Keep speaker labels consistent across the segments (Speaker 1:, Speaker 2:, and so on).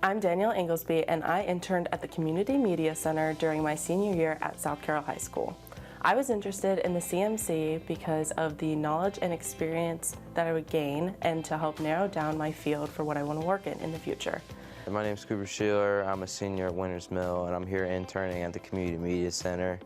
Speaker 1: I'm Danielle Inglesby, and I interned at the Community Media Center during my senior year at South Carroll High School. I was interested in the CMC because of the knowledge and experience that I would gain and to help narrow down my field for what I want to work in the future.
Speaker 2: My name is Cooper Sheeler. I'm a senior at Winters Mill, and I'm here interning at the Community Media Center.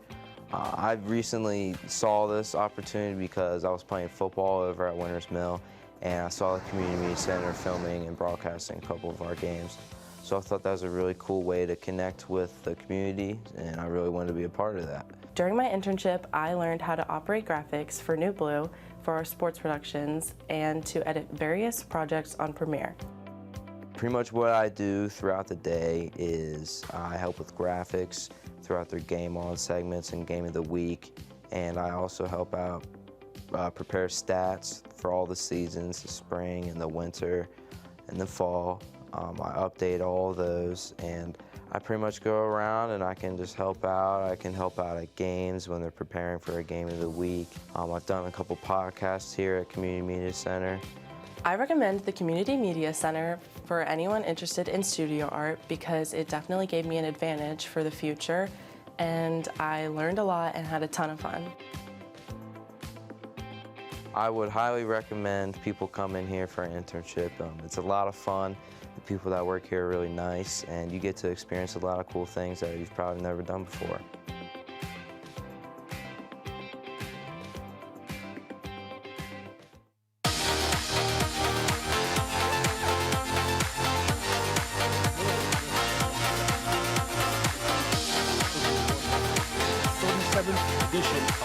Speaker 2: I recently saw this opportunity because I was playing football over at Winters Mill, and I saw the Community Media Center filming and broadcasting a couple of our games. So I thought that was a really cool way to connect with the community, and I really wanted to be a part of that.
Speaker 1: During my internship, I learned how to operate graphics for New Blue for our sports productions and to edit various projects on Premiere.
Speaker 2: Pretty much what I do throughout the day is I help with graphics throughout their game on segments and game of the week, and I also help out prepare stats for all the seasons, the spring and the winter and the fall. I update all those, and I pretty much go around and I can just help out. I can help out at games when they're preparing for a game of the week. I've done a couple podcasts here at Community Media Center.
Speaker 1: I recommend the Community Media Center for anyone interested in studio art because it definitely gave me an advantage for the future, and I learned a lot and had a ton of fun.
Speaker 2: I would highly recommend people come in here for an internship. It's a lot of fun. The people that work here are really nice, and you get to experience a lot of cool things that you've probably never done before.
Speaker 3: Edition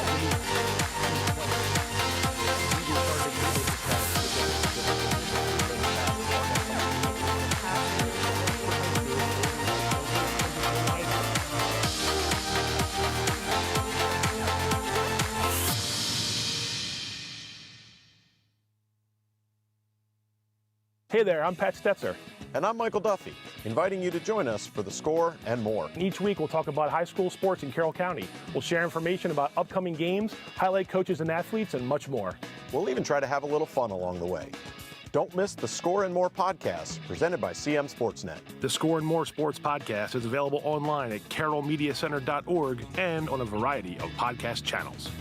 Speaker 3: Hey there, I'm Pat Stetzer.
Speaker 4: And I'm Michael Duffy, inviting you to join us for The Score and more.
Speaker 3: Each week we'll talk about high school sports in Carroll County. We'll share information about upcoming games, highlight coaches and athletes, and much more.
Speaker 4: We'll even try to have a little fun along the way. Don't miss The Score and More podcast, presented by CM Sportsnet.
Speaker 3: The Score and More Sports podcast is available online at carrollmediacenter.org and on a variety of podcast channels.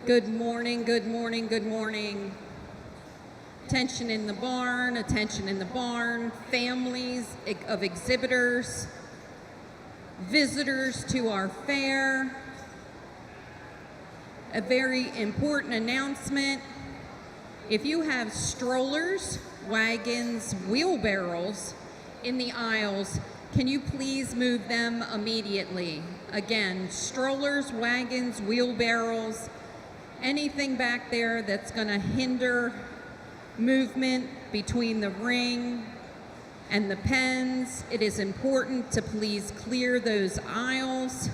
Speaker 5: Good morning, good morning, good morning. Attention in the barn, attention in the barn, families of exhibitors, visitors to our fair. A very important announcement. If you have strollers, wagons, wheelbarrows in the aisles, can you please move them immediately? Again, strollers, wagons, wheelbarrows, anything back there that's going to hinder movement between the ring and the pens, it is important to please clear those aisles.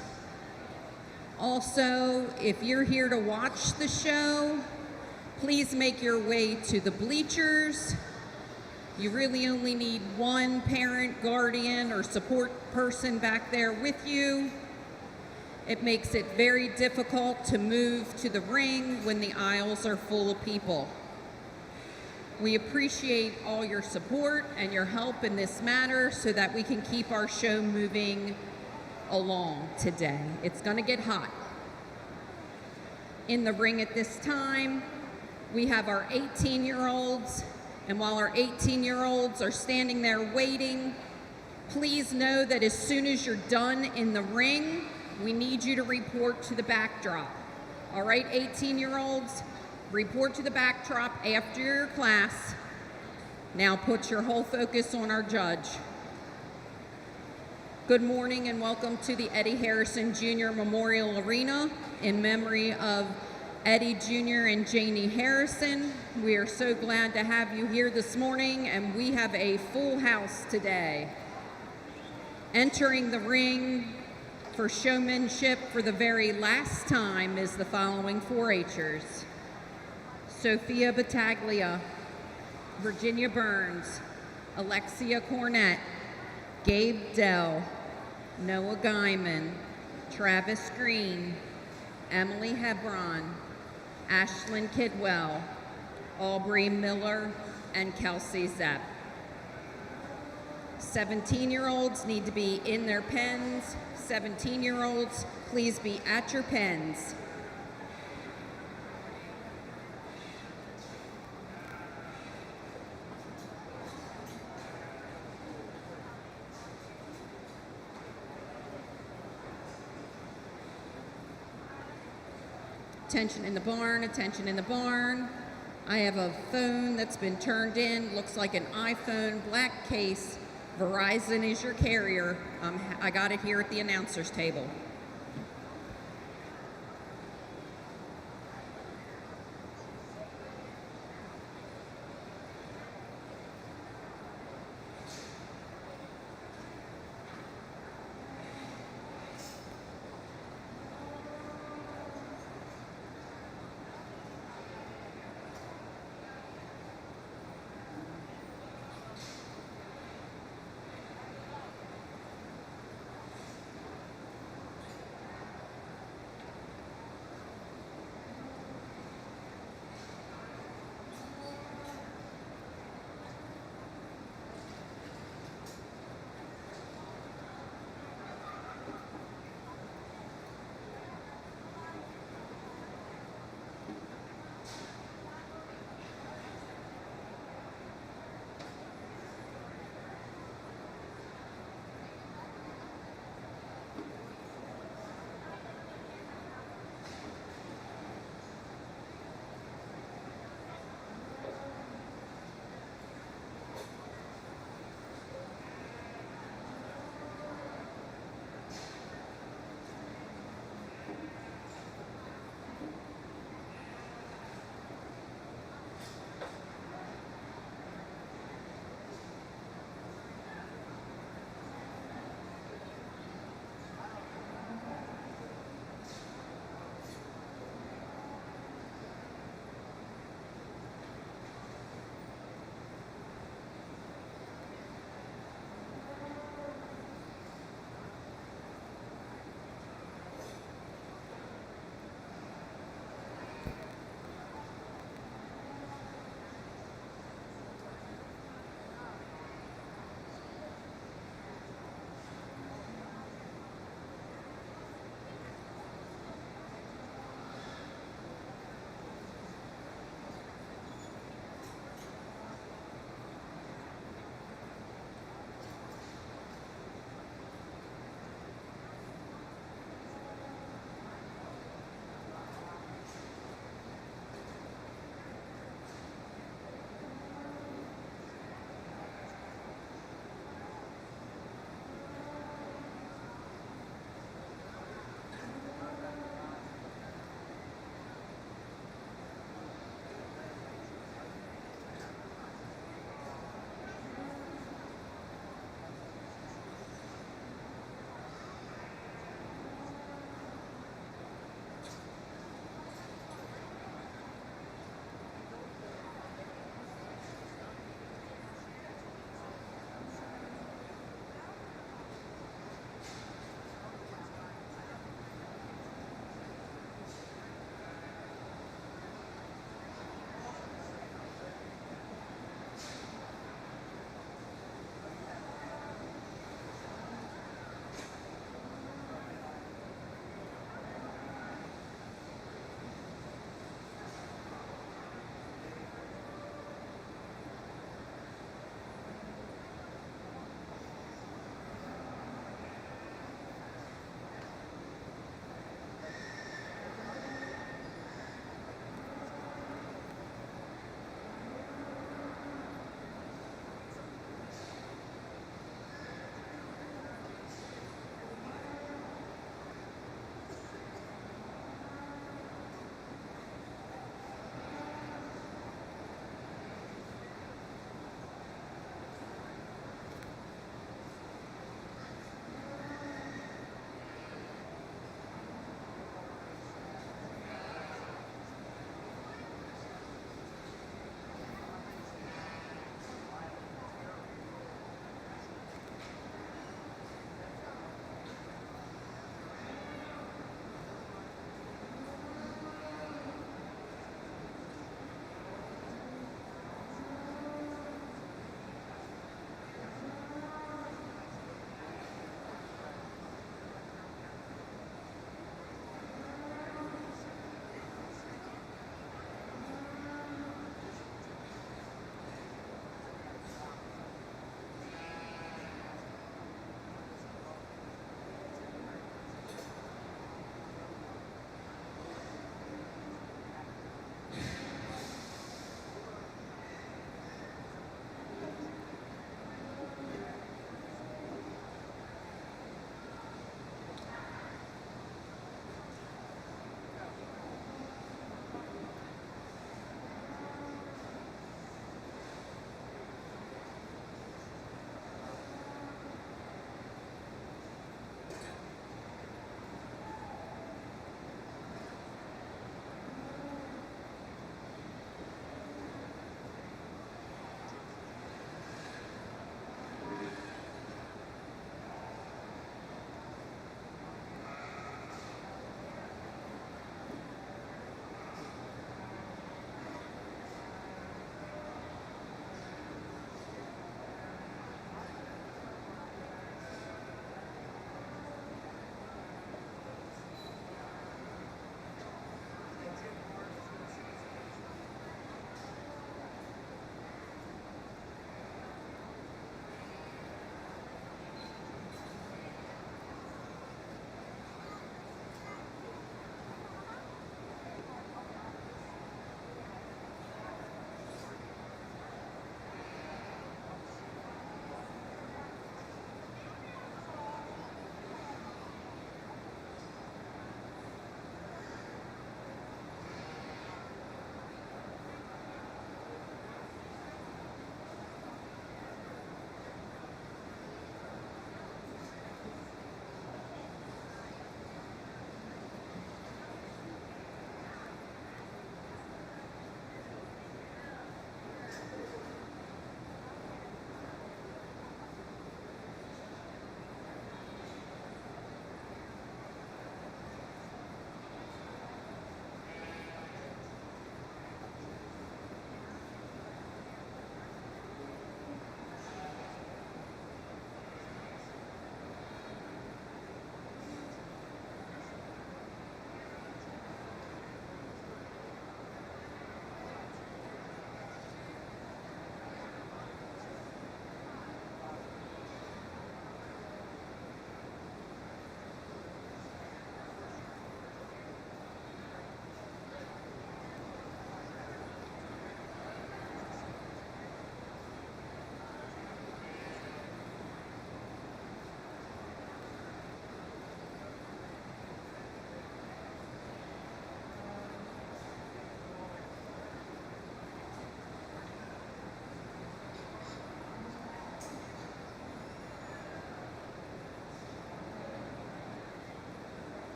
Speaker 5: Also, if you're here to watch the show, please make your way to the bleachers. You really only need one parent, guardian, or support person back there with you. It makes it very difficult to move to the ring when the aisles are full of people. We appreciate all your support and your help in this matter so that we can keep our show moving along today. It's going to get hot. In the ring at this time, we have our 18-year-olds, and while our 18-year-olds are standing there waiting, please know that as soon as you're done in the ring, we need you to report to the backdrop. All right, 18-year-olds, report to the backdrop after your class. Now put your whole focus on our judge. Good morning and welcome to the Eddie Harrison Jr. Memorial Arena in memory of Eddie Jr. and Janie Harrison. We are so glad to have you here this morning, and we have a full house today. Entering the ring for showmanship for the very last time is the following 4-H'ers. Sophia Battaglia, Virginia Burns, Alexia Cornett, Gabe Dell, Noah Guyman, Travis Green, Emily Hebron, Ashlyn Kidwell, Aubrey Miller, and Kelsey Zepp. 17-year-olds need to be in their pens. 17-year-olds, please be at your pens. Attention in the barn, attention in the barn. I have a phone that's been turned in, looks like an iPhone, black case. Verizon is your carrier. I got it here at the announcer's table.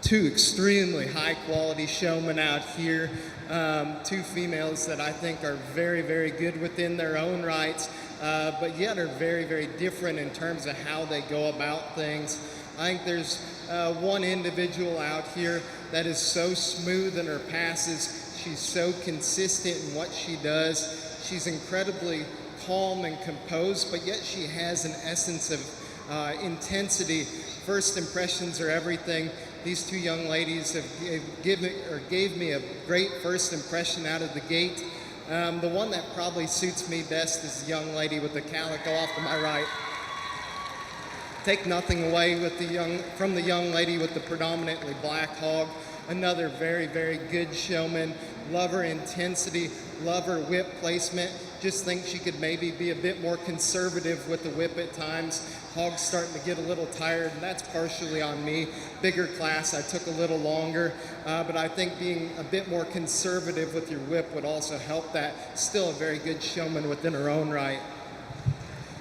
Speaker 6: two extremely high quality showmen out here, two females that I think are very, very good within their own rights, but yet are very, very different in terms of how they go about things. I think there's one individual out here that is so smooth in her passes. She's so consistent in what she does. She's incredibly calm and composed, but yet she has an essence of intensity. First impressions are everything. These two young ladies have gave me a great first impression out of the gate. The one that probably suits me best is the young lady with the calico off to my right. Take nothing away with from the young lady with the predominantly black hog. Another very, very good showman. Love her intensity, love her whip placement. Just think she could maybe be a bit more conservative with the whip at times. Hog's starting to get a little tired, and that's partially on me. Bigger class, I took a little longer, but I think being a bit more conservative with your whip would also help that. Still a very good showman within her own right.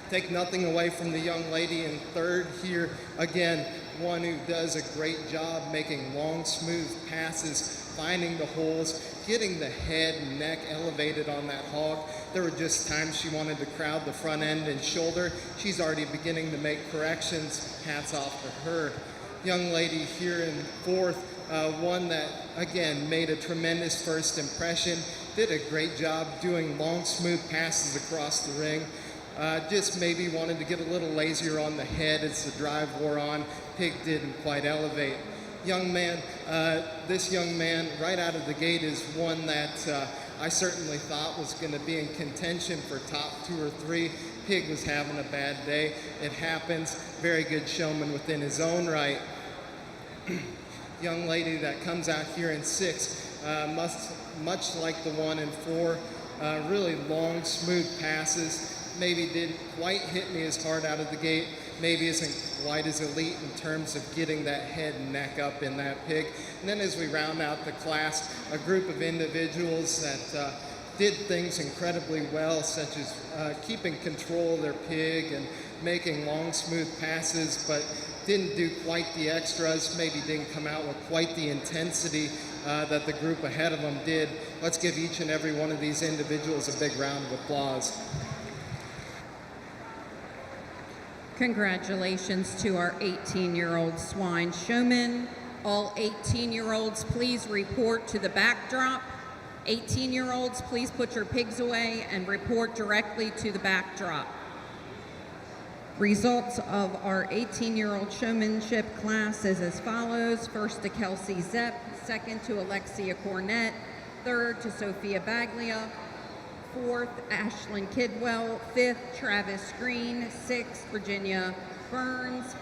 Speaker 6: Take nothing away from the young lady in third here. Again, one who does a great job making long, smooth passes, finding the holes, getting the head and neck elevated on that hog. There were just times she wanted to crowd the front end and shoulder. She's already beginning to make corrections. Hats off to her. Young lady here in fourth, one that, again, made a tremendous first impression, did a great job doing long, smooth passes across the ring. Just maybe wanted to get a little lazier on the head as the drive wore on. Pig didn't quite elevate. Young man, this young man right out of the gate is one that I certainly thought was going to be in contention for top 2 or 3. Pig was having a bad day. It happens. Very good showman within his own right. Young lady that comes out here in 6, much like the one in 4, really long, smooth passes. Maybe didn't quite hit me as hard out of the gate, maybe isn't quite as elite in terms of getting that head and neck up in that pig. And then as we round out the class, a group of individuals that did things incredibly well, such as keeping control of their pig and making long, smooth passes, but didn't do quite the extras, maybe didn't come out with quite the intensity that the group ahead of them did. Let's give each and every one of these individuals a big round of applause.
Speaker 5: Congratulations to our 18-year-old swine showman. All 18-year-olds, please report to the backdrop. 18-year-olds, please put your pigs away and report directly to the backdrop. Results of our 18-year-old showmanship class is as follows. First to Kelsey Zepp, second to Alexia Cornett, third to Sophia Baglia, fourth, Ashlyn Kidwell, fifth, Travis Green, sixth, Virginia Burns,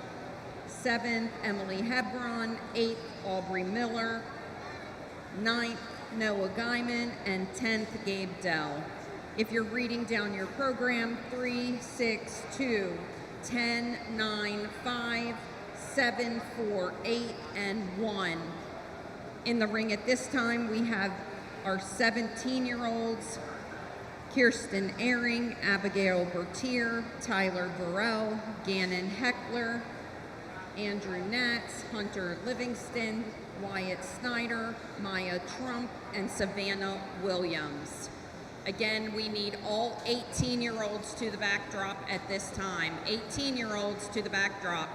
Speaker 5: seventh, Emily Hebron, eighth, Aubrey Miller, ninth, Noah Guyman, and 10th, Gabe Dell. If you're reading down your program, 3, 6, 2, 10, 9, 5, 7, 4, 8, and 1. In the ring at this time, we have our 17-year-olds, Kirsten Ehring, Abigail Bertier, Tyler Burrell, Gannon Heckler, Andrew Natz, Hunter Livingston, Wyatt Snyder, Maya Trump, and Savannah Williams. Again, we need all 18-year-olds to the backdrop at this time. 18-year-olds to the backdrop.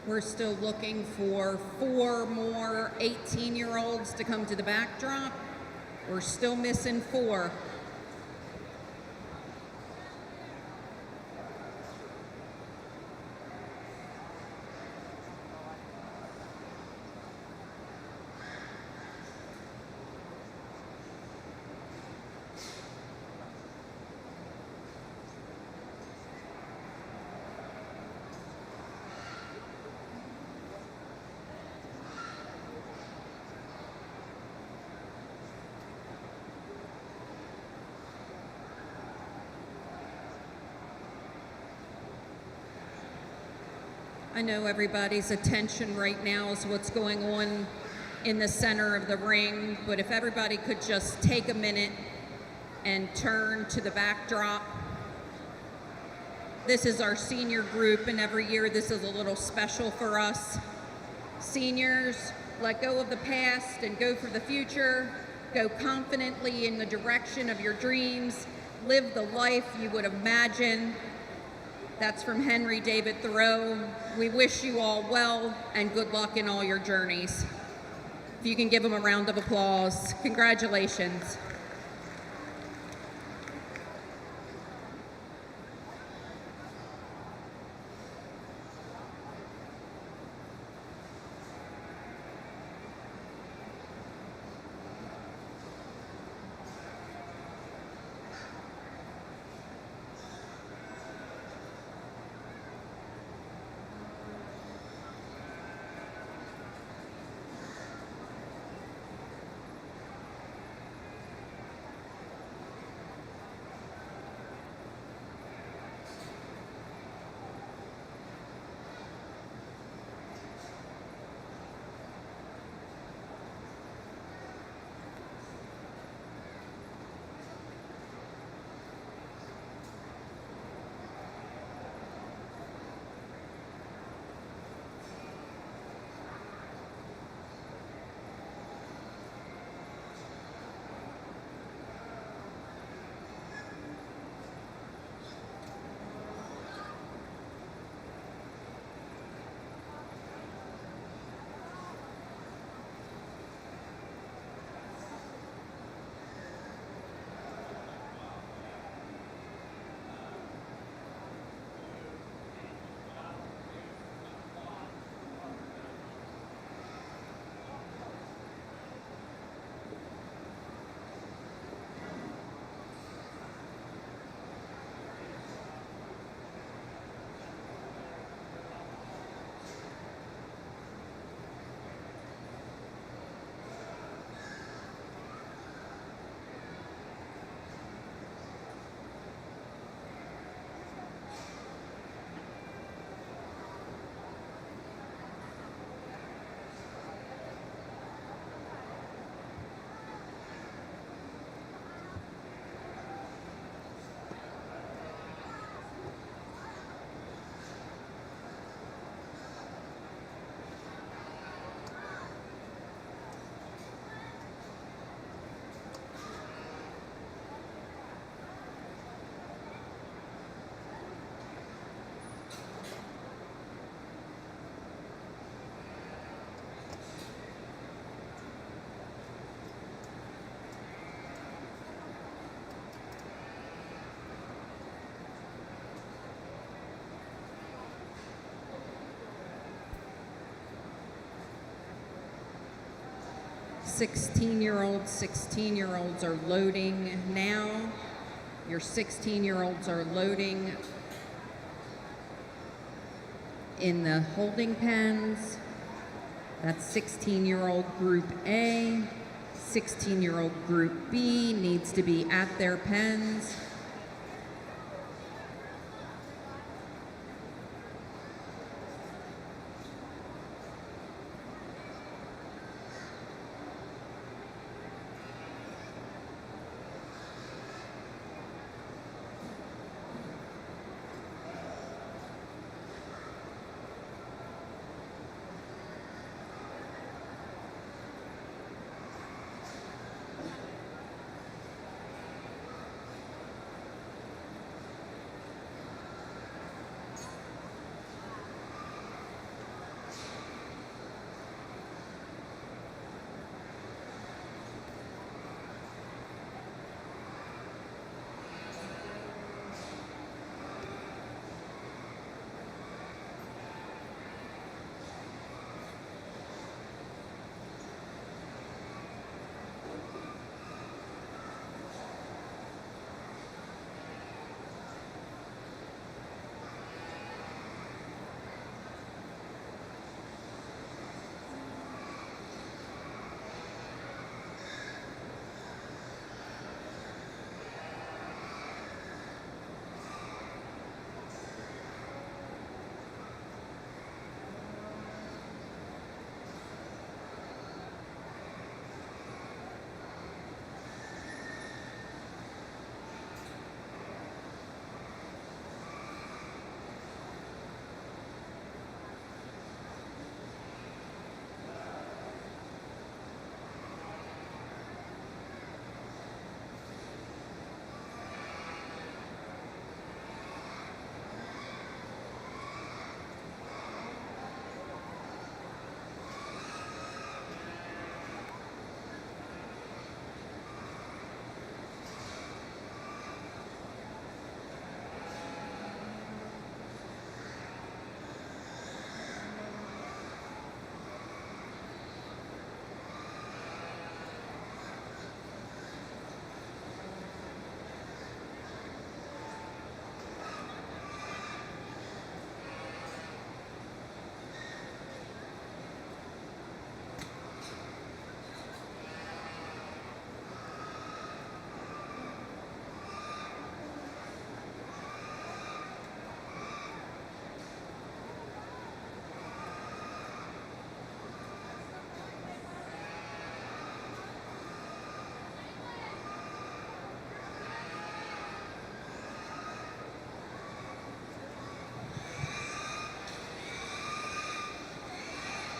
Speaker 5: We're still looking for 4 more 18-year-olds to come to the backdrop. We're still missing 4. I know everybody's attention right now is what's going on in the center of the ring, but if everybody could just take a minute and turn to the backdrop. This is our senior group, and every year this is a little special for us. Seniors, let go of the past and go for the future. Go confidently in the direction of your dreams. Live the life you would imagine. That's from Henry David Thoreau. We wish you all well and good luck in all your journeys. If you can give them a round of applause. Congratulations. Sixteen-year-olds are loading now. Your 16-year-olds are loading in the holding pens. That's 16-year-old group A. 16-year-old group B needs to be at their pens.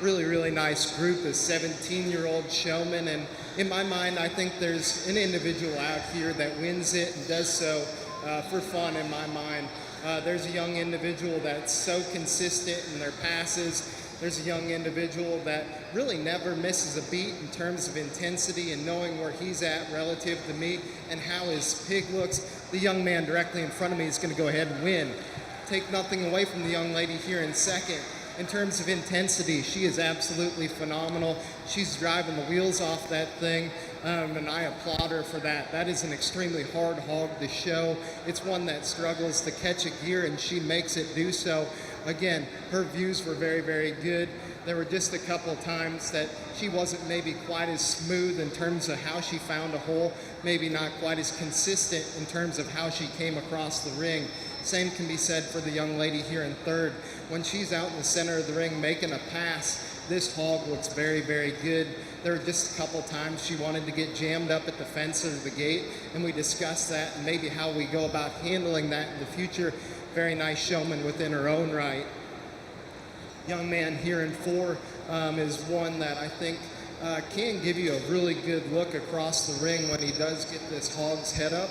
Speaker 6: really, really nice group of 17-year-old showmen. And in my mind, I think there's an individual out here that wins it and does so for fun in my mind. There's a young individual that's so consistent in their passes. There's a young individual that really never misses a beat in terms of intensity and knowing where he's at relative to me and how his pig looks. The young man directly in front of me is going to go ahead and win. Take nothing away from the young lady here in second. In terms of intensity, she is absolutely phenomenal. She's driving the wheels off that thing, and I applaud her for that. That is an extremely hard hog to show. It's one that struggles to catch a gear, and she makes it do so. Again, her views were very, very good. There were just a couple of times that she wasn't maybe quite as smooth in terms of how she found a hole, maybe not quite as consistent in terms of how she came across the ring. Same can be said for the young lady here in third. When she's out in the center of the ring making a pass, this hog looks very, very good. There were just a couple times she wanted to get jammed up at the fence or the gate, and we discussed that and maybe how we go about handling that in the future. Very nice showman within her own right. Young man here in four is one that I think can give you a really good look across the ring when he does get this hog's head up.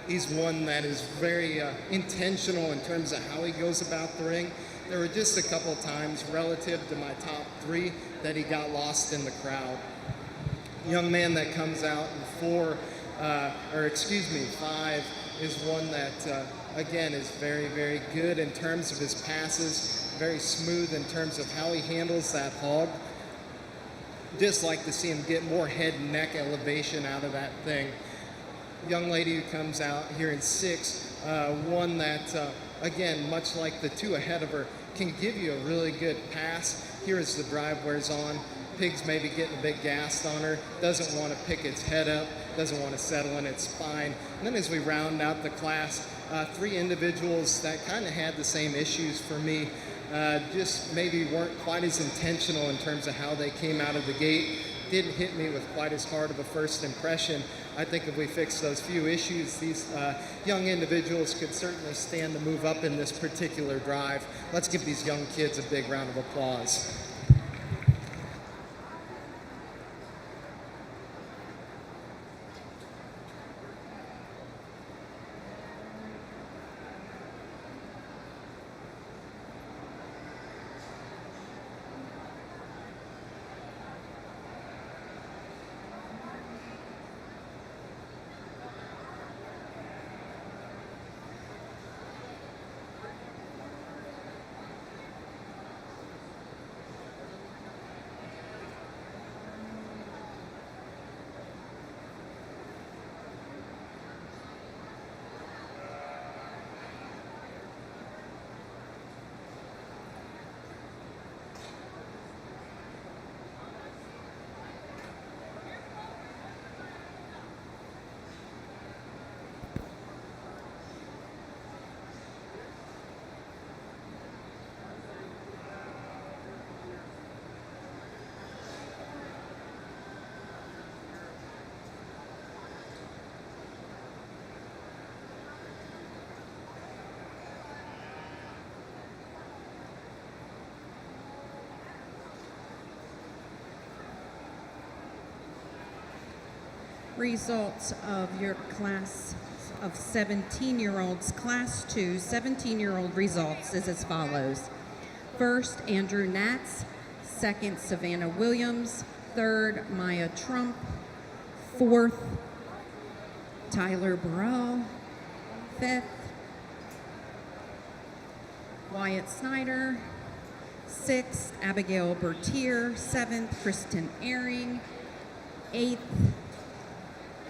Speaker 6: He's one that is very intentional in terms of how he goes about the ring. There were just a couple times relative to my top three that he got lost in the crowd. Young man that comes out in five is one that, again, is very, very good in terms of his passes, very smooth in terms of how he handles that hog. Just like to see him get more head and neck elevation out of that thing. Young lady who comes out here in six, one that, again, much like the two ahead of her, can give you a really good pass. Here as the drive wears on, pig's maybe getting a bit gassed on her, doesn't want to pick its head up, doesn't want to settle in its spine. And then as we round out the class, three individuals that kind of had the same issues for me, just maybe weren't quite as intentional in terms of how they came out of the gate, didn't hit me with quite as hard of a first impression. I think if we fix those few issues, these young individuals could certainly stand to move up in this particular drive. Let's give these young kids a big round of applause.
Speaker 5: Results of your class of 17-year-olds, class 2, 17-year-old results is as follows. First, Andrew Natz. Second, Savannah Williams. Third, Maya Trump. Fourth, Tyler Burrell. Fifth, Wyatt Snyder. Sixth, Abigail Bertier. Seventh, Kristen Ehring. Eighth,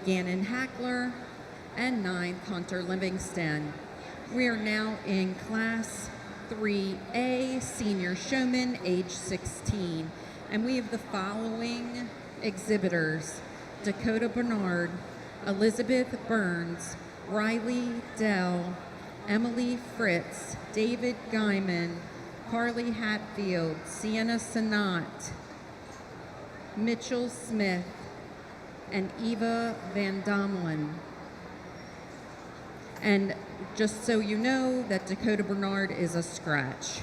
Speaker 5: Gannon Hackler, and ninth, Hunter Livingston. We are now in Class 3A, Senior Showman, age 16. And we have the following exhibitors: Dakota Bernard, Elizabeth Burns, Riley Dell, Emily Fritz, David Guyman, Carly Hatfield, Sienna Sanat, Mitchell Smith, and Eva Van Domelen. And just so you know that Dakota Bernard is a scratch.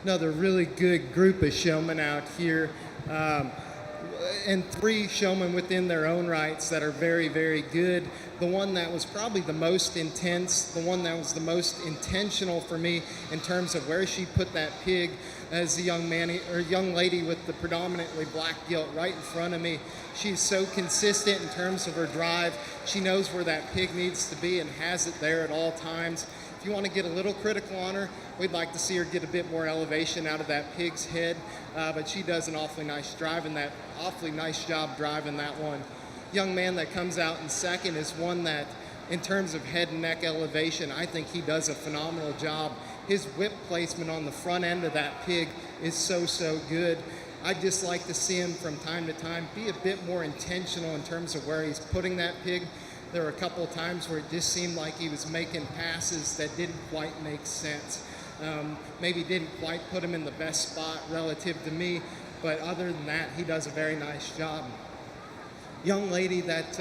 Speaker 6: another really good group of showmen out here. And 3 showmen within their own rights that are very, very good. The one that was probably the most intense, the one that was the most intentional for me in terms of where she put that pig, as a young lady with the predominantly black gilt right in front of me. She's so consistent in terms of her drive. She knows where that pig needs to be and has it there at all times. If you want to get a little critical on her, we'd like to see her get a bit more elevation out of that pig's head, but she does an awfully nice job driving that one. Young man that comes out in second is one that, in terms of head and neck elevation, I think he does a phenomenal job. His whip placement on the front end of that pig is so good. I'd just like to see him from time to time be a bit more intentional in terms of where he's putting that pig. There were a couple of times where it just seemed like he was making passes that didn't quite make sense. Maybe didn't quite put him in the best spot relative to me, but other than that, he does a very nice job. Young lady that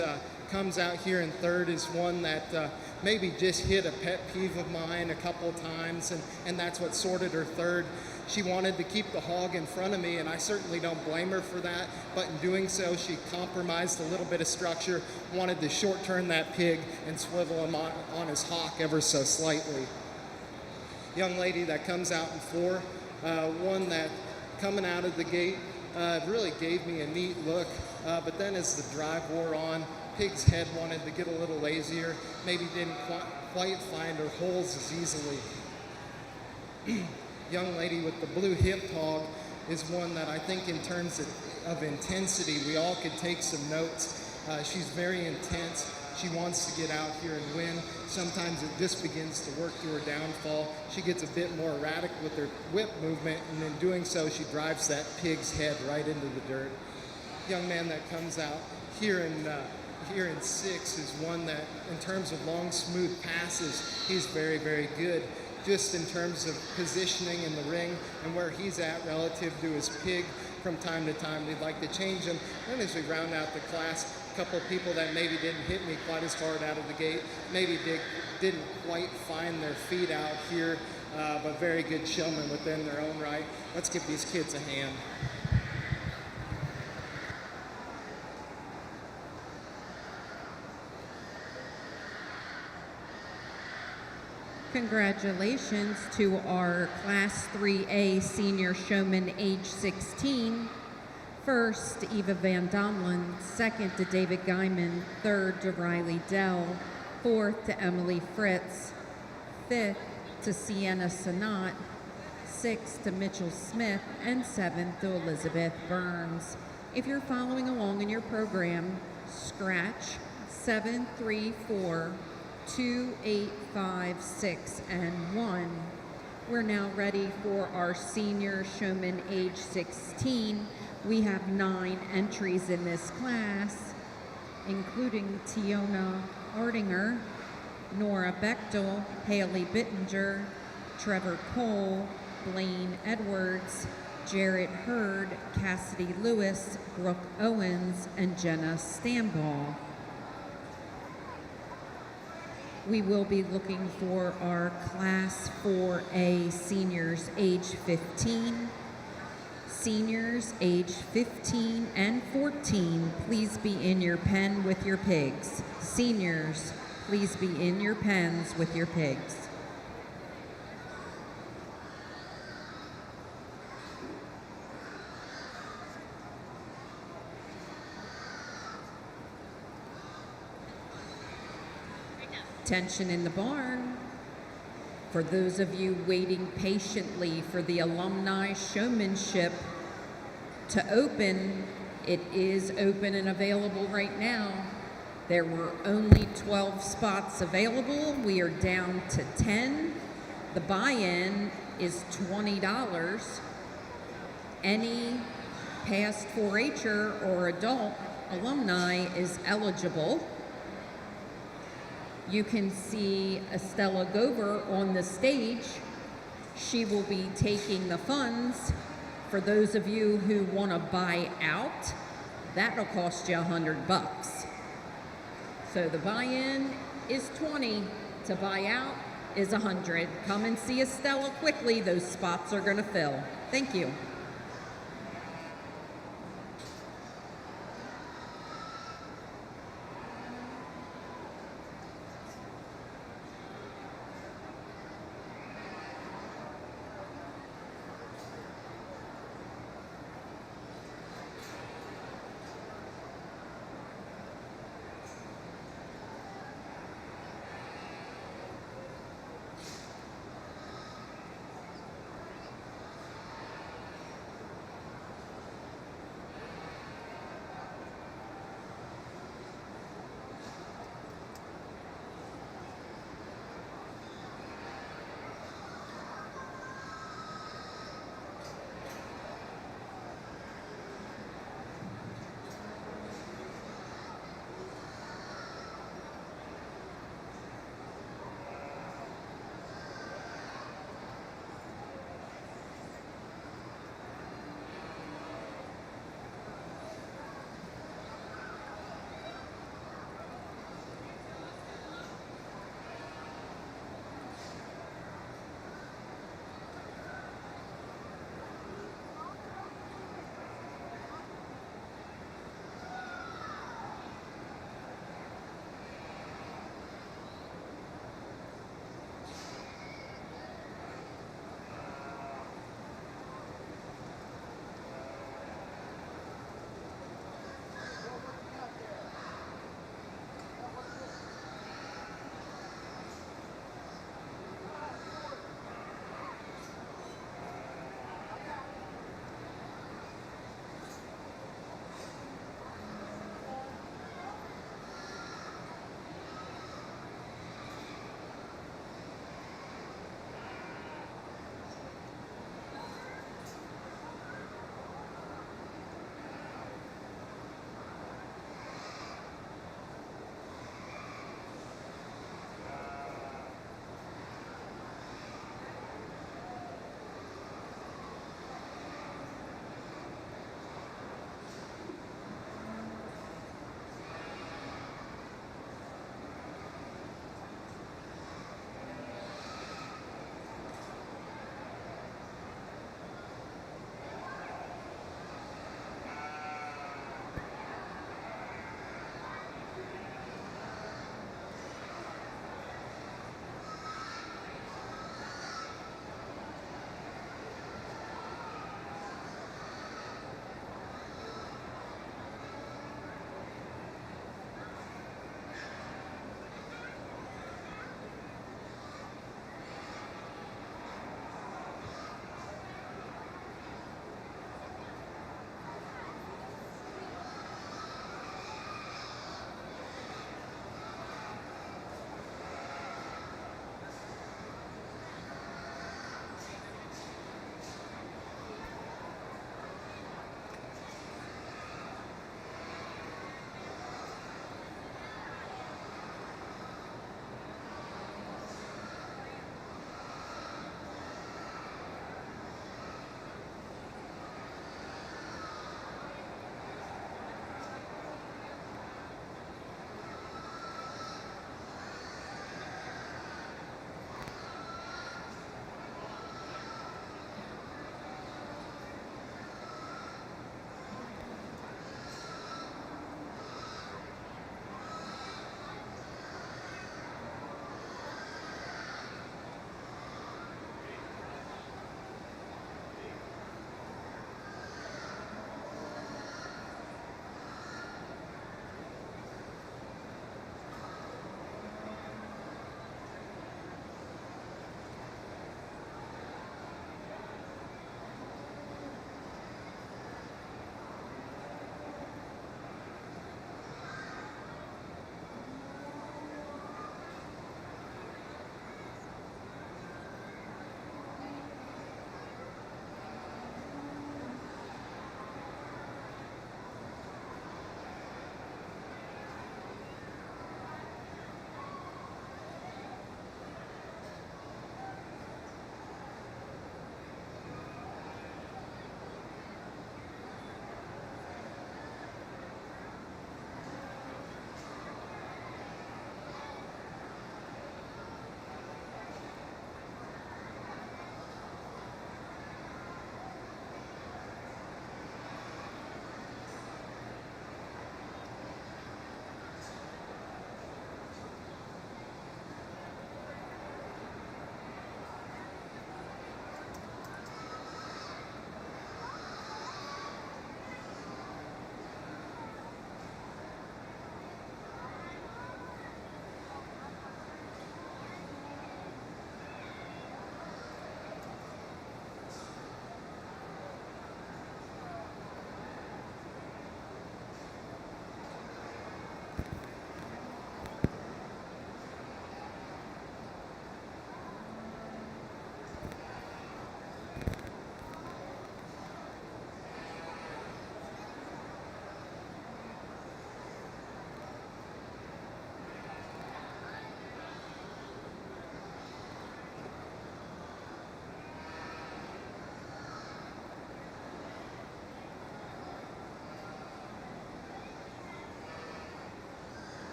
Speaker 6: comes out here in third is one that maybe just hit a pet peeve of mine a couple of times, and that's what sorted her third. She wanted to keep the hog in front of me, and I certainly don't blame her for that, but in doing so, she compromised a little bit of structure, wanted to short turn that pig and swivel him on his hock ever so slightly. Young lady that comes out in four, one that coming out of the gate really gave me a neat look, but then as the drive wore on, pig's head wanted to get a little lazier, maybe didn't quite find her holes as easily. Young lady with the blue hip hog is one that I think in terms of intensity, we all could take some notes. She's very intense. She wants to get out here and win. Sometimes it just begins to work to her downfall. She gets a bit more erratic with her whip movement, and in doing so, she drives that pig's head right into the dirt. Young man that comes out here in six is one that, in terms of long, smooth passes, he's very, very good. Just in terms of positioning in the ring and where he's at relative to his pig, from time to time we'd like to change him. And as we round out the class, a couple of people that maybe didn't hit me quite as hard out of the gate, maybe didn't quite find their feet out here, but very good showmen within their own right. Let's give these kids a hand.
Speaker 5: Congratulations to our Class 3A senior showman age 16. First, Eva Van Domlin. Second to David Guyman. Third to Riley Dell. Fourth to Emily Fritz. Fifth to Sienna Sanat. Sixth to Mitchell Smith. And seventh to Elizabeth Burns. If you're following along in your program, scratch 734 2, 8, 5, 6, and 1. We're now ready for our senior showman age 16. We have 9 entries in this class, including Tiona Ardinger, Nora Bechtel, Haley Bittinger, Trevor Cole, Blaine Edwards, Jarrett Hurd, Cassidy Lewis, Brooke Owens, and Jenna Stamball. We will be looking for our Class 4A seniors age 15. Seniors age 15 and 14, please be in your pen with your pigs. Seniors, please be in your pens with your pigs. Attention in the barn. For those of you waiting patiently for the Alumni Showmanship to open, it is open and available right now. There were only 12 spots available. We are down to 10. The buy-in is $20. Any past 4-H'er or adult alumni is eligible. You can see Estella Gover on the stage. She will be taking the funds. For those of you who want to buy out, that'll cost you $100. So the buy-in is $20. To buy out is 100. Come and see Estella quickly. Those spots are going to fill. Thank you.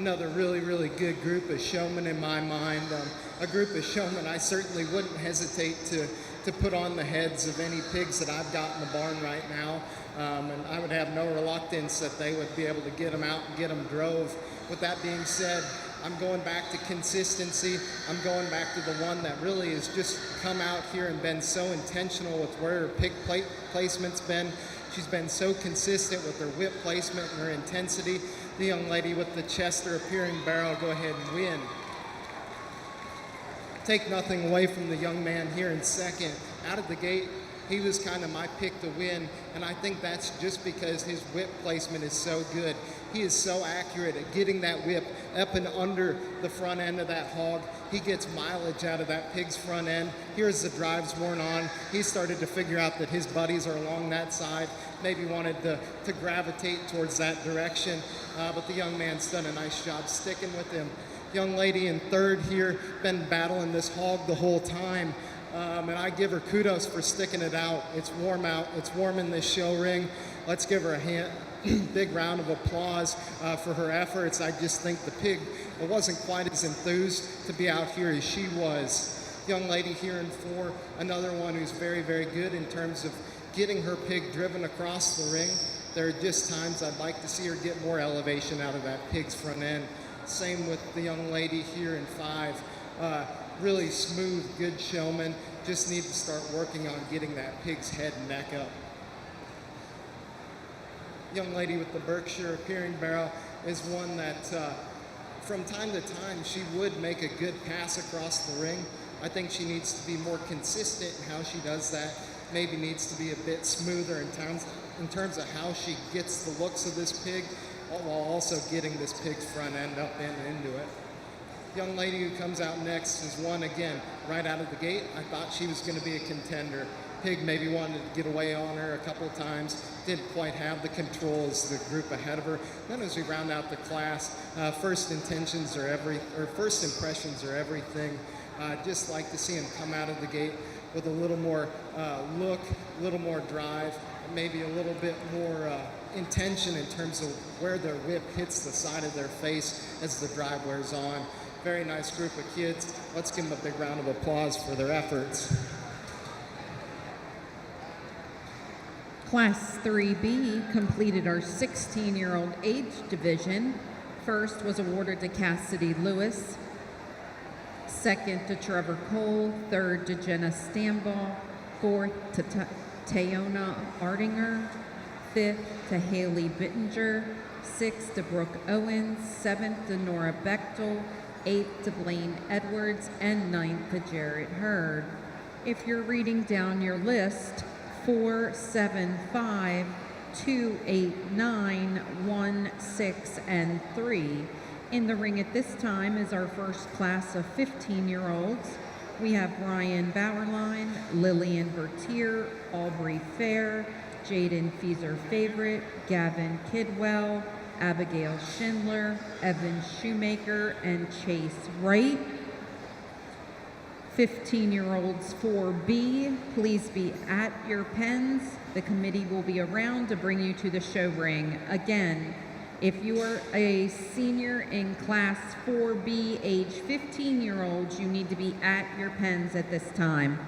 Speaker 6: another really, really good group of showmen in my mind. A group of showmen I certainly wouldn't hesitate to put on the heads of any pigs that I've got in the barn right now. And I would have no reluctance that they would be able to get them out and get them drove. With that being said, I'm going back to consistency. I'm going back to the one that really has just come out here and been so intentional with where her pig placement's been. She's been so consistent with her whip placement and her intensity. The young lady with the Chester appearing barrel, go ahead and win. Take nothing away from the young man here in second. Out of the gate, he was kind of my pick to win, and I think that's just because his whip placement is so good. He is so accurate at getting that whip up and under the front end of that hog. He gets mileage out of that pig's front end. Here's the drives worn on. He started to figure out that his buddies are along that side, maybe wanted to gravitate towards that direction, but the young man's done a nice job sticking with him. Young lady in third here, been battling this hog the whole time. And I give her kudos for sticking it out. It's warm out. It's warm in this show ring. Let's give her a big round of applause for her efforts. I just think the pig wasn't quite as enthused to be out here as she was. Young lady here in four, another one who's very, very good in terms of getting her pig driven across the ring. There are just times I'd like to see her get more elevation out of that pig's front end. Same with the young lady here in five. Really smooth, good showman. Just need to start working on getting that pig's head and neck up. Young lady with the Berkshire appearing barrel is one that from time to time she would make a good pass across the ring. I think she needs to be more consistent in how she does that. Maybe needs to be a bit smoother in terms of how she gets the looks of this pig, while also getting this pig's front end up and into it. Young lady who comes out next is one, again, right out of the gate. I thought she was going to be a contender. Pig maybe wanted to get away on her a couple of times, didn't quite have the control as the group ahead of her. Then as we round out the class, first impressions are everything. Just like to see him come out of the gate with a little more look, a little more drive, maybe a little bit more intention in terms of where their whip hits the side of their face as the drive wears on. Very nice group of kids. Let's give them a big round of applause for their efforts.
Speaker 5: Class 3B completed our 16-year-old age division. First was awarded to Cassidy Lewis, second to Trevor Cole, third to Jenna Stambaugh, fourth to Tayona Ardinger, fifth to Haley Bittinger, sixth to Brooke Owens, seventh to Nora Bechtel, eighth to Blaine Edwards, and ninth to Jarrett Hurd. If you're reading down your list, 4, 7, 5, 2, 8, 9, 1, 6, and 3. In the ring at this time is our first class of 15-year-olds. We have Ryan Bauerlein, Lillian Bertier, Aubrey Fair, Jaden Fieser-Favorite, Gavin Kidwell, Abigail Schindler, Evan Shoemaker, and Chase Wright. 15-year-olds 4B, please be at your pens. The committee will be around to bring you to the show ring. Again, if you are a senior in class 4B, age 15-year-olds, you need to be at your pens at this time.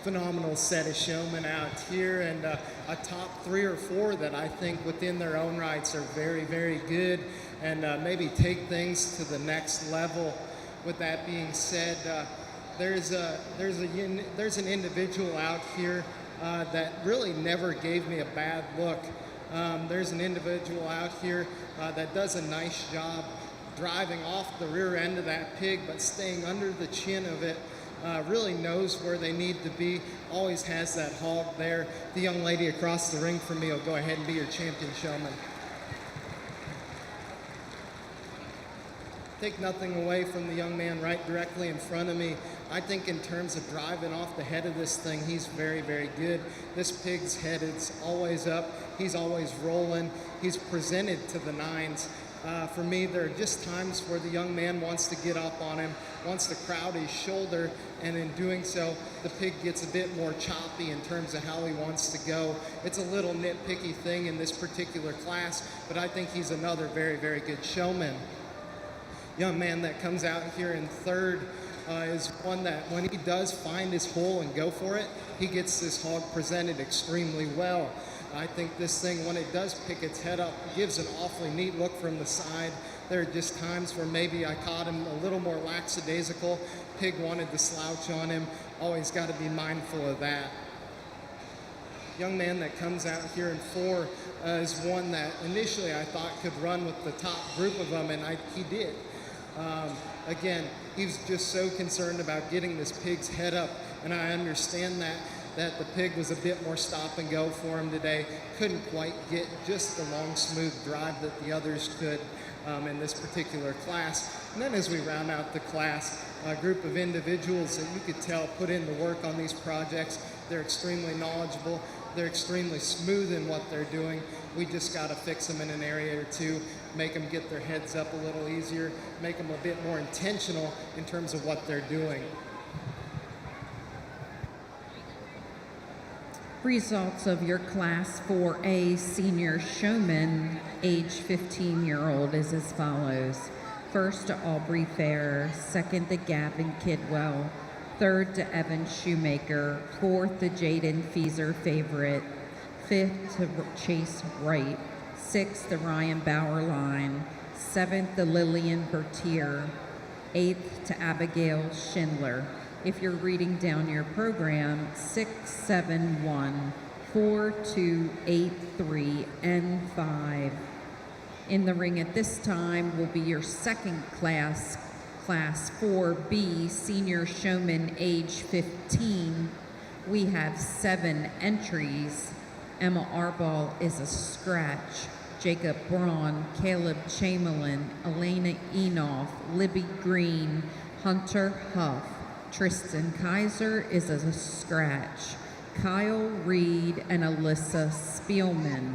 Speaker 6: phenomenal set of showmen out here, and a top 3 or 4 that I think within their own rights are very, very good, and maybe take things to the next level. With that being said, there's an individual out here that really never gave me a bad look. There's an individual out here that does a nice job driving off the rear end of that pig, but staying under the chin of it. Really knows where they need to be, always has that hog there. The young lady across the ring from me will go ahead and be your champion showman. Take nothing away from the young man right directly in front of me. I think in terms of driving off the head of this thing, he's very, very good. This pig's head is always up. He's always rolling. He's presented to the nines. For me, there are just times where the young man wants to get up on him, wants to crowd his shoulder, and in doing so, the pig gets a bit more choppy in terms of how he wants to go. It's a little nitpicky thing in this particular class, but I think he's another very, very good showman. Young man that comes out here in third is one that when he does find his hole and go for it, he gets this hog presented extremely well. I think this thing, when it does pick its head up, gives an awfully neat look from the side. There are just times where maybe I caught him a little more lackadaisical. Pig wanted to slouch on him. Always got to be mindful of that. Young man that comes out here in 4 is one that initially I thought could run with the top group of them, and he did. Again, he's just so concerned about getting this pig's head up, and I understand that the pig was a bit more stop and go for him today. Couldn't quite get just the long, smooth drive that the others could in this particular class. And then as we round out the class, a group of individuals that you could tell put in the work on these projects. They're extremely knowledgeable. They're extremely smooth in what they're doing. We just got to fix them in an area or two, make them get their heads up a little easier, make them a bit more intentional in terms of what they're doing.
Speaker 5: Results of your Class 4A Senior Showman, age 15-year-old, is as follows. First to Aubrey Fair, second to Gavin Kidwell, third to Evan Shoemaker, fourth to Jaden Feezer Favorite, fifth to Chase Wright, sixth to Ryan Bauerline, seventh to Lillian Bertier, eighth to Abigail Schindler. If you're reading down your program, 671-4283N5. In the ring at this time will be your second class, Class 4B, Senior Showman, age 15. We have 7 entries. Emma Arball is a scratch. Jacob Braun, Caleb Chamberlain, Elena Enoff, Libby Green, Hunter Huff. Tristan Kaiser is a scratch. Kyle Reed and Alyssa Spielman.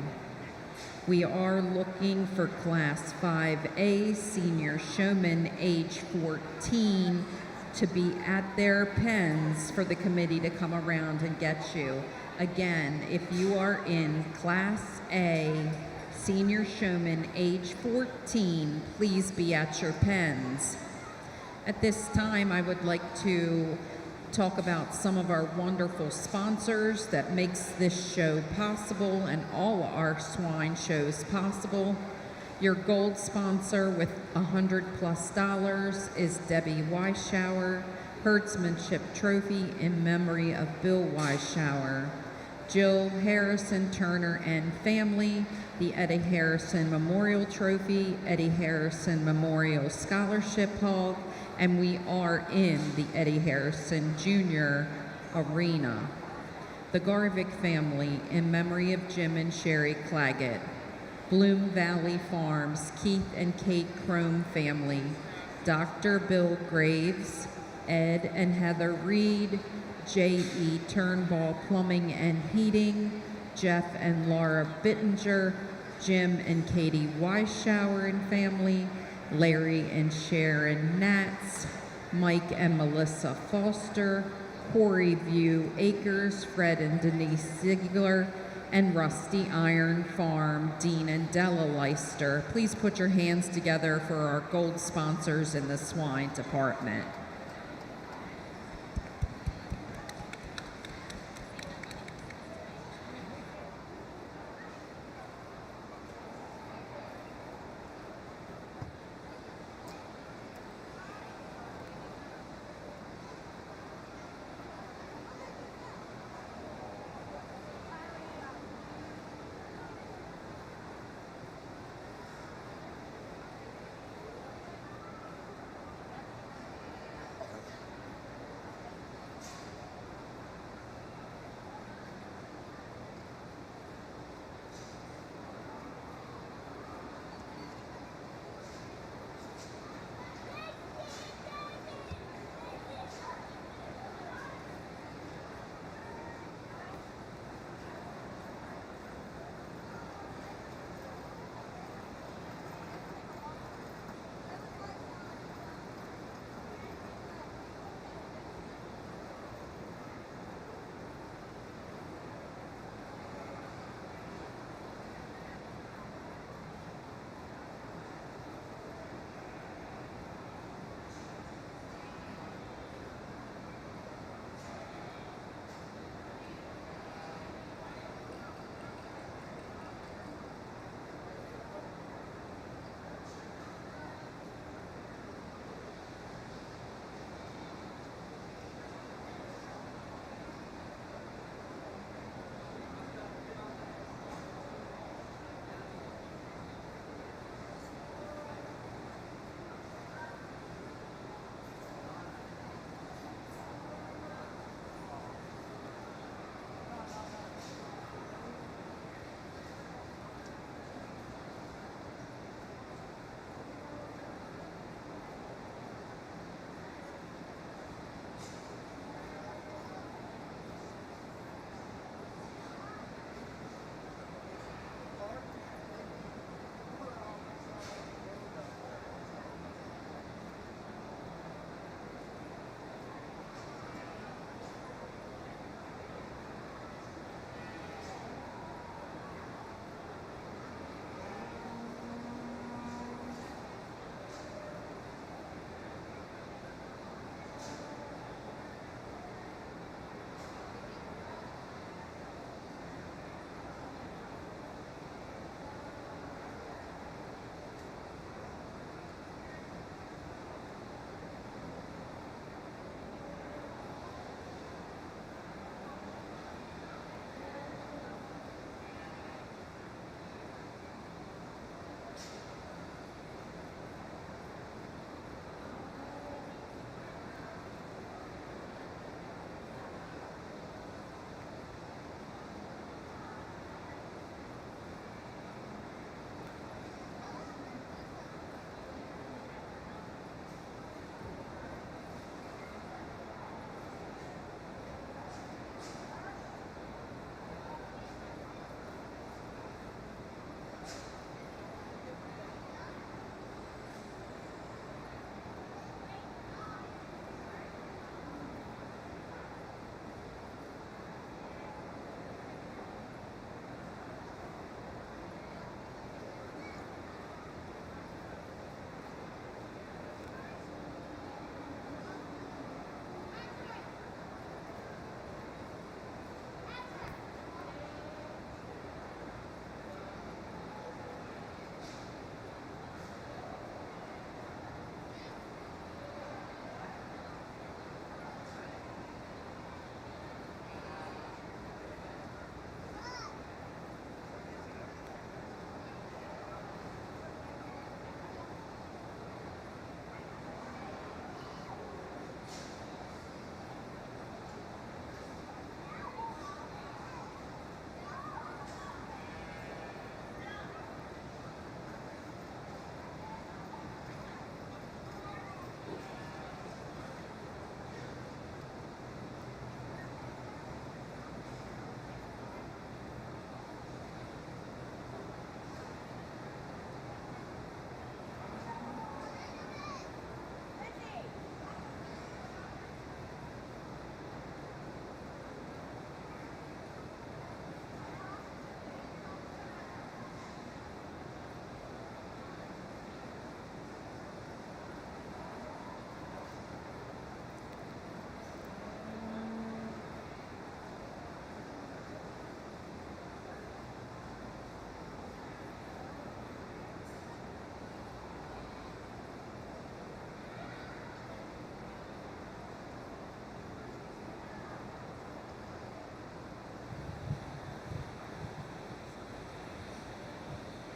Speaker 5: We are looking for Class 5A Senior Showman age 14 to be at their pens for the committee to come around and get you. Again, if you are in Class A Senior Showman age 14, please be at your pens. At this time, I would like to talk about some of our wonderful sponsors that makes this show possible and all our swine shows possible. Your gold sponsor with $100+ is Debbie Weisschauer, Herdsmanship Trophy in memory of Bill Weisschauer. Jill Harrison Turner and family, the Eddie Harrison Memorial Trophy, Eddie Harrison Memorial Scholarship Hall, and we are in the Eddie Harrison Jr. Arena. The Garvik family in memory of Jim and Sherry Claggett. Bloom Valley Farms, Keith and Kate Crome family. Dr. Bill Graves, Ed and Heather Reed, J.E. Turnbull Plumbing and Heating, Jeff and Laura Bittinger, Jim and Katie Weisschauer and family, Larry and Sharon Natz, Mike and Melissa Foster, Quarry View Acres, Fred and Denise Ziegler, and Rusty Iron Farm, Dean and Della Leister. Please put your hands together for our gold sponsors in the swine department.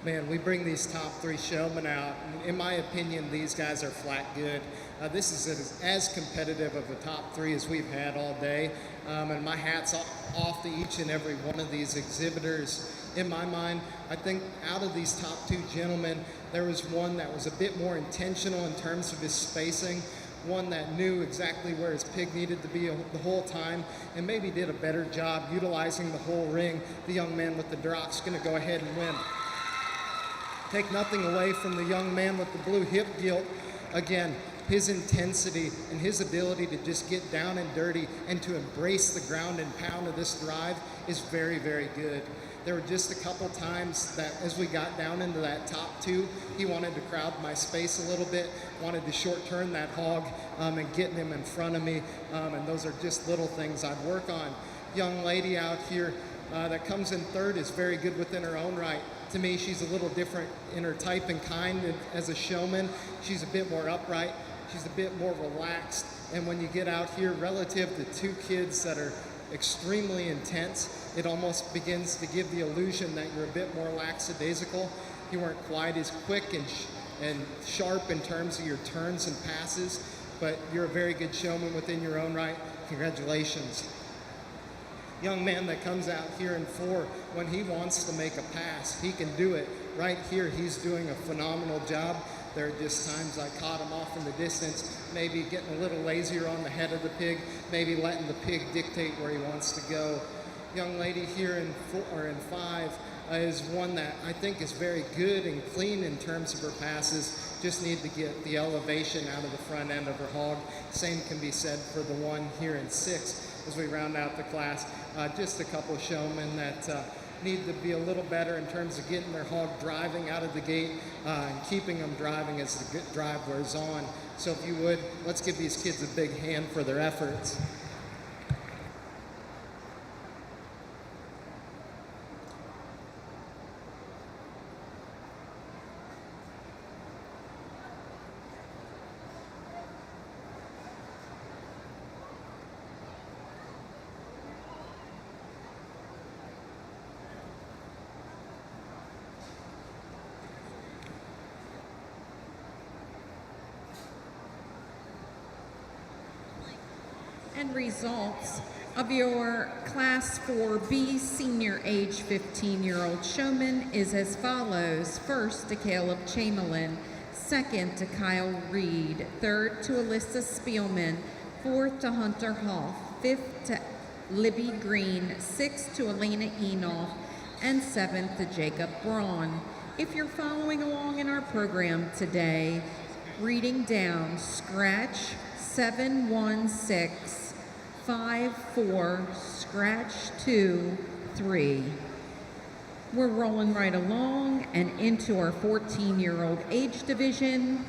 Speaker 6: man, we bring these top 3 showmen out. In my opinion, these guys are flat good. This is as competitive of a top 3 as we've had all day. And my hat's off to each and every one of these exhibitors. In my mind, I think out of these top 2 gentlemen, there was one that was a bit more intentional in terms of his spacing, one that knew exactly where his pig needed to be the whole time, and maybe did a better job utilizing the whole ring. The young man with the drop's going to go ahead and win. Take nothing away from the young man with the blue hip gilt. Again, his intensity and his ability to just get down and dirty and to embrace the ground and pound of this drive is very, very good. There were just a couple times that as we got down into that top 2, he wanted to crowd my space a little bit, wanted to short turn that hog and getting him in front of me. And those are just little things I'd work on. Young lady out here that comes in third is very good within her own right. To me, she's a little different in her type and kind as a showman. She's a bit more upright. She's a bit more relaxed. And when you get out here relative to 2 kids that are extremely intense, it almost begins to give the illusion that you're a bit more lackadaisical. You weren't quite as quick and sharp in terms of your turns and passes, but you're a very good showman within your own right. Congratulations. Young man that comes out here in 4, when he wants to make a pass, he can do it. Right here, he's doing a phenomenal job. There are just times I caught him off in the distance, maybe getting a little lazier on the head of the pig, maybe letting the pig dictate where he wants to go. Young lady here in 5 is one that I think is very good and clean in terms of her passes, just need to get the elevation out of the front end of her hog. Same can be said for the one here in 6 as we round out the class. Just a couple of showmen that need to be a little better in terms of getting their hog driving out of the gate and keeping them driving as the drive wears on. So if you would, let's give these kids a big hand for their efforts.
Speaker 5: And results of your Class 4B senior age 15-year-old showman is as follows. First to Caleb Chamberlain, second to Kyle Reed, third to Alyssa Spielman, fourth to Hunter Hoff, fifth to Libby Green, sixth to Elena Enoff, and seventh to Jacob Braun. If you're following along in our program today, reading down, scratch 71654, scratch 23. We're rolling right along and into our 14-year-old age division.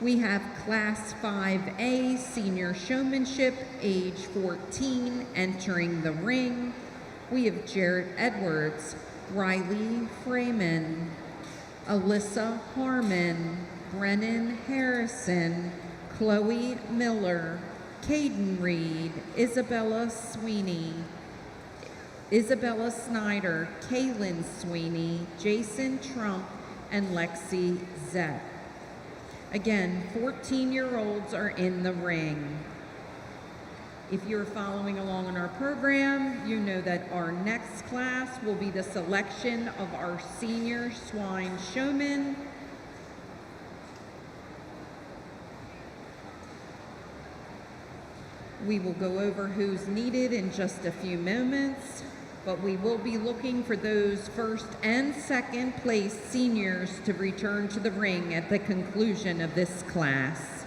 Speaker 5: We have Class 5A Senior Showmanship, age 14, entering the ring. We have Jared Edwards, Riley Freeman, Alyssa Harmon, Brennan Harrison, Chloe Miller, Caden Reed, Isabella Sweeney, Isabella Snyder, Kaylin Sweeney, Jason Trump, and Lexi Zett. Again, 14-year-olds are in the ring. If you're following along in our program, you know that our next class will be the selection of our senior swine showman. We will go over who's needed in just a few moments, but we will be looking for those first and second place seniors to return to the ring at the conclusion of this class.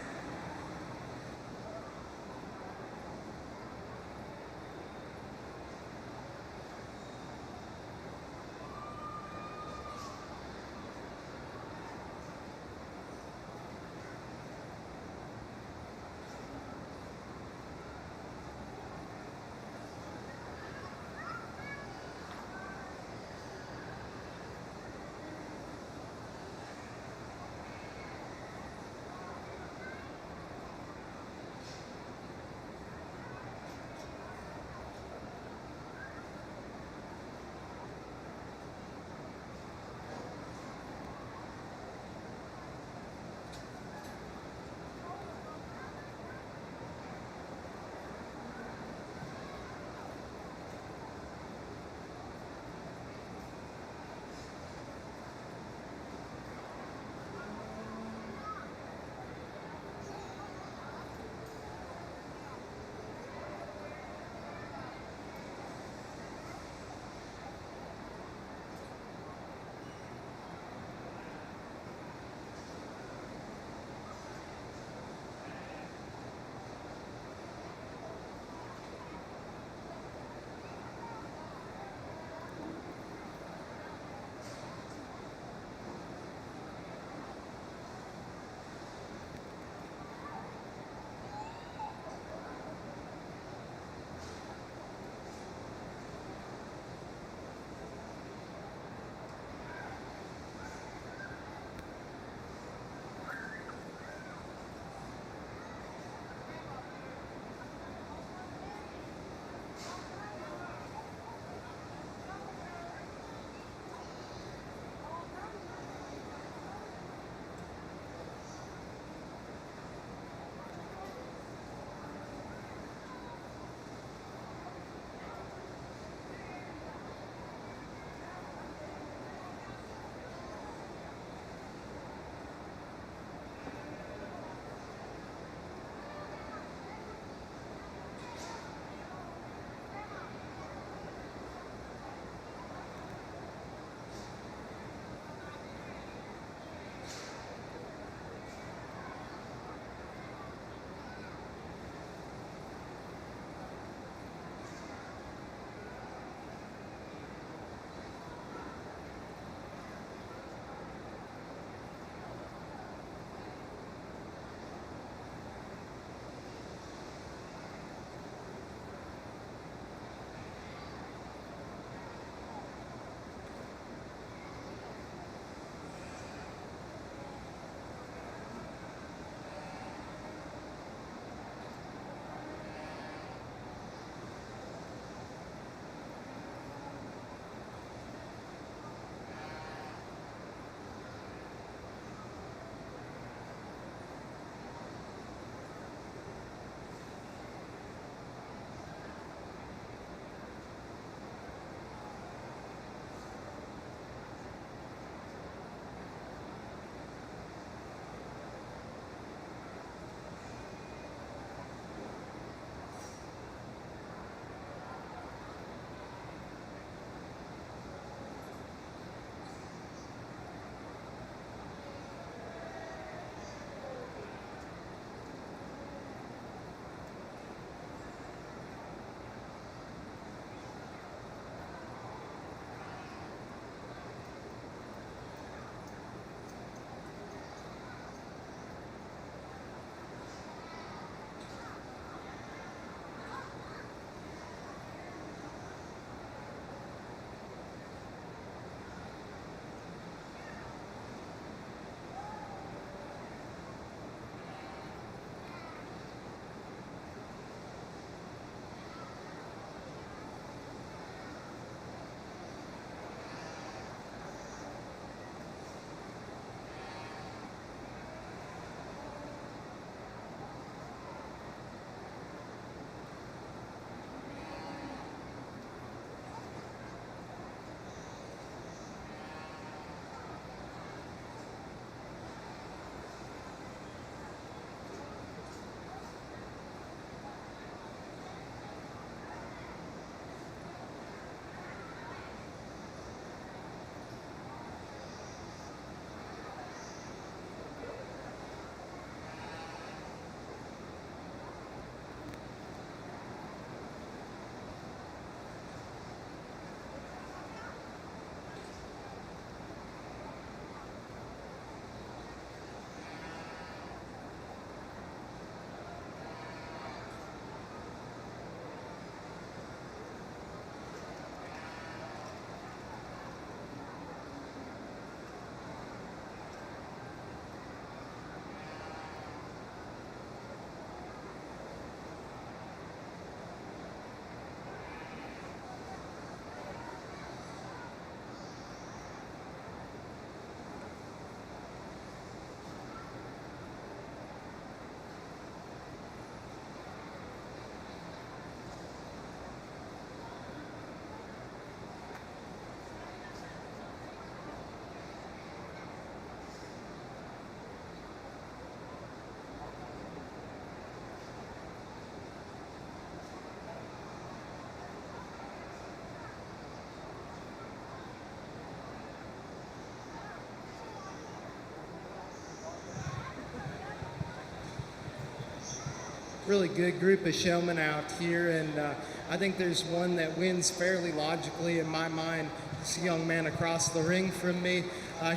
Speaker 6: really good group of showmen out here, and I think there's one that wins fairly logically in my mind. This young man across the ring from me,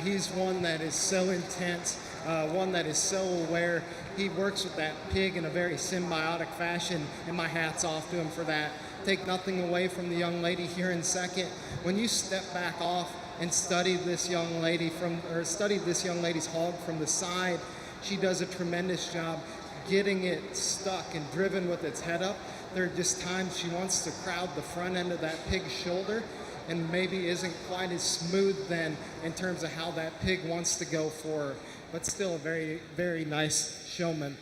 Speaker 6: he's one that is so intense, one that is so aware. He works with that pig in a very symbiotic fashion, and my hat's off to him for that. Take nothing away from the young lady here in second. When you step back off and study this young lady's hog from the side, she does a tremendous job getting it stuck and driven with its head up. There are just times she wants to crowd the front end of that pig's shoulder and maybe isn't quite as smooth then in terms of how that pig wants to go for her, but still a very, very nice showman.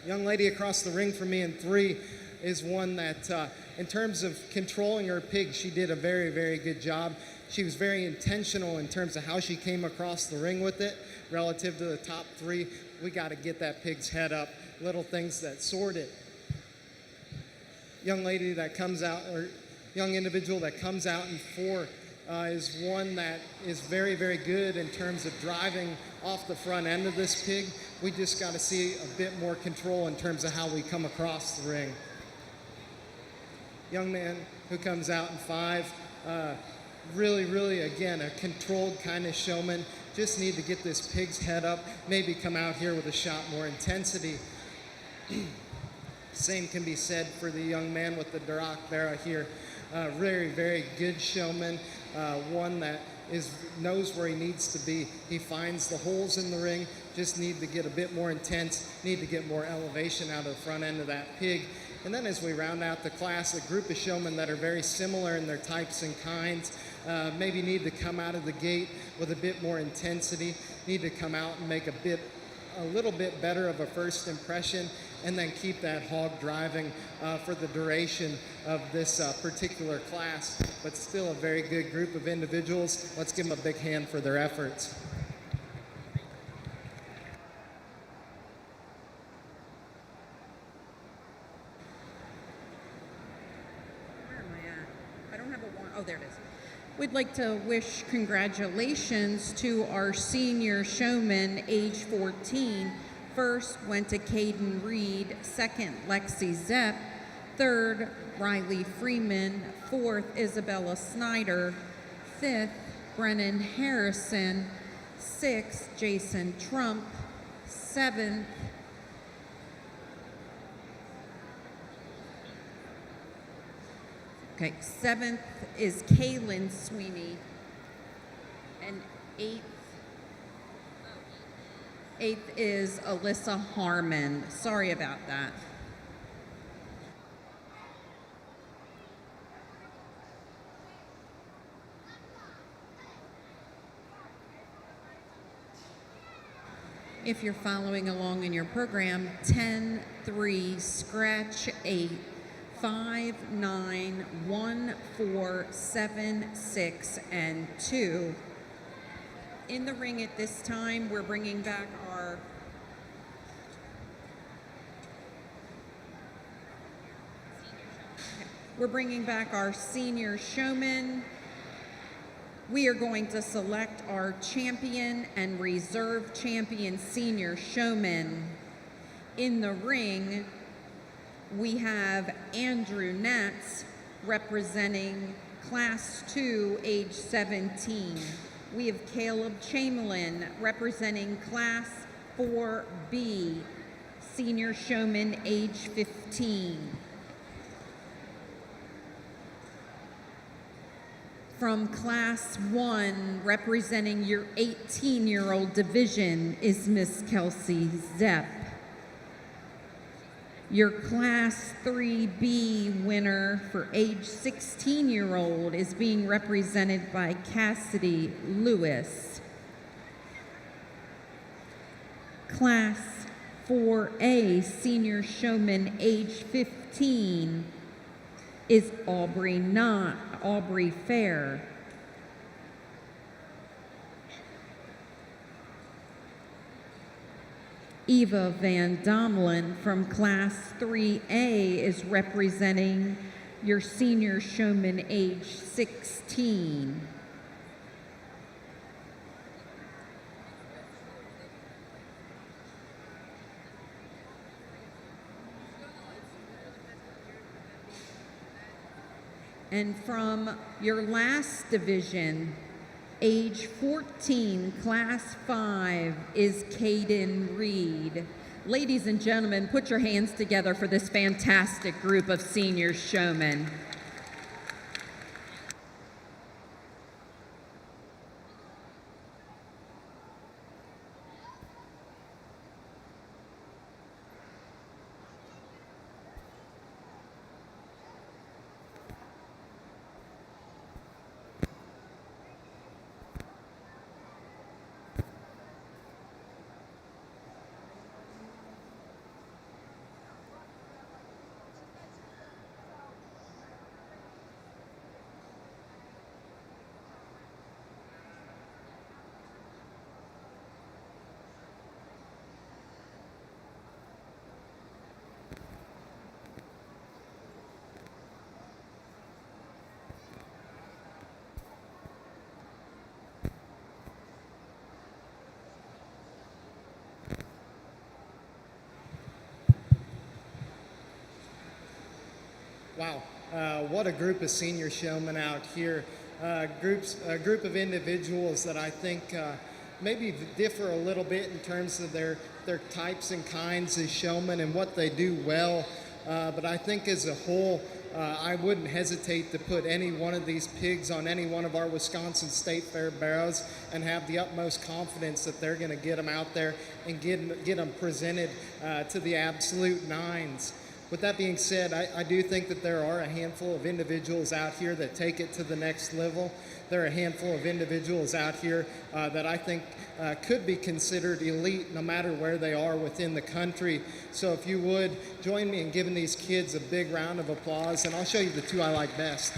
Speaker 6: Young lady across the ring from me in 3 is one that, in terms of controlling her pig, she did a very, very good job. She was very intentional in terms of how she came across the ring with it relative to the top 3. We got to get that pig's head up, little things that sort it. Young lady that comes out, or young individual that comes out in 4 is one that is very, very good in terms of driving off the front end of this pig. We just got to see a bit more control in terms of how we come across the ring. Young man who comes out in 5, really, really, again, a controlled kind of showman. Just need to get this pig's head up, maybe come out here with a shot more intensity. Same can be said for the young man with the Duroc Vera here. Very, very good showman, one that knows where he needs to be. He finds the holes in the ring, just need to get a bit more intense, need to get more elevation out of the front end of that pig. And then as we round out the class, a group of showmen that are very similar in their types and kinds, maybe need to come out of the gate with a bit more intensity, need to come out and make a little bit better of a first impression, and then keep that hog driving for the duration of this particular class. But still a very good group of individuals. Let's give them a big hand for their efforts.
Speaker 5: Oh, there it is. We'd like to wish congratulations to our senior showman, age 14. First went to Caden Reed, second Lexi Zepp, third Riley Freeman, fourth Isabella Snyder, fifth Brennan Harrison, sixth Jason Trump, seventh is Kaylin Sweeney, and eighth is Alyssa Harmon. Sorry about that. If you're following along in your program, 10-3, scratch 8, 5, 9, 1, 4, 7, 6, and 2. In the ring at this time, we're bringing back our senior showman. We are going to select our champion and reserve champion senior showman. In the ring, we have Andrew Natz representing Class 2, age 17. We have Caleb Chamberlain representing Class 4B, senior showman, age 15. From Class 1, representing your 18-year-old division, is Miss Kelsey Zepp. Your Class 3B winner for age 16-year-old is being represented by Cassidy Lewis. Class 4A senior showman age 15 is Aubrey Fair. Eva Van Domlin from Class 3A is representing your senior showman age 16. And from your last division, age 14, class 5, is Caden Reed. Ladies and gentlemen, put your hands together for this fantastic group of senior showmen.
Speaker 6: Wow, what a group of senior showmen out here. A group of individuals that I think maybe differ a little bit in terms of their types and kinds of showmen and what they do well. But I think as a whole, I wouldn't hesitate to put any one of these pigs on any one of our Wisconsin State Fair barrows and have the utmost confidence that they're going to get them out there and get them presented to the absolute nines. With that being said, I do think that there are a handful of individuals out here that take it to the next level. There are a handful of individuals out here that I think could be considered elite no matter where they are within the country. So if you would, join me in giving these kids a big round of applause, and I'll show you the two I like best.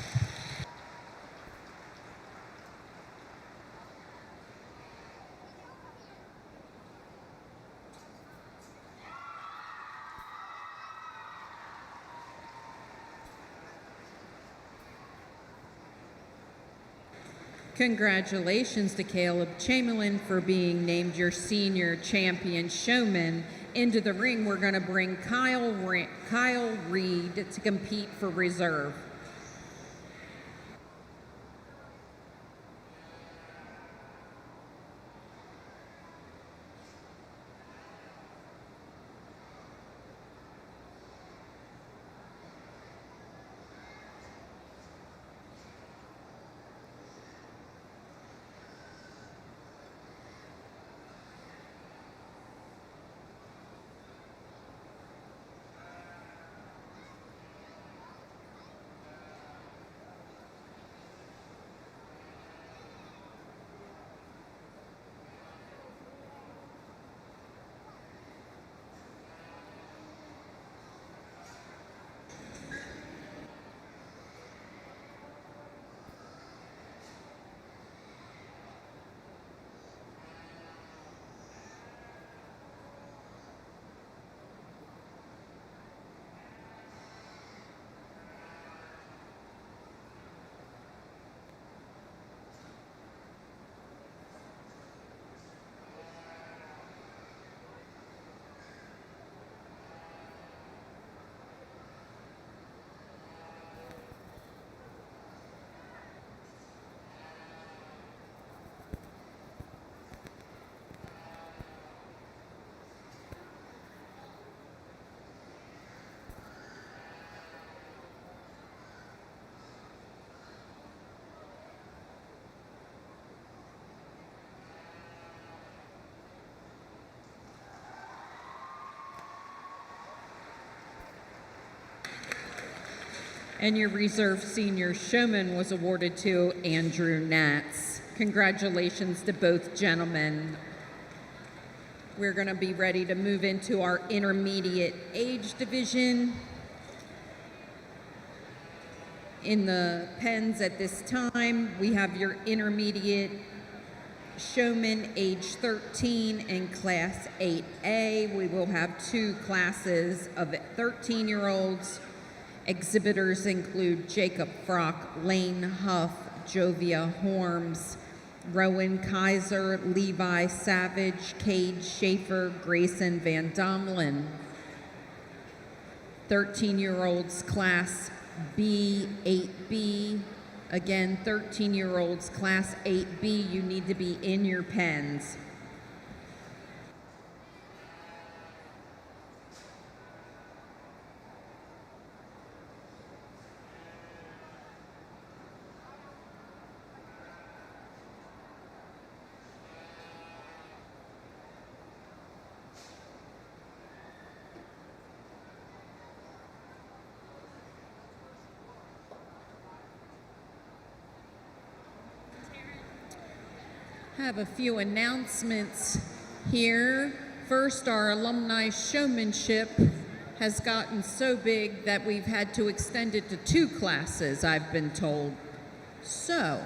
Speaker 5: Congratulations to Caleb Chamberlain for being named your senior champion showman. Into the ring, we're going to bring Kyle Reed to compete for reserve. And your reserve senior showman was awarded to Andrew Natz. Congratulations to both gentlemen. We're going to be ready to move into our intermediate age division. In the pens at this time, we have your intermediate showman age 13 in class 8A. We will have two classes of 13-year-olds. Exhibitors include Jacob Frock, Lane Huff, Jovia Horms, Rowan Kaiser, Levi Savage, Cade Schaefer, Grayson Van Domlin. 13-year-olds class B, 8B. Again, 13-year-olds, Class 8B, you need to be in your pens. Have a few announcements here. First, our Alumni Showmanship has gotten so big that we've had to extend it to 2 classes, I've been told. So,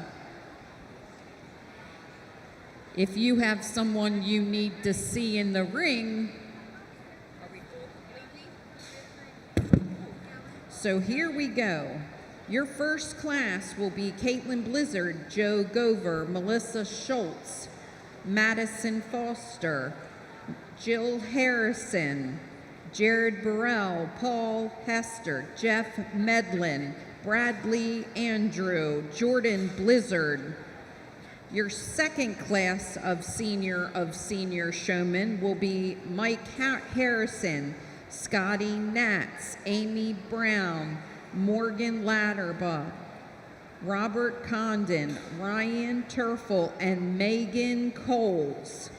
Speaker 5: if you have someone you need to see in the ring, so here we go. Your first class will be Caitlin Blizzard, Joe Gover, Melissa Schultz, Madison Foster, Jill Harrison, Jared Burrell, Paul Hester, Jeff Medlin, Bradley Andrew, Jordan Blizzard. Your second class of senior showmen will be Mike Harrison, Scotty Natz, Amy Brown, Morgan Ladderbaugh, Robert Condon, Ryan Turfel, and Megan Coles.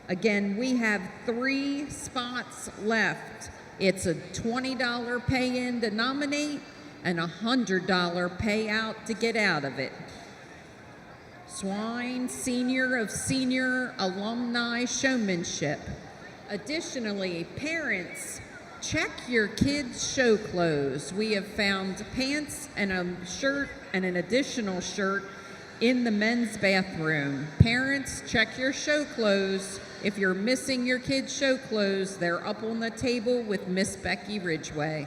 Speaker 5: Again, we have 3 spots left. It's a $20 pay-in to nominate and a $100 payout to get out of it. Swine Senior of Senior Alumni Showmanship. Additionally, parents, check your kids' show clothes. We have found pants and a shirt and an additional shirt in the men's bathroom. Parents, check your show clothes. If you're missing your kids' show clothes, they're up on the table with Miss Becky Ridgway.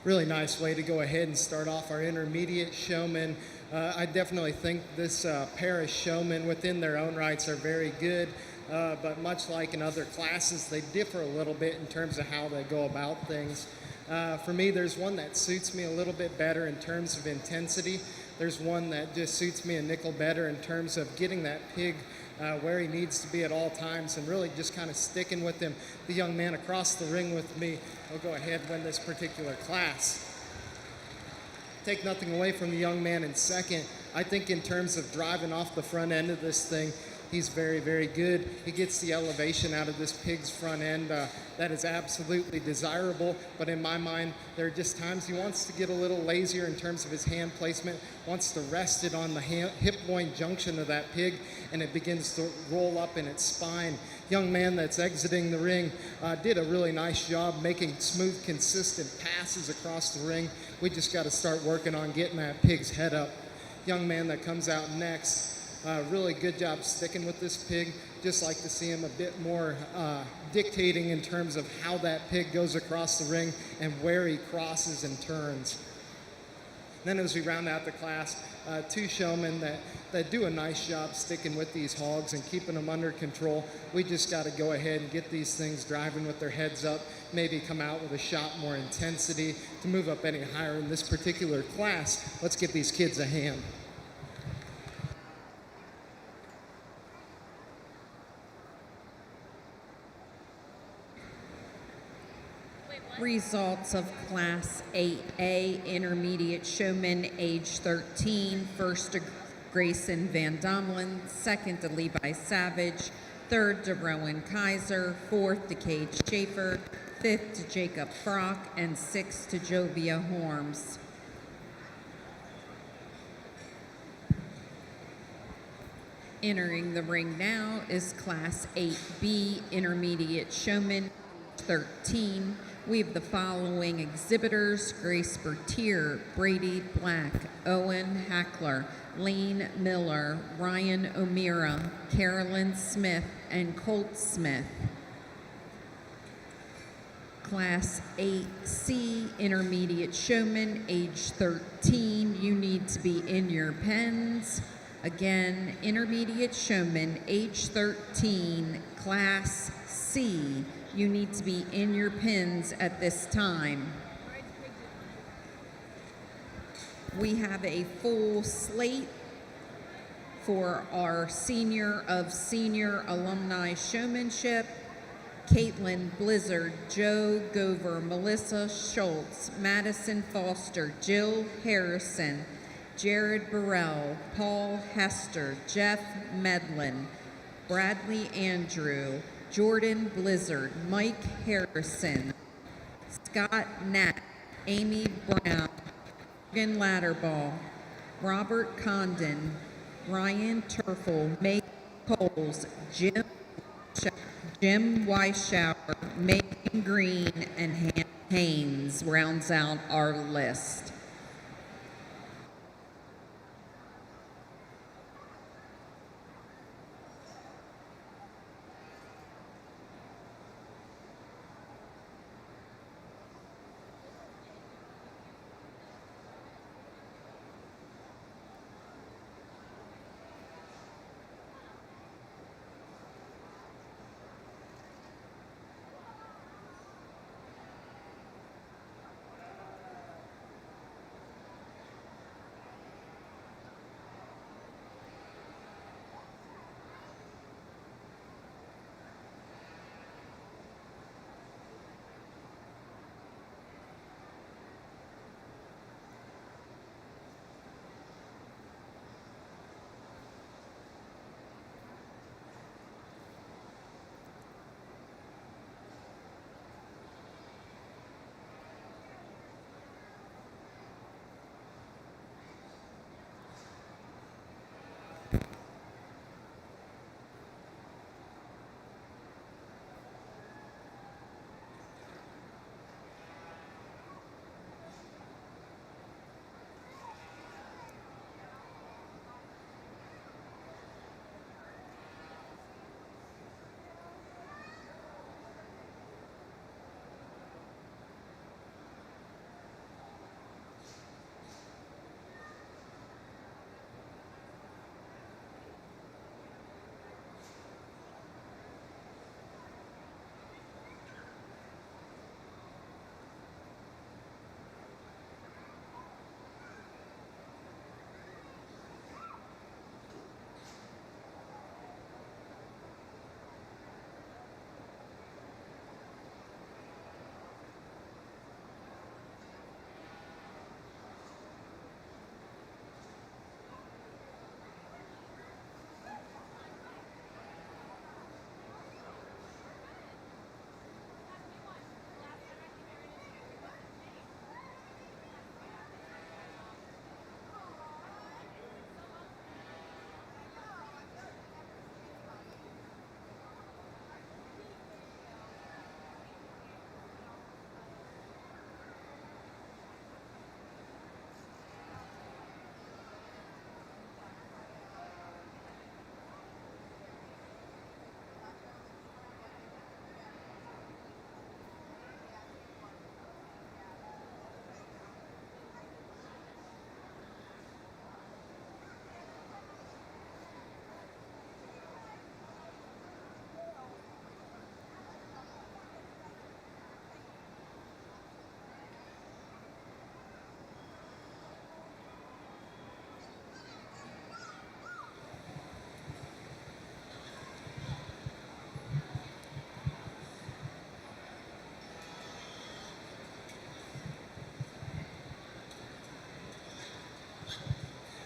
Speaker 6: really nice way to go ahead and start off our intermediate showmen. I definitely think this pair of showmen within their own rights are very good, but much like in other classes, they differ a little bit in terms of how they go about things. For me, there's one that suits me a little bit better in terms of intensity. There's one that just suits me a nickel better in terms of getting that pig where he needs to be at all times and really just kind of sticking with him. The young man across the ring with me will go ahead and win this particular class. Take nothing away from the young man in second. I think in terms of driving off the front end of this thing, he's very, very good. He gets the elevation out of this pig's front end. That is absolutely desirable, but in my mind, there are just times he wants to get a little lazier in terms of his hand placement, wants to rest it on the hip-loin junction of that pig, and it begins to roll up in its spine. Young man that's exiting the ring did a really nice job making smooth, consistent passes across the ring. We just got to start working on getting that pig's head up. Young man that comes out next, really good job sticking with this pig. Just like to see him a bit more dictating in terms of how that pig goes across the ring and where he crosses and turns. Then as we round out the class, two showmen that do a nice job sticking with these hogs and keeping them under control. We just got to go ahead and get these things driving with their heads up, maybe come out with a shot more intensity to move up any higher in this particular class. Let's give these kids a hand.
Speaker 5: Results of Class 8A Intermediate Showman, age 13. First to Grayson Van Domlin, second to Levi Savage, third to Rowan Kaiser, fourth to Cade Schaefer, fifth to Jacob Frock, and sixth to Jovia Horms. Entering the ring now is Class 8B Intermediate Showman, 13. We have the following exhibitors: Grace Bertier, Brady Black, Owen Hackler, Lane Miller, Ryan O'Meara, Carolyn Smith, and Colt Smith. Class 8C Intermediate Showman, age 13. You need to be in your pens. Again, Intermediate Showman, age 13, Class C. You need to be in your pins at this time. We have a full slate for our Senior of Senior Alumni Showmanship. Caitlin Blizzard, Joe Gover, Melissa Schultz, Madison Foster, Jill Harrison, Jared Burrell, Paul Hester, Jeff Medlin, Bradley Andrew, Jordan Blizzard, Mike Harrison, Scott Knapp, Amy Brown, Morgan Ladderball, Robert Condon, Ryan Turfel, May Coles, Jim Weisschauer, Megan Green, and Hannah Haynes rounds out our list.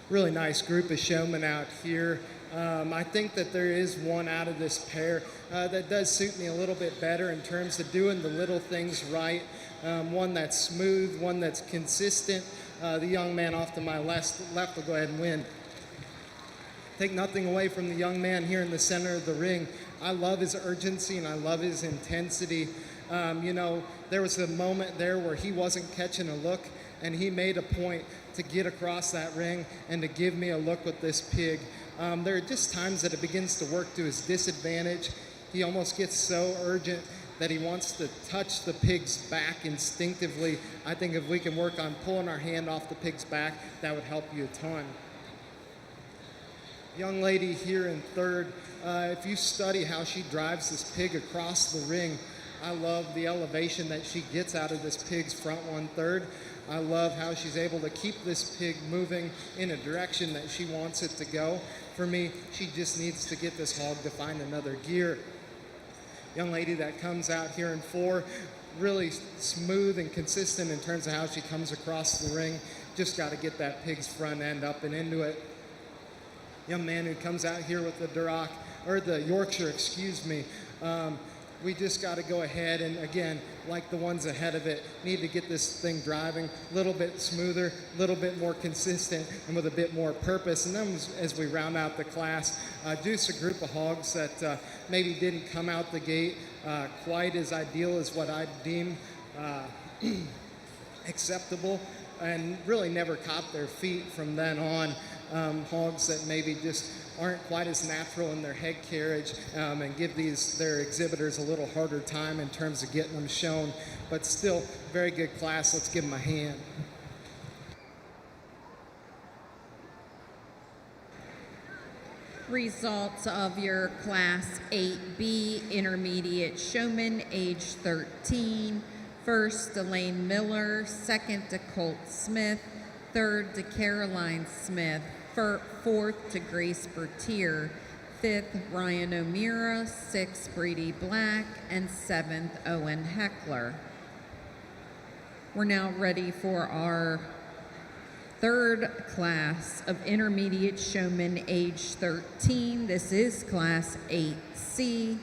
Speaker 6: really nice group of showmen out here. I think that there is one out of this pair that does suit me a little bit better in terms of doing the little things right. One that's smooth, one that's consistent. The young man off to my left will go ahead and win. Take nothing away from the young man here in the center of the ring. I love his urgency and I love his intensity. You know, there was a moment there where he wasn't catching a look, and he made a point to get across that ring and to give me a look with this pig. There are just times that it begins to work to his disadvantage. He almost gets so urgent that he wants to touch the pig's back instinctively. I think if we can work on pulling our hand off the pig's back, that would help you a ton. Young lady here in third, if you study how she drives this pig across the ring, I love the elevation that she gets out of this pig's front 1/3. I love how she's able to keep this pig moving in a direction that she wants it to go. For me, she just needs to get this hog to find another gear. Young lady that comes out here in 4, really smooth and consistent in terms of how she comes across the ring. Just got to get that pig's front end up and into it. Young man who comes out here with the Duroc, or the Yorkshire, excuse me. We just got to go ahead and, again, like the ones ahead of it, need to get this thing driving a little bit smoother, a little bit more consistent, and with a bit more purpose. And then as we round out the class, just a group of hogs that maybe didn't come out the gate quite as ideal as what I deem acceptable, and really never caught their feet from then on. Hogs that maybe just aren't quite as natural in their head carriage, and give their exhibitors a little harder time in terms of getting them shown. But still, very good class. Let's give them a hand.
Speaker 5: Results of your Class 8B Intermediate Showman, age 13. First, Elaine Miller. Second, to Colt Smith. Third, to Caroline Smith. Fourth, to Grace Bertier. Fifth, Ryan O'Meara. Sixth, Brady Black. And seventh, Owen Heckler. We're now ready for our third class of Intermediate Showman, age 13. This is Class 8C.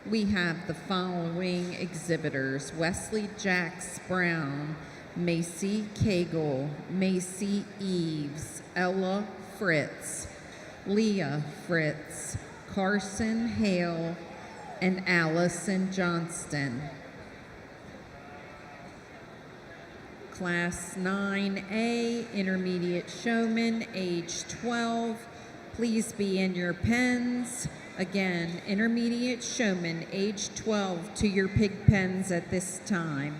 Speaker 5: We have the following exhibitors: Wesley Jacks Brown, Macy Cagle, Macy Eves, Ella Fritz, Leah Fritz, Carson Hale, and Allison Johnston. Class 9A, Intermediate Showman, age 12. Please be in your pens. Again, Intermediate Showman, age 12, to your pig pens at this time.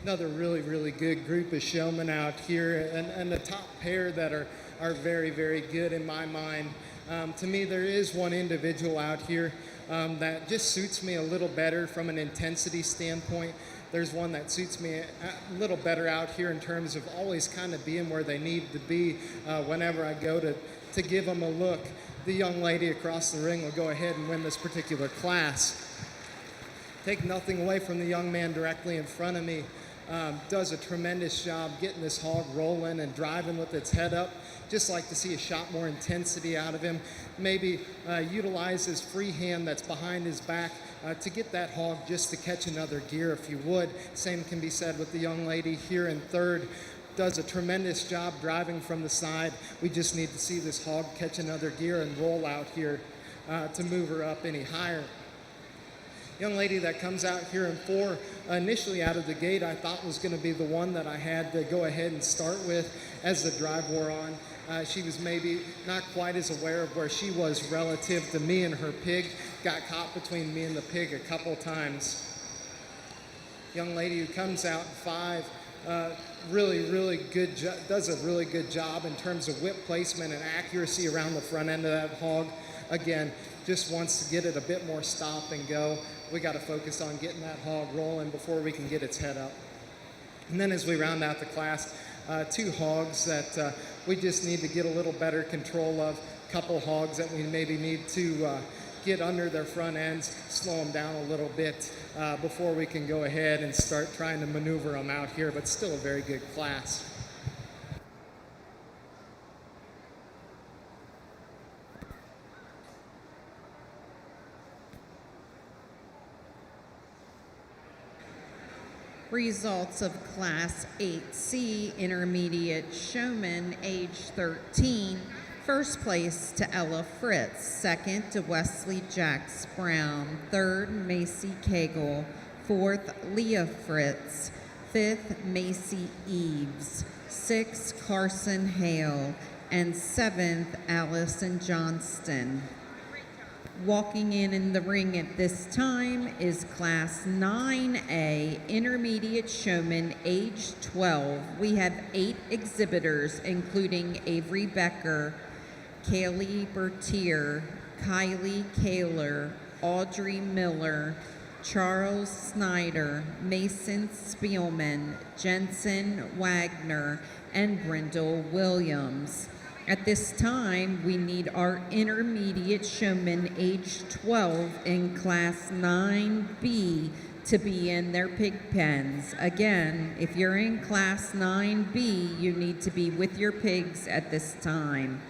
Speaker 6: another really, really good group of showmen out here, and the top pair that are very, very good in my mind. To me, there is one individual out here that just suits me a little better from an intensity standpoint. There's one that suits me a little better out here in terms of always kind of being where they need to be whenever I go to give them a look. The young lady across the ring will go ahead and win this particular class. Take nothing away from the young man directly in front of me. Does a tremendous job getting this hog rolling and driving with its head up. Just like to see a shot more intensity out of him. Maybe utilize his free hand that's behind his back to get that hog just to catch another gear if you would. Same can be said with the young lady here in third. Does a tremendous job driving from the side. We just need to see this hog catch another gear and roll out here to move her up any higher. Young lady that comes out here in four, initially out of the gate, I thought was going to be the one that I had to go ahead and start with as the drive wore on. She was maybe not quite as aware of where she was relative to me and her pig. Got caught between me and the pig a couple times. Young lady who comes out in five, really good, does a really good job in terms of whip placement and accuracy around the front end of that hog. Again, just wants to get it a bit more stop and go. We got to focus on getting that hog rolling before we can get its head up. And then as we round out the class, two hogs that we just need to get a little better control of. Couple hogs that we maybe need to get under their front ends, slow them down a little bit before we can go ahead and start trying to maneuver them out here, but still a very good class.
Speaker 5: Results of Class 8C Intermediate Showman, age 13. First place to Ella Fritz. Second to Wesley Jacks Brown. Third, Macy Cagle. Fourth, Leah Fritz. Fifth, Macy Eves. Sixth, Carson Hale. And seventh, Allison Johnston. Walking in the ring at this time is Class 9A Intermediate Showman, age 12. We have 8 exhibitors, including Avery Becker, Kaylee Bertier, Kylie Kaler, Audrey Miller, Charles Snyder, Mason Spielman, Jensen Wagner, and Brindle Williams. At this time, we need our intermediate showman age 12 in Class 9B to be in their pig pens. Again, if you're in Class 9B, you need to be with your pigs at this time.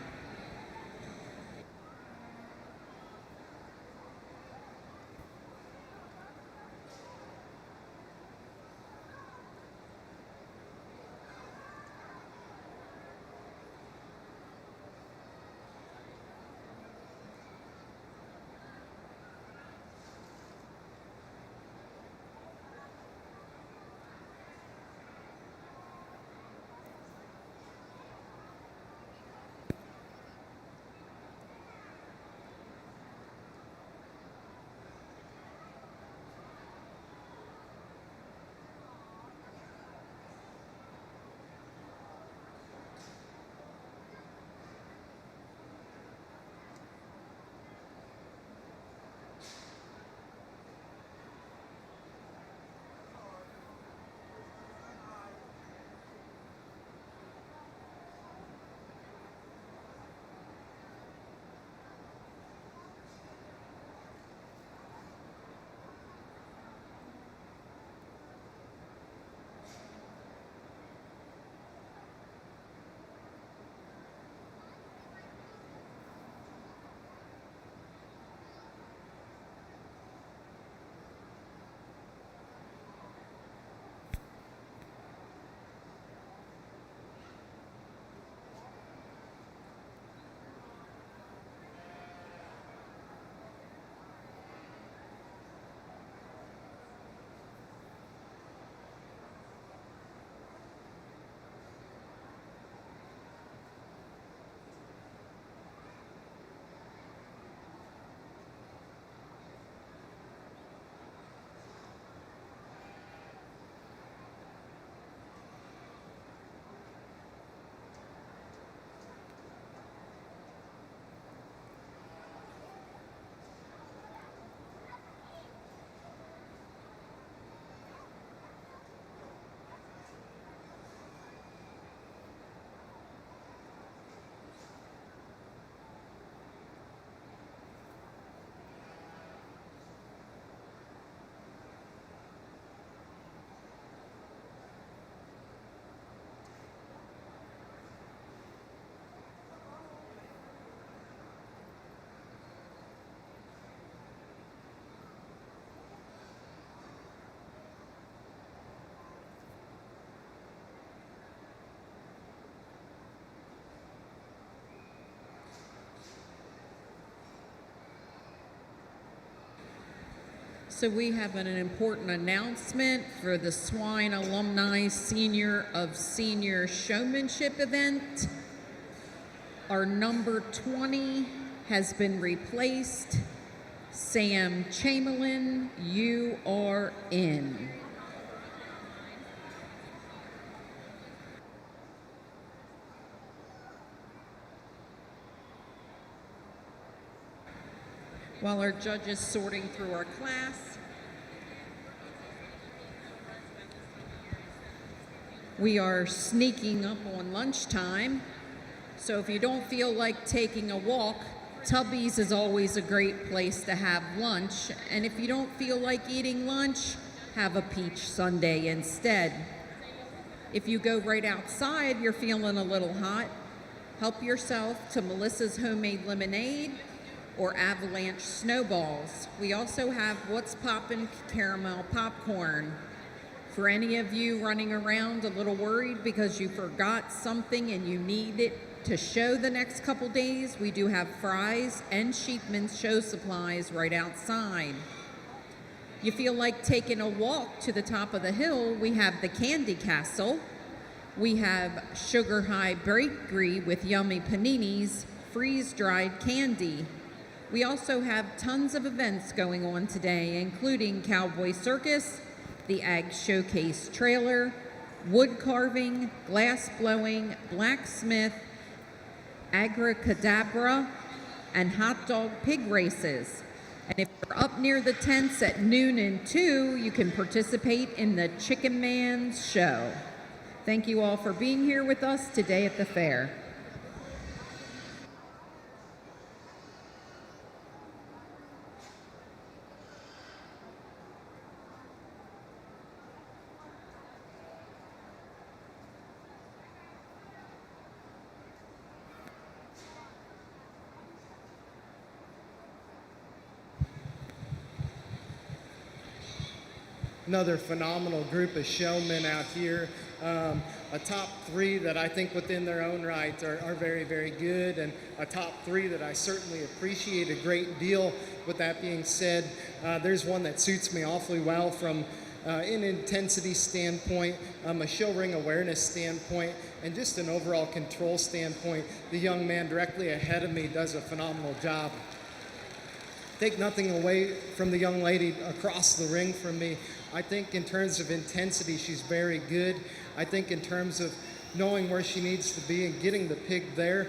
Speaker 5: So we have an important announcement for the Swine Alumni Senior of Senior Showmanship event. Our number 20 has been replaced. Sam Chamberlain, you are in. While our judges sorting through our class, we are sneaking up on lunchtime. So if you don't feel like taking a walk, Tubby's is always a great place to have lunch. And if you don't feel like eating lunch, have a peach sundae instead. If you go right outside, you're feeling a little hot, help yourself to Melissa's homemade lemonade or avalanche snowballs. We also have What's Poppin' caramel popcorn. For any of you running around a little worried because you forgot something and you need it to show the next couple days, we do have fries and Sheepman's show supplies right outside. You feel like taking a walk to the top of the hill, we have the Candy Castle. We have Sugar High Bakery with yummy paninis, freeze-dried candy. We also have tons of events going on today, including Cowboy Circus, the Ag Showcase trailer, wood carving, glass blowing, blacksmith, agricadabra, and hot dog pig races. And if you're up near the tents at noon and 2, you can participate in the Chicken Man's show. Thank you all for being here with us today at the fair.
Speaker 6: Another phenomenal group of showmen out here. A top 3 that I think within their own right are very, very good, and a top 3 that I certainly appreciate a great deal. With that being said, there's one that suits me awfully well from an intensity standpoint, a show ring awareness standpoint, and just an overall control standpoint. The young man directly ahead of me does a phenomenal job. Take nothing away from the young lady across the ring from me. I think in terms of intensity, she's very good. I think in terms of knowing where she needs to be and getting the pig there,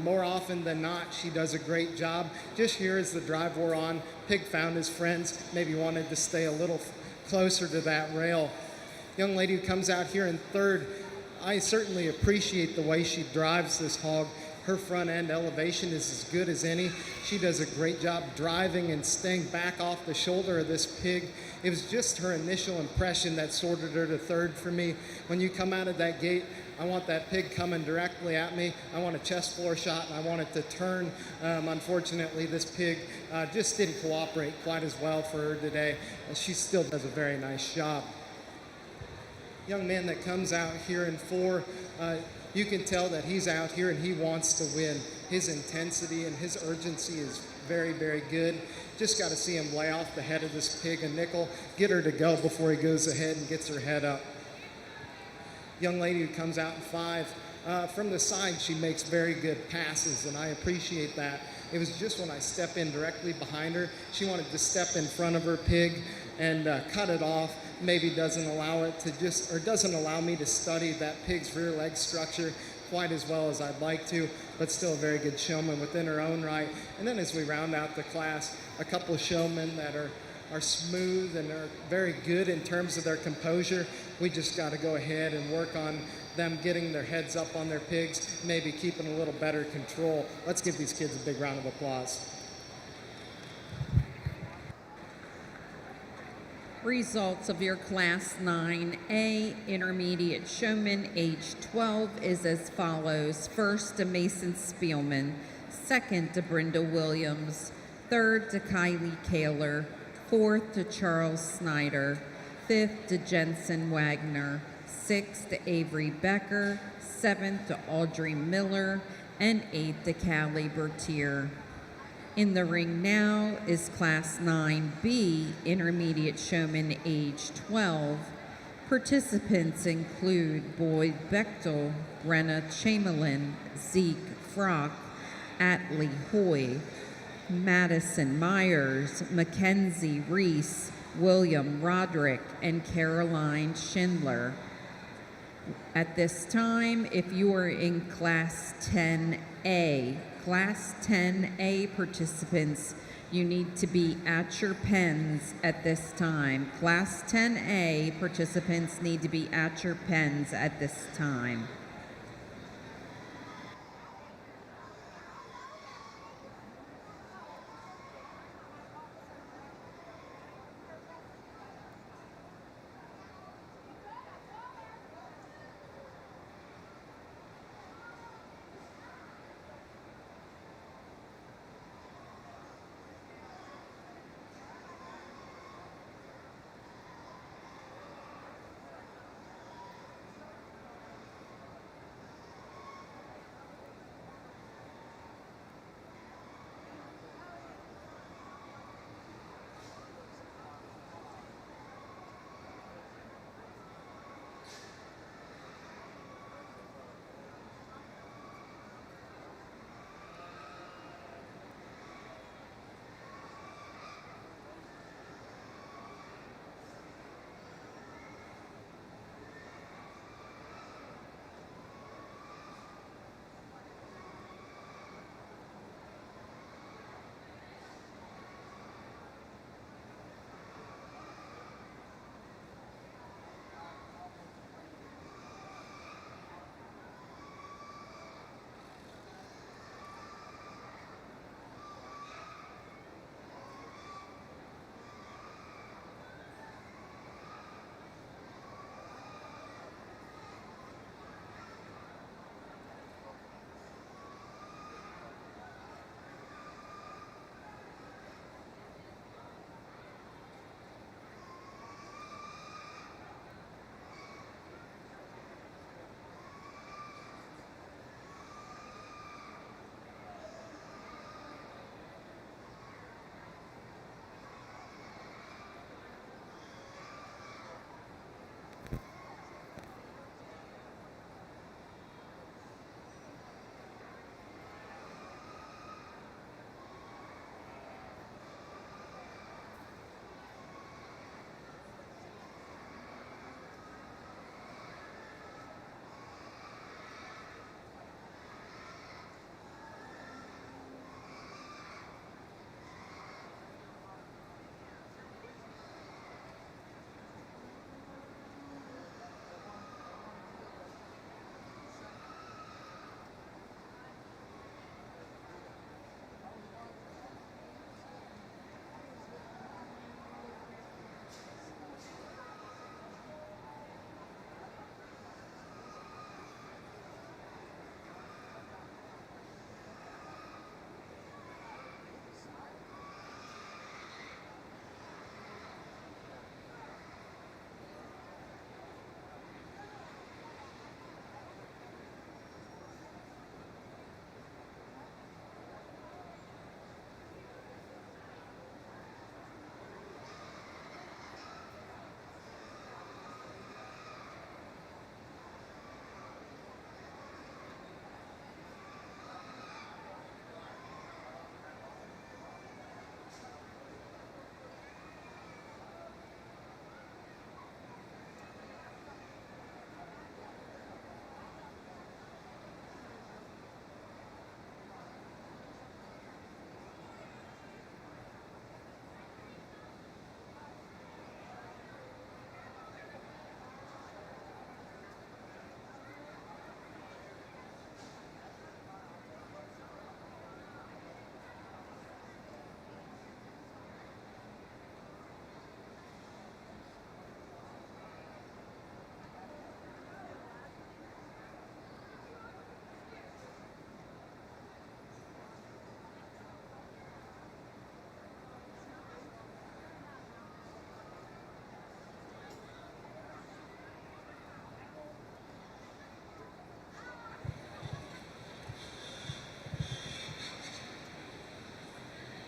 Speaker 6: more often than not, she does a great job. Just here as the drive wore on, pig found his friends, maybe wanted to stay a little closer to that rail. Young lady who comes out here in third, I certainly appreciate the way she drives this hog. Her front end elevation is as good as any. She does a great job driving and staying back off the shoulder of this pig. It was just her initial impression that sorted her to third for me. When you come out of that gate, I want that pig coming directly at me. I want a chest floor shot, and I want it to turn. Unfortunately, this pig just didn't cooperate quite as well for her today. She still does a very nice job. Young man that comes out here in 4, you can tell that he's out here and he wants to win. His intensity and his urgency is very, very good. Just got to see him lay off the head of this pig a nickel, get her to go before he goes ahead and gets her head up. Young lady who comes out in 5, from the side, she makes very good passes, and I appreciate that. It was just when I step in directly behind her, she wanted to step in front of her pig and cut it off. Maybe doesn't allow it to doesn't allow me to study that pig's rear leg structure quite as well as I'd like to, but still a very good showman within her own right. And then as we round out the class, a couple of showmen that are smooth and are very good in terms of their composure. We just got to go ahead and work on them getting their heads up on their pigs, maybe keeping a little better control. Let's give these kids a big round of applause.
Speaker 5: Results of your Class 9A Intermediate Showman, age 12, is as follows. First, to Mason Spielman. Second, to Brenda Williams. Third, to Kylie Kaler. Fourth, to Charles Snyder. Fifth, to Jensen Wagner. Sixth, to Avery Becker. Seventh, to Audrey Miller. And eighth, to Callie Bertier. In the ring now is Class 9B, Intermediate Showman age 12. Participants include Boyd Bechtel, Brenna Chamberlain, Zeke Frock, Atlee Hoy, Madison Myers, Mackenzie Reese, William Roderick, and Caroline Schindler. At this time, if you are in Class 10A, Class 10A participants, you need to be at your pens at this time. Class 10A participants need to be at your pens at this time.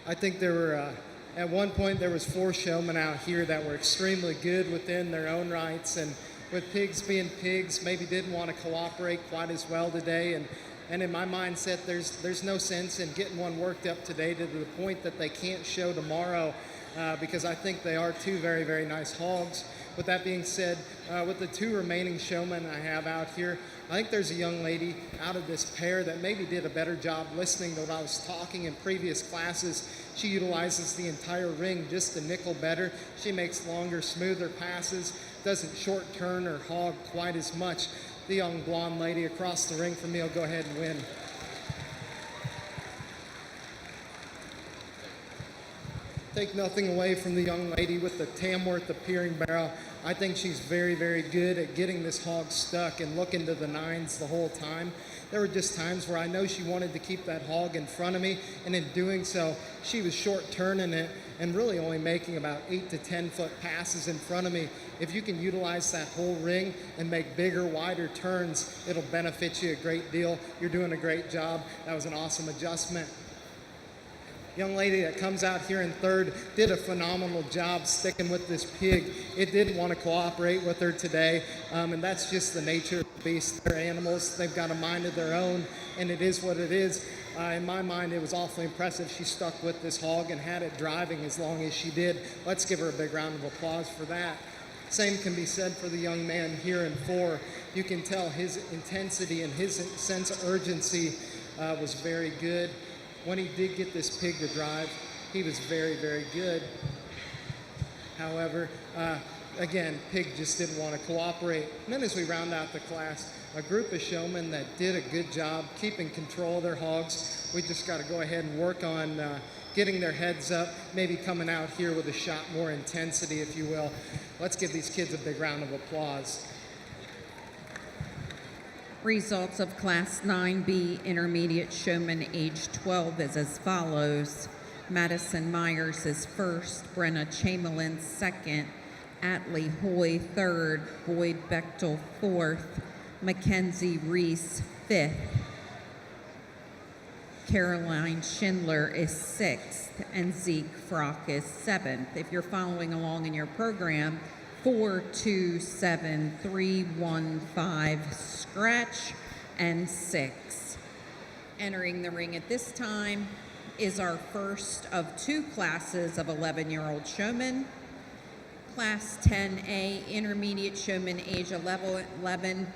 Speaker 6: I think there were, at one point, there was 4 showmen out here that were extremely good within their own rights, and with pigs being pigs, maybe didn't want to cooperate quite as well today. And in my mindset, there's no sense in getting one worked up today to the point that they can't show tomorrow, because I think they are 2 very, very nice hogs. With that being said, with the 2 remaining showmen I have out here, I think there's a young lady out of this pair that maybe did a better job listening to what I was talking in previous classes. She utilizes the entire ring just a nickel better. She makes longer, smoother passes, doesn't short turn or hog quite as much. The young blonde lady across the ring from me will go ahead and win. Take nothing away from the young lady with the Tamworth appearing barrel. I think she's very, very good at getting this hog stuck and looking to the 9s the whole time. There were just times where I know she wanted to keep that hog in front of me, and in doing so, she was short turning it and really only making about 8 to 10 foot passes in front of me. If you can utilize that whole ring and make bigger, wider turns, it'll benefit you a great deal. You're doing a great job. That was an awesome adjustment. Young lady that comes out here in 3rd did a phenomenal job sticking with this pig. It didn't want to cooperate with her today, and that's just the nature of the beast. They're animals. They've got a mind of their own, and it is what it is. In my mind, it was awfully impressive. She stuck with this hog and had it driving as long as she did. Let's give her a big round of applause for that. Same can be said for the young man here in 4. You can tell his intensity and his sense of urgency was very good. When he did get this pig to drive, he was very, very good. However, again, pig just didn't want to cooperate. And then as we round out the class, a group of showmen that did a good job keeping control of their hogs. We just got to go ahead and work on getting their heads up, maybe coming out here with a shot more intensity, if you will. Let's give these kids a big round of applause.
Speaker 5: Results of Class 9B Intermediate Showman age 12 is as follows. Madison Myers is 1st, Brenna Chamberlain 2nd, Atlee Hoy 3rd, Boyd Bechtel 4th, Mackenzie Reese 5th, Caroline Schindler is 6th, and Zeke Frock is 7th. If you're following along in your program, 4-2-7-3-1-5, scratch, and 6. Entering the ring at this time is our first of 2 classes of 11-year-old showmen. Class 10A Intermediate Showman age 11.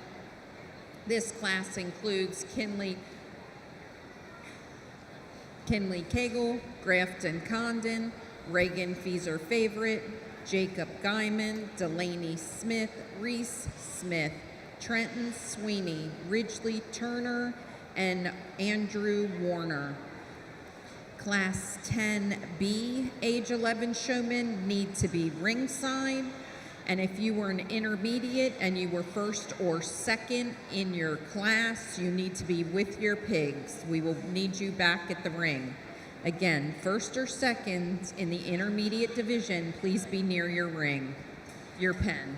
Speaker 5: This class includes Kinley Cagle, Grafton Condon, Reagan Feeser Favorite, Jacob Guyman, Delaney Smith, Reese Smith, Trenton Sweeney, Ridgely Turner, and Andrew Warner. Class 10B, age 11 showmen need to be ringside. And if you were an intermediate and you were 1st or 2nd in your class, you need to be with your pigs. We will need you back at the ring. Again, 1st or 2nd in the intermediate division, please be near your ring, your pen.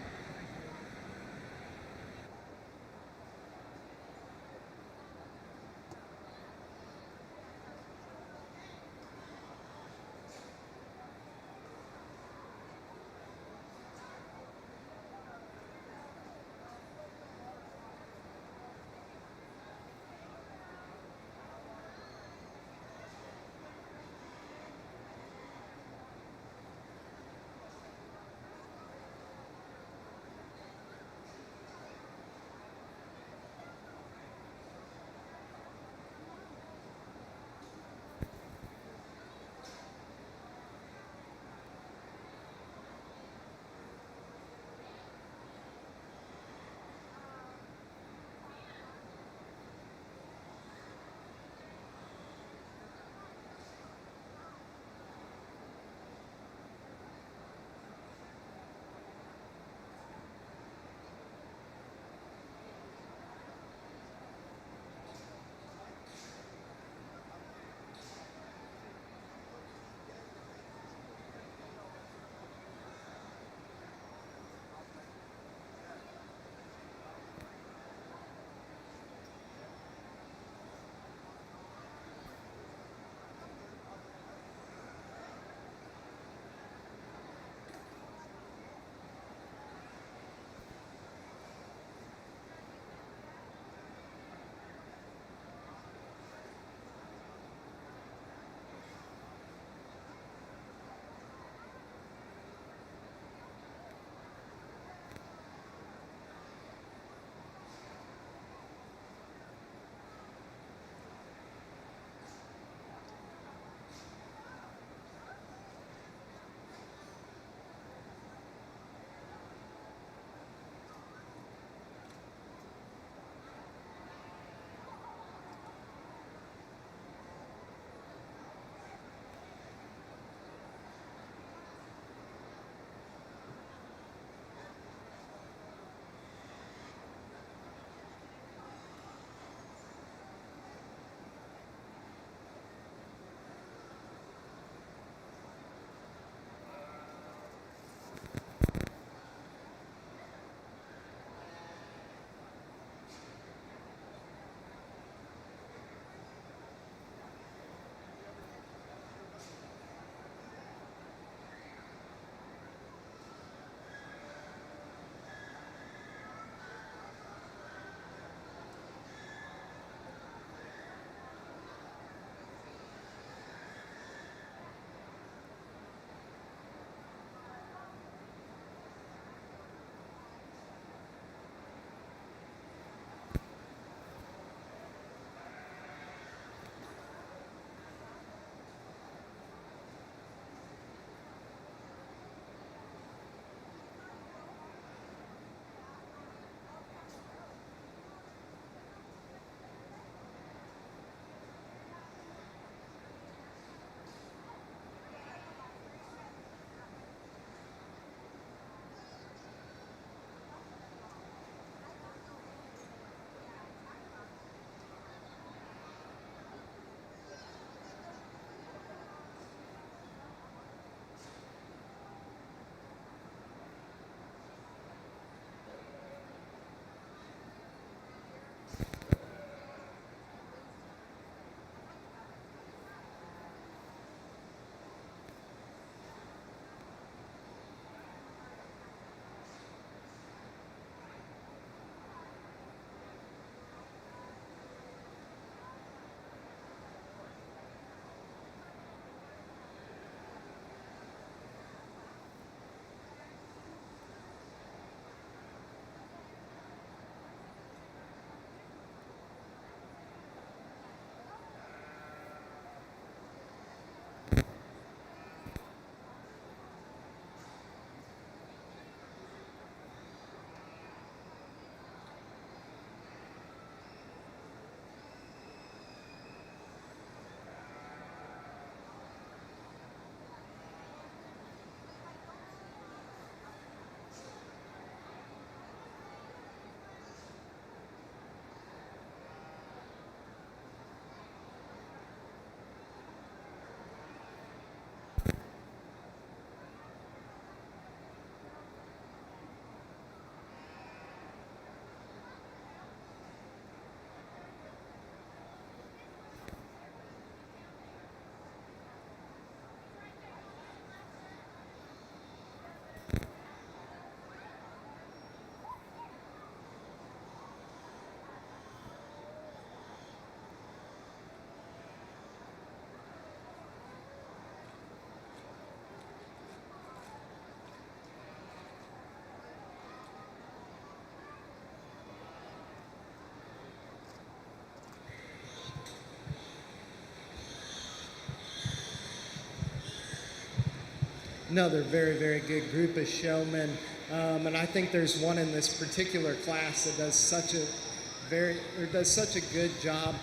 Speaker 6: another very, very good group of showmen. And I think there's one in this particular class that does such a good job,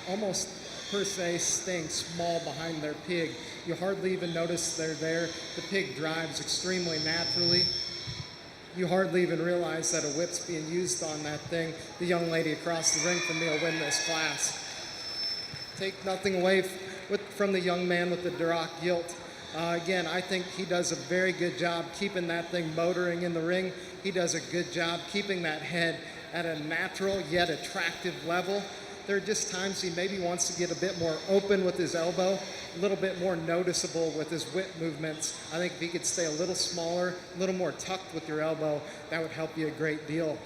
Speaker 6: almost per se staying small behind their pig. You hardly even notice they're there. The pig drives extremely naturally. You hardly even realize that a whip's being used on that thing. The young lady across the ring from me will win this class. Take nothing away from the young man with the Duroc gilt. Again, I think he does a very good job keeping that thing motoring in the ring. He does a good job keeping that head at a natural yet attractive level. There are just times he maybe wants to get a bit more open with his elbow, a little bit more noticeable with his whip movements. I think if he could stay a little smaller, a little more tucked with your elbow, that would help you a great deal.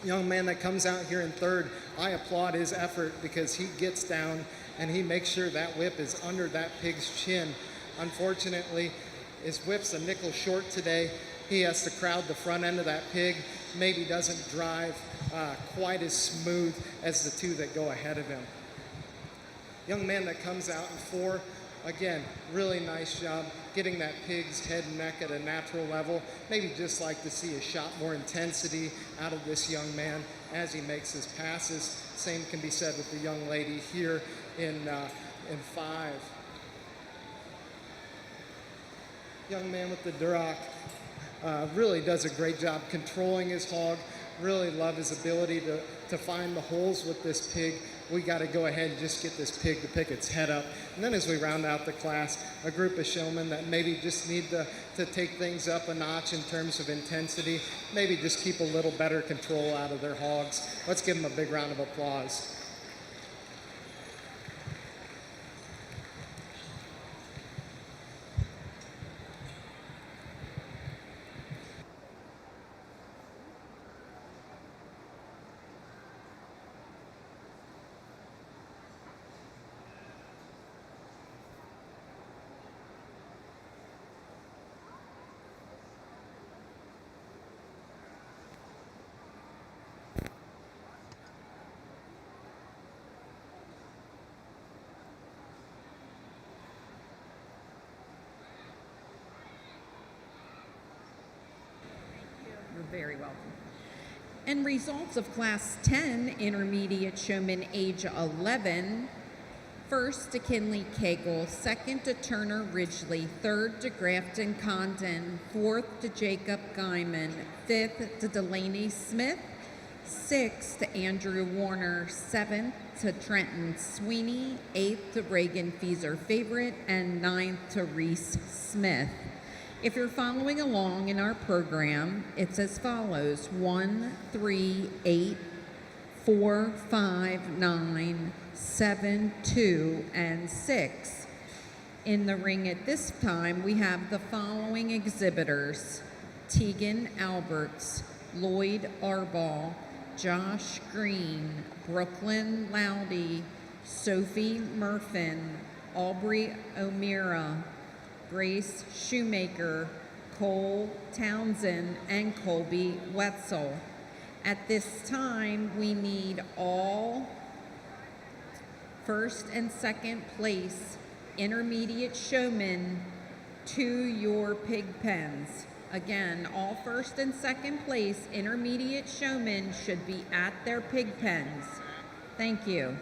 Speaker 6: Young man that comes out here in third, I applaud his effort because he gets down and he makes sure that whip is under that pig's chin. Unfortunately, his whip's a nickel short today. He has to crowd the front end of that pig, maybe doesn't drive quite as smooth as the two that go ahead of him. Young man that comes out in four, again, really nice job getting that pig's head and neck at a natural level. Maybe just like to see a shot more intensity out of this young man as he makes his passes. Same can be said with the young lady here in five. Young man with the Duroc really does a great job controlling his hog. Really love his ability to find the holes with this pig. We got to go ahead and just get this pig to pick its head up. And then as we round out the class, a group of showmen that maybe just need to take things up a notch in terms of intensity, maybe just keep a little better control out of their hogs. Let's give them a big round of applause.
Speaker 5: You're very welcome. And results of Class 10 Intermediate Showman age 11. First to Kinley Cagle, second to Turner Ridgely, third to Grafton Condon, fourth to Jacob Guyman, fifth to Delaney Smith, sixth to Andrew Warner, seventh to Trenton Sweeney, eighth to Reagan Feeser Favorite, and ninth to Reese Smith. If you're following along in our program, it's as follows: 1, 3, 8, 4, 5, 9, 7, 2, and 6. In the ring at this time, we have the following exhibitors: Tegan Alberts, Lloyd Arball, Josh Green, Brooklyn Loudy, Sophie Murfin, Aubrey O'Meara, Grace Shoemaker, Cole Townsend, and Colby Wetzel. At this time, we need all first and second place intermediate showmen to your pig pens. Again, all first and second place intermediate showmen should be at their pig pens. Thank you.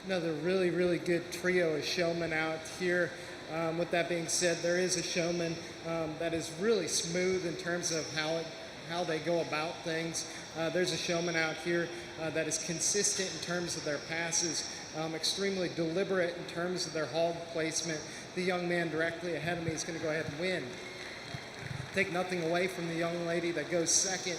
Speaker 6: another really, really good trio of showmen out here. With that being said, there is a showman that is really smooth in terms of how they go about things. There's a showman out here that is consistent in terms of their passes, extremely deliberate in terms of their hog placement. The young man directly ahead of me is going to go ahead and win. Take nothing away from the young lady that goes second.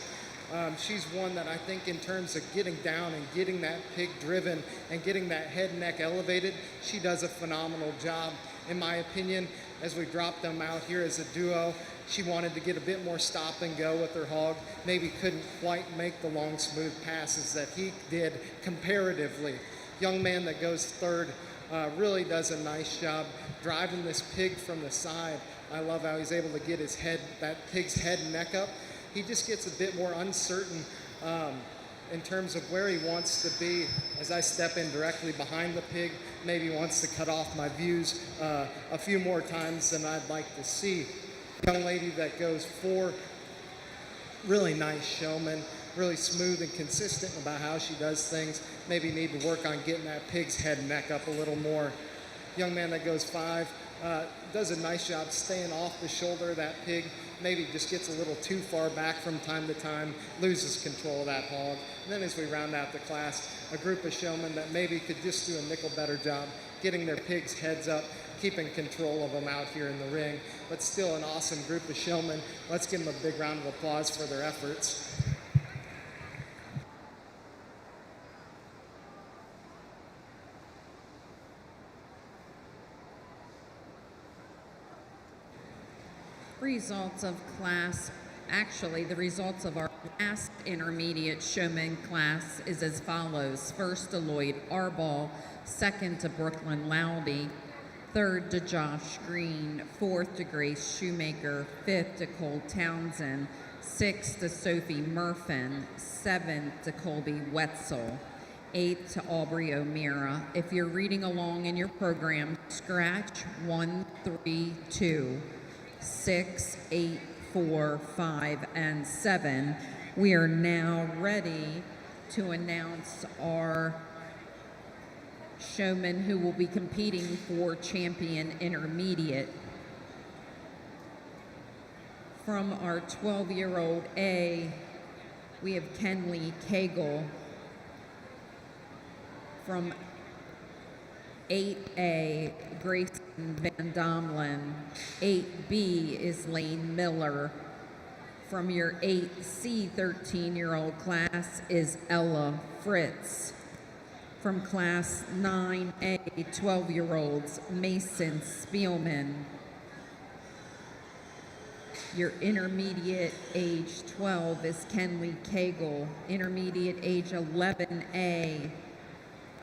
Speaker 6: She's one that I think in terms of getting down and getting that pig driven and getting that head and neck elevated, she does a phenomenal job. In my opinion, as we dropped them out here as a duo, she wanted to get a bit more stop and go with her hog, maybe couldn't quite make the long, smooth passes that he did comparatively. Young man that goes third really does a nice job driving this pig from the side. I love how he's able to get his head, that pig's head and neck up. He just gets a bit more uncertain in terms of where he wants to be. As I step in directly behind the pig, maybe wants to cut off my views a few more times than I'd like to see. Young lady that goes four, really nice showman, really smooth and consistent about how she does things. Maybe need to work on getting that pig's head and neck up a little more. Young man that goes five, does a nice job staying off the shoulder of that pig, maybe just gets a little too far back from time to time, loses control of that hog. And then as we round out the class, a group of showmen that maybe could just do a nickel better job getting their pigs' heads up, keeping control of them out here in the ring. But still an awesome group of showmen. Let's give them a big round of applause for their efforts.
Speaker 5: Results of class, actually the results of our last intermediate showman class is as follows. First to Lloyd Arball, second to Brooklyn Loudy, third to Josh Green, fourth to Grace Shoemaker, fifth to Cole Townsend, sixth to Sophie Murfin, seventh to Colby Wetzel, eighth to Aubrey O'Meara. If you're reading along in your program, scratch 1, 3, 2. 6, 8, 4, 5, and 7. We are now ready to announce our showmen who will be competing for champion intermediate. From our 12-year-old A, we have Kenley Cagle. From 8A, Grayson Van Domlin. 8B is Lane Miller. From your 8C 13-year-old class is Ella Fritz. From class 9A 12-year-olds, Mason Spielman. Your intermediate age 12 is Kenley Cagle. Intermediate age 11A,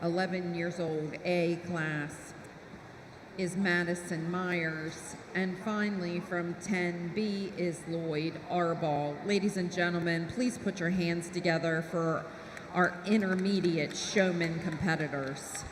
Speaker 5: 11 years old, A class, is Madison Myers. And finally, from 10B is Lloyd Arball. Ladies and gentlemen, please put your hands together for our intermediate showman competitors.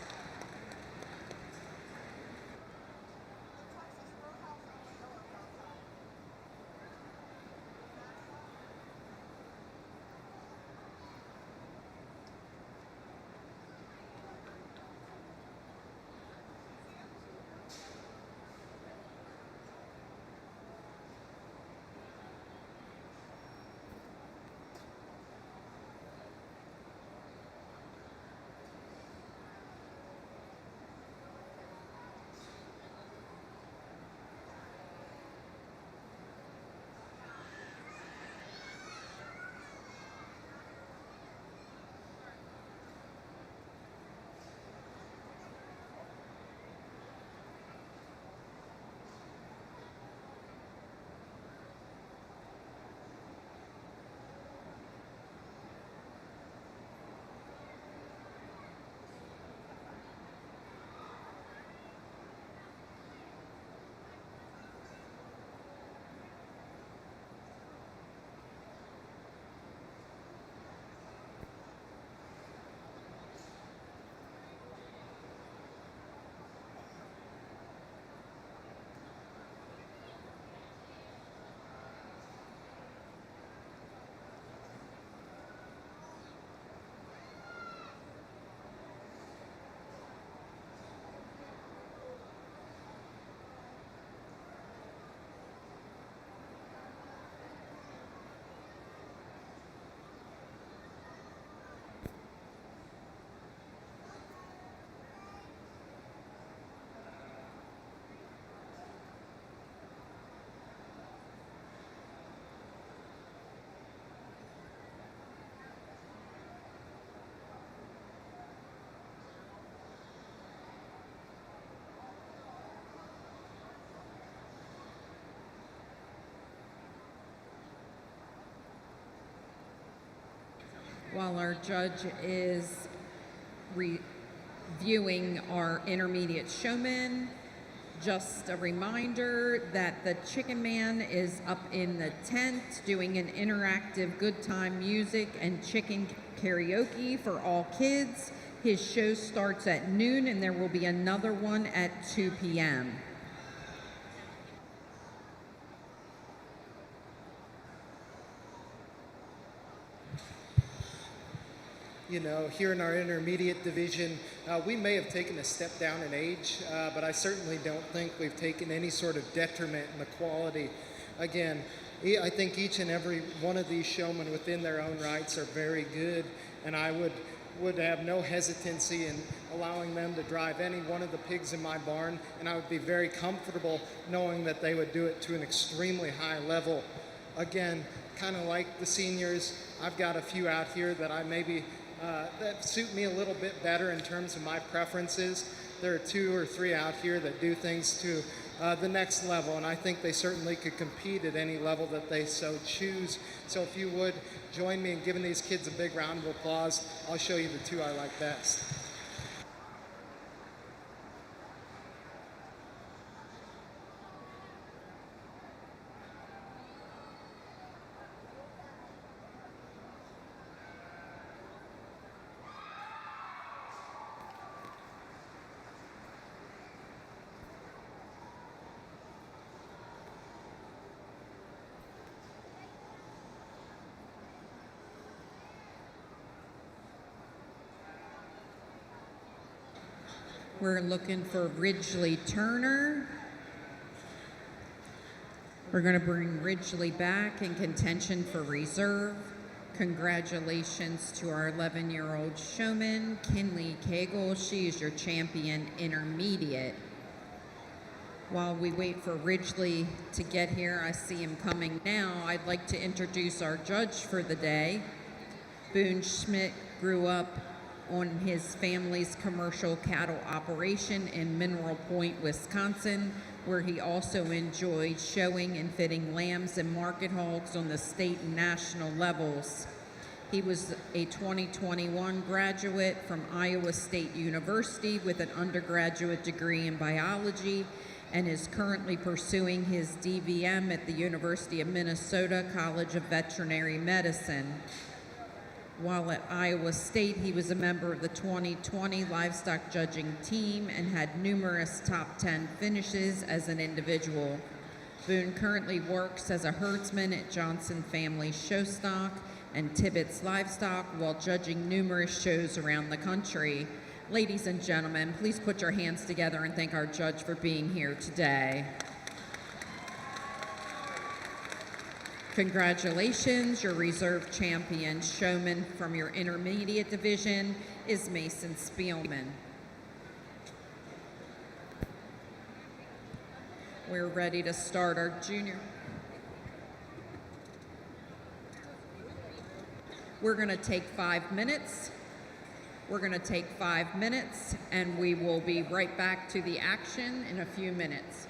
Speaker 5: While our judge is reviewing our intermediate showman, just a reminder that the Chicken Man is up in the tent doing an interactive good time music and chicken karaoke for all kids. His show starts at noon and there will be another one at 2 p.m.
Speaker 6: You know, here in our intermediate division, we may have taken a step down in age, but I certainly don't think we've taken any sort of detriment in the quality. Again, I think each and every one of these showmen within their own rights are very good, and I would have no hesitancy in allowing them to drive any one of the pigs in my barn, and I would be very comfortable knowing that they would do it to an extremely high level. Again, kind of like the seniors, I've got a few out here that I maybe that suit me a little bit better in terms of my preferences. There are 2 or 3 out here that do things to the next level, and I think they certainly could compete at any level that they so choose. So if you would join me in giving these kids a big round of applause, I'll show you the 2 I like best.
Speaker 5: We're looking for Ridgely Turner. We're going to bring Ridgely back in contention for reserve. Congratulations to our 11-year-old showman, Kinley Cagle. She is your champion intermediate. While we wait for Ridgely to get here, I see him coming now. I'd like to introduce our judge for the day. Boone Schmidt grew up on his family's commercial cattle operation in Mineral Point, Wisconsin, where he also enjoyed showing and fitting lambs and market hogs on the state and national levels. He was a 2021 graduate from Iowa State University with an undergraduate degree in biology and is currently pursuing his DVM at the University of Minnesota College of Veterinary Medicine. While at Iowa State, he was a member of the 2020 livestock judging team and had numerous top 10 finishes as an individual. Boone currently works as a herdsman at Johnson Family Showstock and Tibbetts Livestock while judging numerous shows around the country. Ladies and gentlemen, please put your hands together and thank our judge for being here today. Congratulations, your reserve champion showman from your intermediate division is Mason Spielman. We're ready to start our junior. We're going to take 5 minutes. We're going to take 5 minutes, and we will be right back to the action in a few minutes.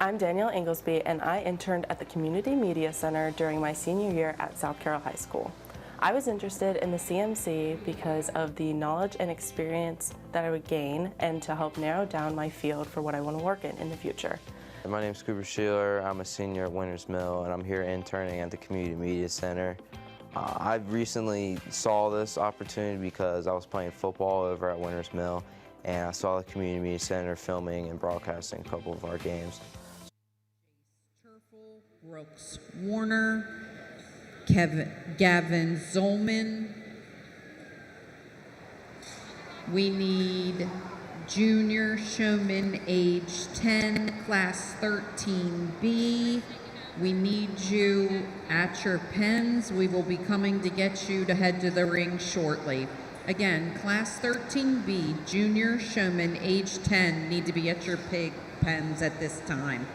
Speaker 1: I'm Danielle Inglesby, and I interned at the Community Media Center during my senior year at South Carroll High School. I was interested in the CMC because of the knowledge and experience that I would gain and to help narrow down my field for what I want to work in the future.
Speaker 2: My name is Cooper Sheeler. I'm a senior at Winters Mill, and I'm here interning at the Community Media Center. I recently saw this opportunity because I was playing football over at Winters Mill, and I saw the Community Media Center filming and broadcasting a couple of our games.
Speaker 5: Turfel, Brooks Warner, Gavin Zolman. We need junior showman age 10, class 13B. We need you at your pens. We will be coming to get you to head to the ring shortly. Again, class 13B, junior showman age 10 need to be at your pens at this time.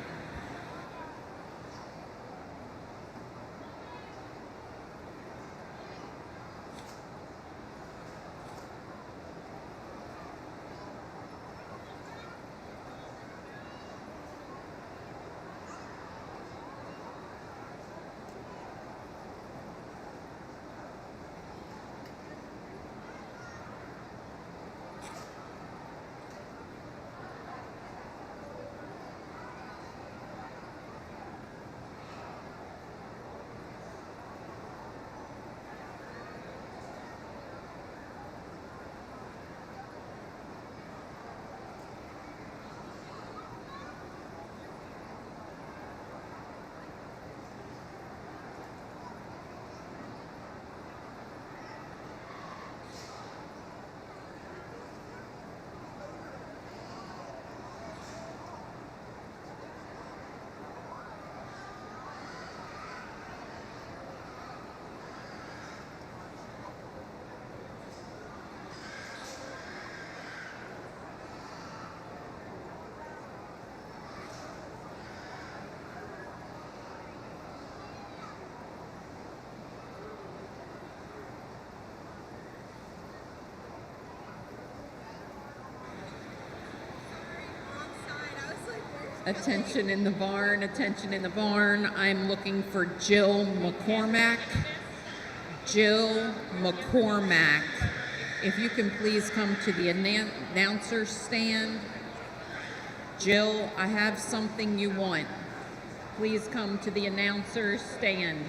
Speaker 5: Attention in the barn, attention in the barn. I'm looking for Jill McCormack. Jill McCormack. If you can please come to the announcer stand. Jill, I have something you want. Please come to the announcer stand.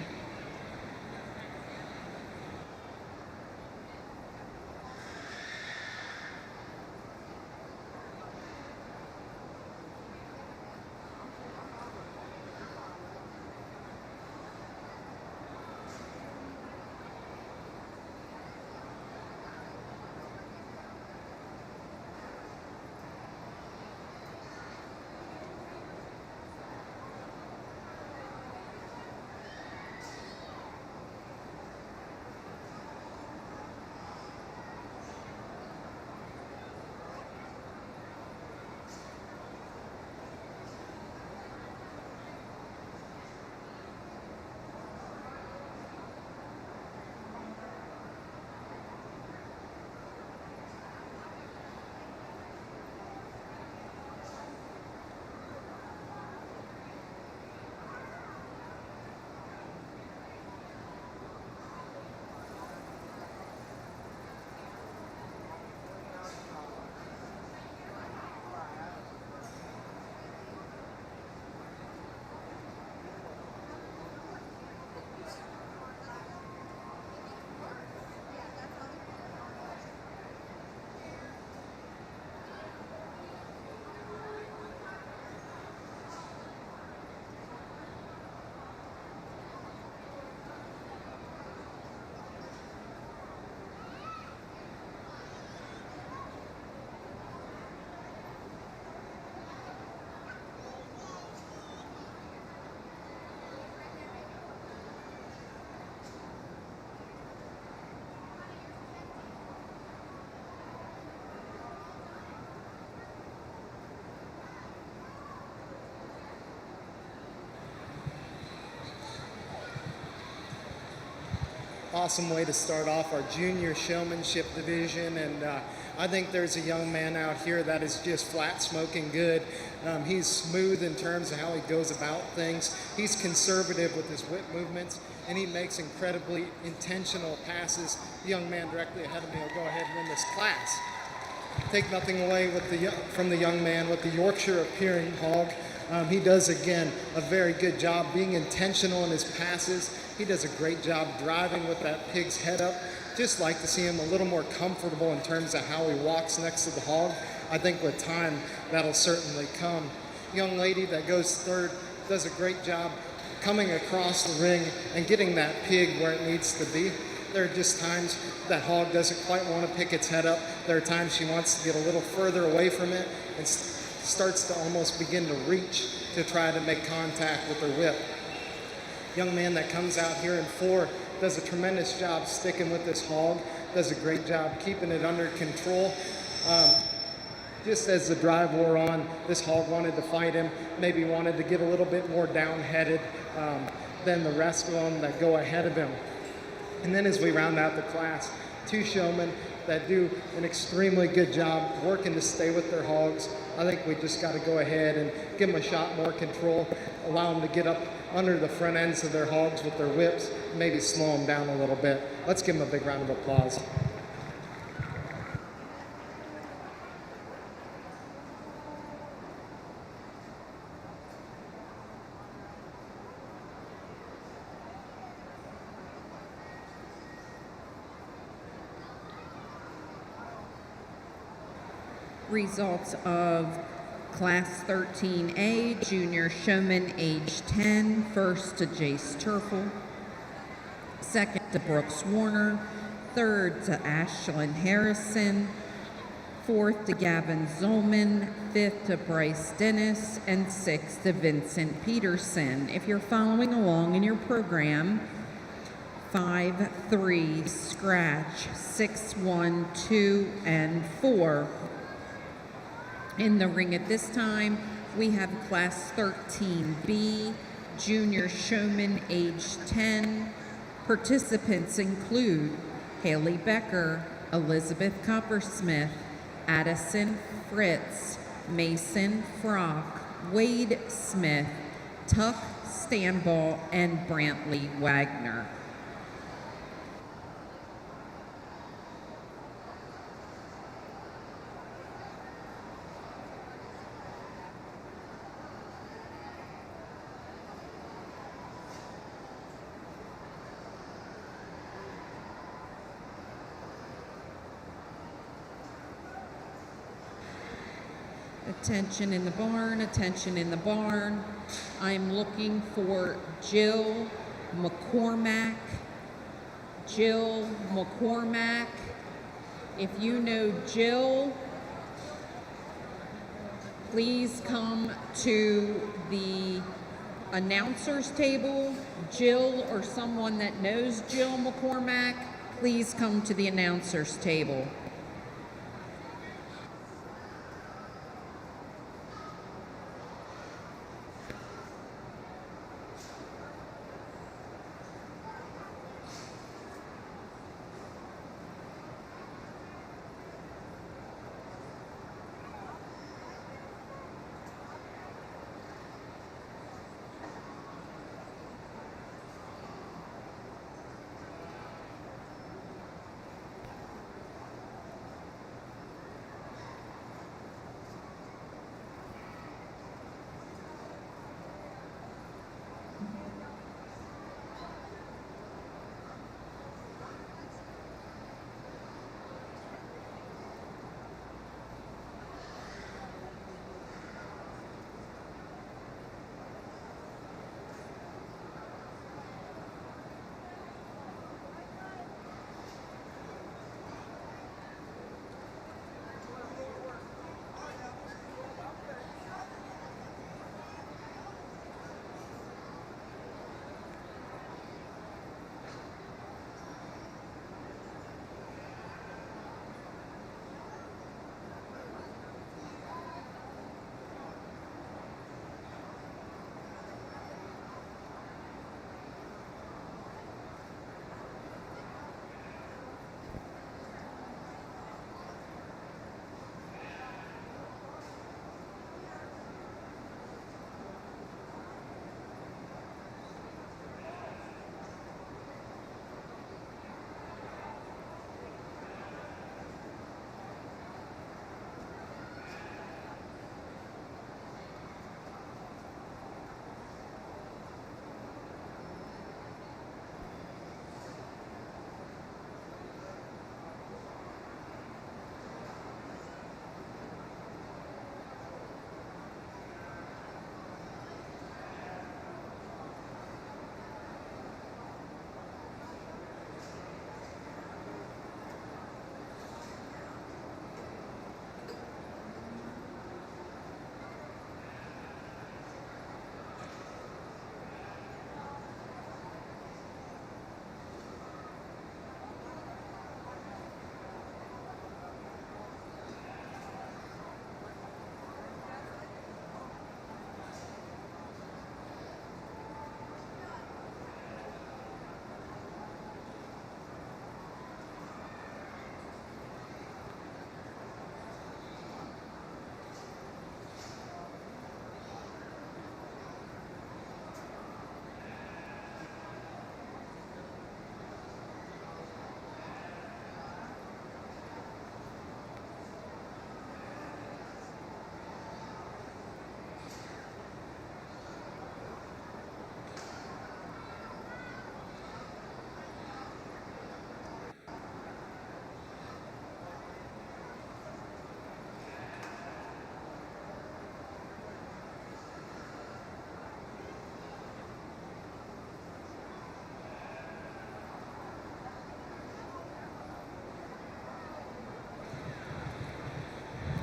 Speaker 6: awesome way to start off our junior showmanship division, and I think there's a young man out here that is just flat smoking good. He's smooth in terms of how he goes about things. He's conservative with his whip movements, and he makes incredibly intentional passes. The young man directly ahead of me will go ahead and win this class. Take nothing away from the young man with the Yorkshire appearing hog. He does, again, a very good job being intentional in his passes. He does a great job driving with that pig's head up. Just like to see him a little more comfortable in terms of how he walks next to the hog. I think with time, that'll certainly come. Young lady that goes third does a great job coming across the ring and getting that pig where it needs to be. There are just times that hog doesn't quite want to pick its head up. There are times she wants to get a little further away from it and starts to almost begin to reach to try to make contact with her whip. Young man that comes out here in 4 does a tremendous job sticking with this hog, does a great job keeping it under control. Just as the drive wore on, this hog wanted to fight him, maybe wanted to get a little bit more down-headed than the rest of them that go ahead of him. And then as we round out the class, 2 showmen that do an extremely good job working to stay with their hogs. I think we just got to go ahead and give them a shot more control, allow them to get up under the front ends of their hogs with their whips, maybe slow them down a little bit. Let's give them a big round of applause.
Speaker 5: Results of Class 13A, Junior Showman, age 10. First to Jace Turfel. Second to Brooks Warner. Third to Ashlyn Harrison. Fourth to Gavin Zolman. Fifth to Bryce Dennis. And sixth to Vincent Peterson. If you're following along in your program, 5-3, scratch, 6-1, 2, and 4. In the ring at this time, we have Class 13B, Junior Showman, age 10. Participants include Haley Becker, Elizabeth Coppersmith, Addison Fritz, Mason Frock, Wade Smith, Tuck Stanball, and Brantley Wagner. Attention in the barn, attention in the barn. I'm looking for Jill McCormack. Jill McCormack. If you know Jill, please come to the announcer's table. Jill or someone that knows Jill McCormack, please come to the announcer's table.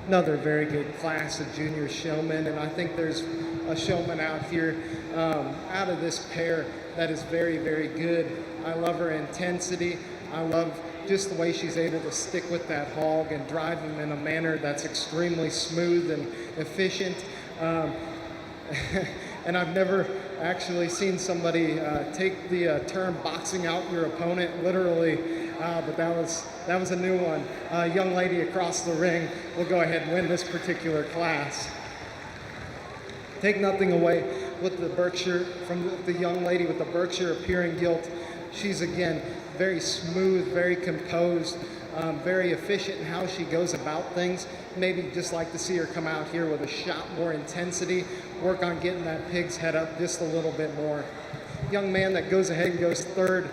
Speaker 6: another very good class of junior showmen, and I think there's a showman out here out of this pair that is very, very good. I love her intensity. I love just the way she's able to stick with that hog and drive him in a manner that's extremely smooth and efficient. And I've never actually seen somebody take the term boxing out your opponent literally, but that was a new one. Young lady across the ring will go ahead and win this particular class. Take nothing away with the Berkshire, from the young lady with the Berkshire appearing gilt. She's, again, very smooth, very composed, very efficient in how she goes about things. Maybe just like to see her come out here with a shot more intensity, work on getting that pig's head up just a little bit more. Young man that goes ahead and goes third,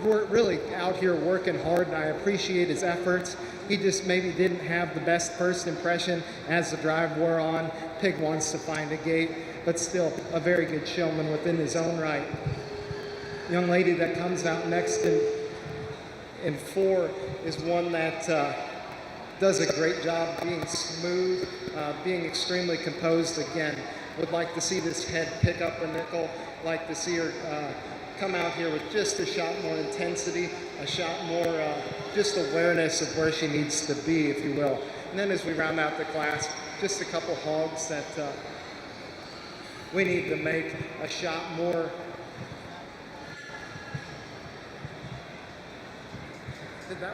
Speaker 6: we're really out here working hard, and I appreciate his efforts. He just maybe didn't have the best first impression as the drive wore on. Pig wants to find a gate, but still a very good showman within his own right. Young lady that comes out next in 4 is one that does a great job being smooth, being extremely composed again. Would like to see this head pick up a nickel, like to see her come out here with just a shot more intensity, a shot more just awareness of where she needs to be, if you will. And then as we round out the class, just a couple hogs that we need to make a shot more. Did that?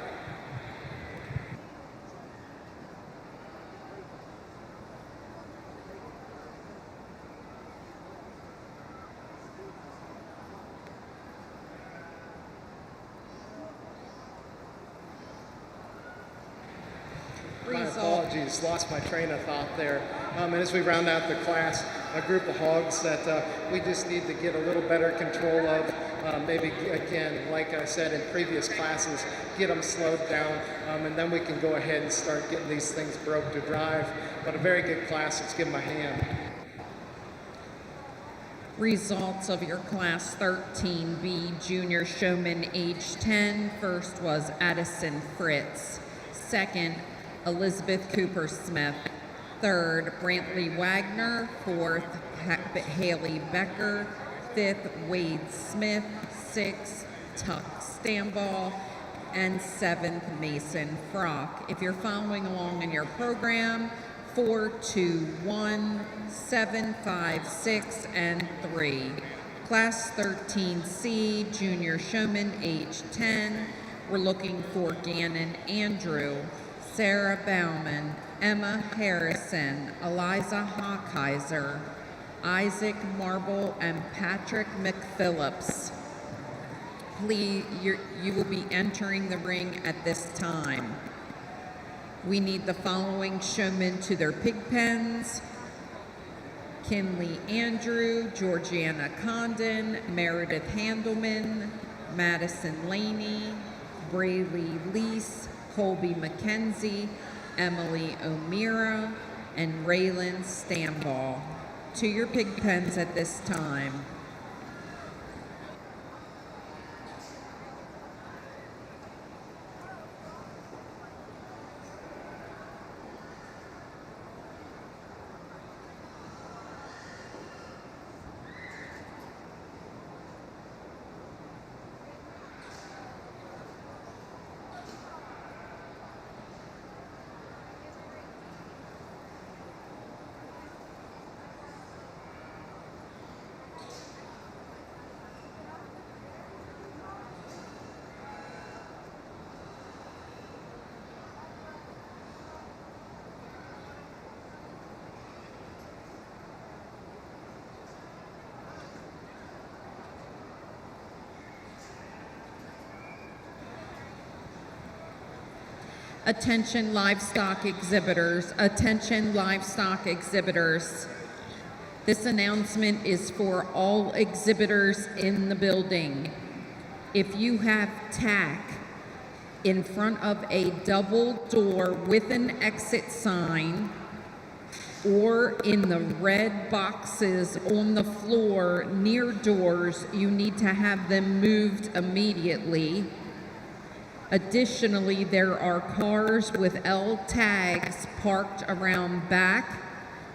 Speaker 6: My apologies, lost my train of thought there. And as we round out the class, a group of hogs that we just need to get a little better control of. Maybe, again, like I said in previous classes, get them slowed down, and then we can go ahead and start getting these things broke to drive. But a very good class, let's give them a hand.
Speaker 5: Results of your Class 13B Junior Showman age 10. First was Addison Fritz. Second, Elizabeth Cooper Smith. Third, Brantley Wagner. Fourth, Haley Becker. Fifth, Wade Smith. Sixth, Tuck Stamball. And seventh, Mason Frock. If you're following along in your program, 4, 2, 1, 7, 5, 6, and 3. Class 13C, Junior Showman, age 10. We're looking for Gannon Andrew, Sarah Bauman, Emma Harrison, Eliza Hawkeiser, Isaac Marble, and Patrick McPhillips. Please, you will be entering the ring at this time. We need the following showmen to their pig pens: Kinley Andrew, Georgiana Condon, Meredith Handelman, Madison Laney, Braylee Lease, Colby McKenzie, Emily O'Meara, and Raylan Stamball. To your pig pens at this time. Attention livestock exhibitors, attention livestock exhibitors. This announcement is for all exhibitors in the building. If you have tack in front of a double door with an exit sign, or in the red boxes on the floor near doors, you need to have them moved immediately. Additionally, there are cars with L tags parked around back.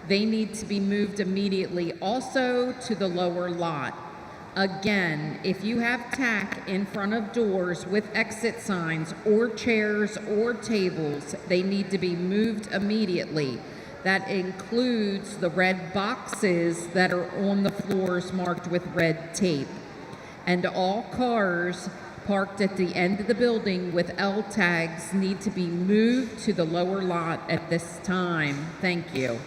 Speaker 5: They need to be moved immediately, also to the lower lot. Again, if you have tack in front of doors with exit signs or chairs or tables, they need to be moved immediately. That includes the red boxes that are on the floors marked with red tape. And all cars parked at the end of the building with L tags need to be moved to the lower lot at this time. Thank you.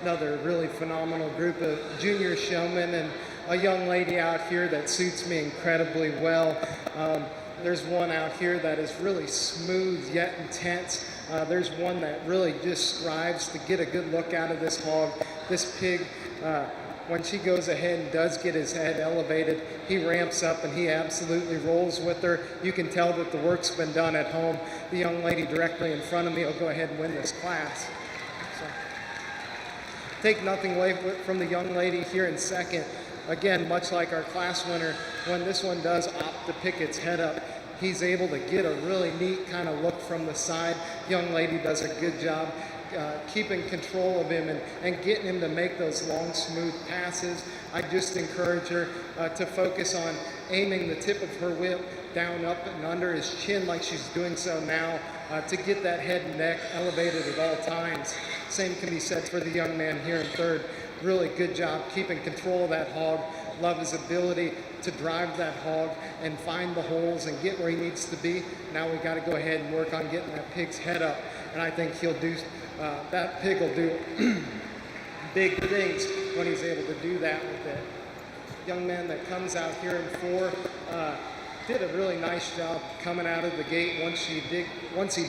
Speaker 6: Another really phenomenal group of junior showmen and a young lady out here that suits me incredibly well. There's one out here that is really smooth yet intense. There's one that really just strives to get a good look out of this hog. This pig, when she goes ahead and does get his head elevated, he ramps up and he absolutely rolls with her. You can tell that the work's been done at home. The young lady directly in front of me will go ahead and win this class. So, take nothing away from the young lady here in second. Again, much like our class winner, when this one does opt to pick its head up, he's able to get a really neat kind of look from the side. Young lady does a good job keeping control of him and getting him to make those long, smooth passes. I just encourage her to focus on aiming the tip of her whip down, up, and under his chin like she's doing so now to get that head and neck elevated at all times. Same can be said for the young man here in third. Really good job keeping control of that hog. Love his ability to drive that hog and find the holes and get where he needs to be. Now we got to go ahead and work on getting that pig's head up, and I think he'll do. That pig will do big things when he's able to do that with it. Young man that comes out here in four, did a really nice job coming out of the gate once he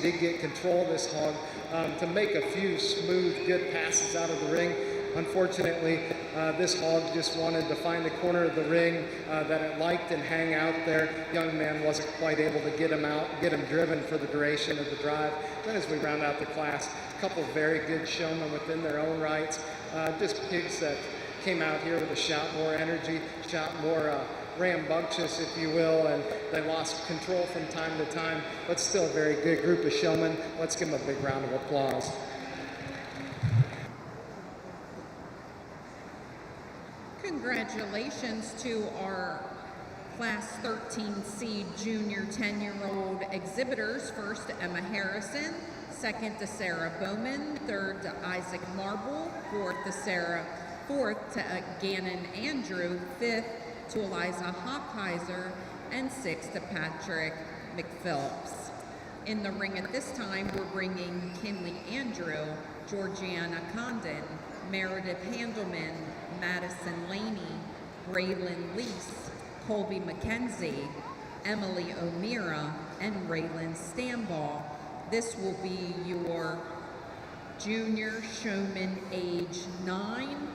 Speaker 6: did get control of this hog, to make a few smooth, good passes out of the ring. Unfortunately, this hog just wanted to find the corner of the ring that it liked and hang out there. Young man wasn't quite able to get him out, get him driven for the duration of the drive. Then as we round out the class, a couple of very good showmen within their own rights. Just pigs that came out here with a shot more energy, shot more rambunctious, if you will, and they lost control from time to time, but still a very good group of showmen. Let's give them a big round of applause.
Speaker 5: Congratulations to our Class 13C junior 10-year-old exhibitors. First, Emma Harrison. Second to Sarah Bowman. Third to Isaac Marble. Fourth to Gannon Andrew. Fifth to Eliza Hockheiser. And sixth to Patrick McPhillips. In the ring at this time, we're bringing Kinley Andrew, Georgiana Condon, Meredith Handelman, Madison Laney, Braylon Lease, Colby McKenzie, Emily O'Meara, and Raylan Stamball. This will be your junior showman age 9.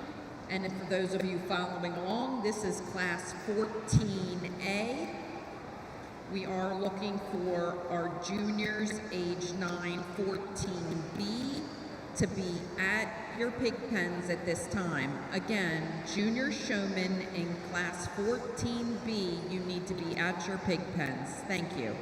Speaker 5: And for those of you following along, this is class 14A. We are looking for our juniors age 9, 14B to be at your pig pens at this time. Again, junior showmen in class 14B, you need to be at your pig pens. Thank you.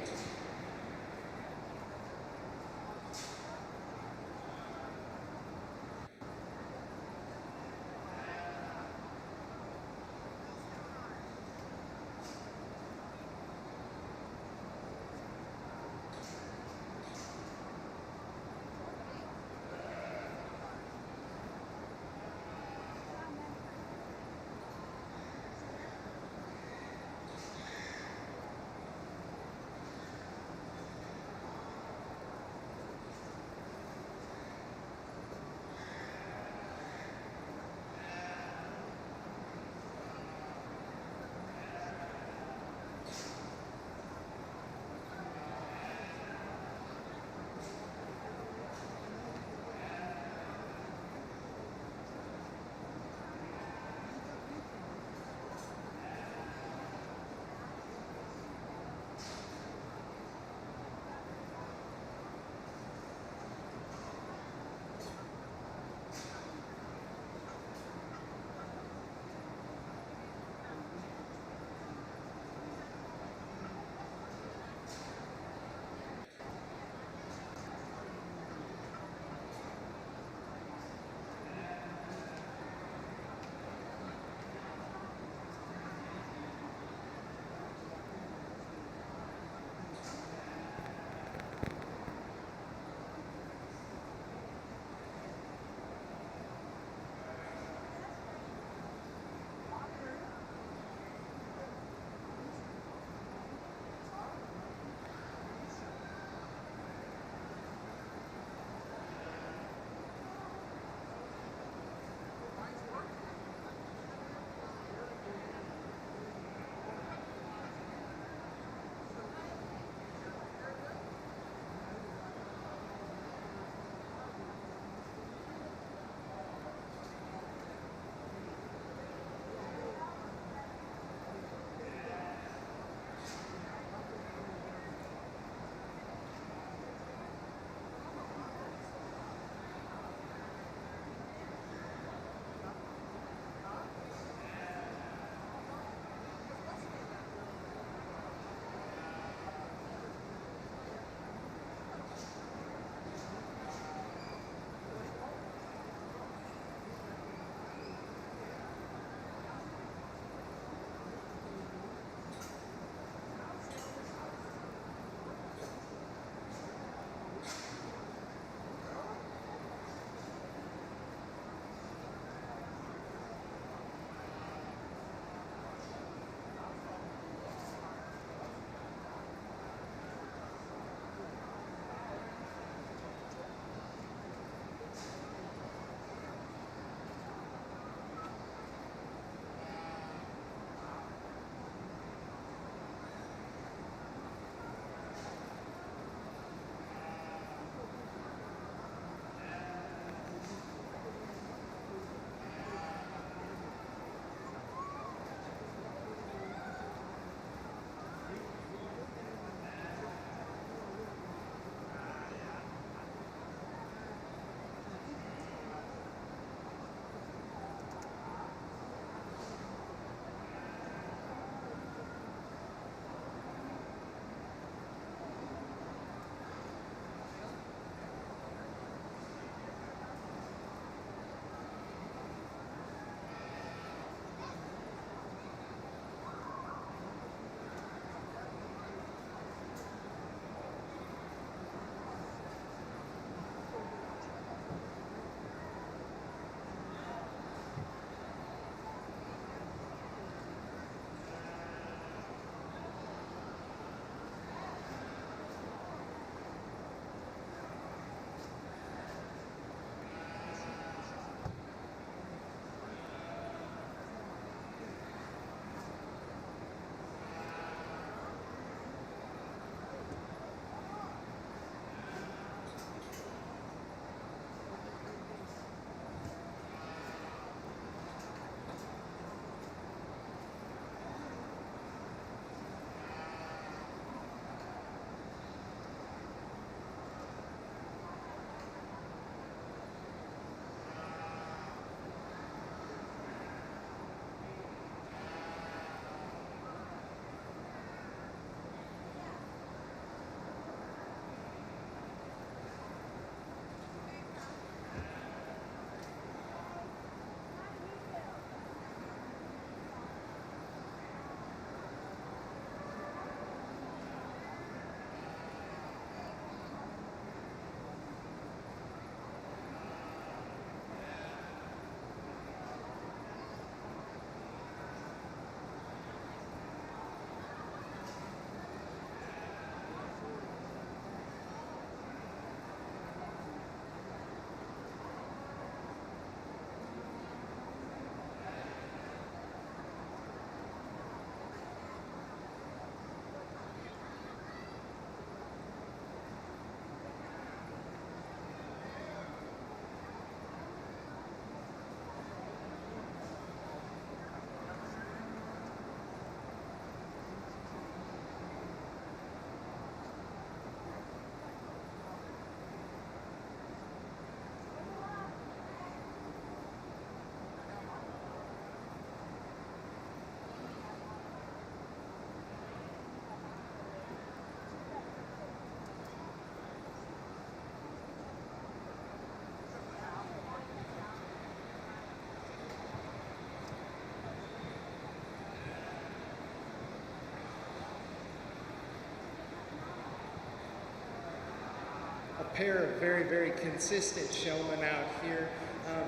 Speaker 6: pair of very, very consistent showmen out here,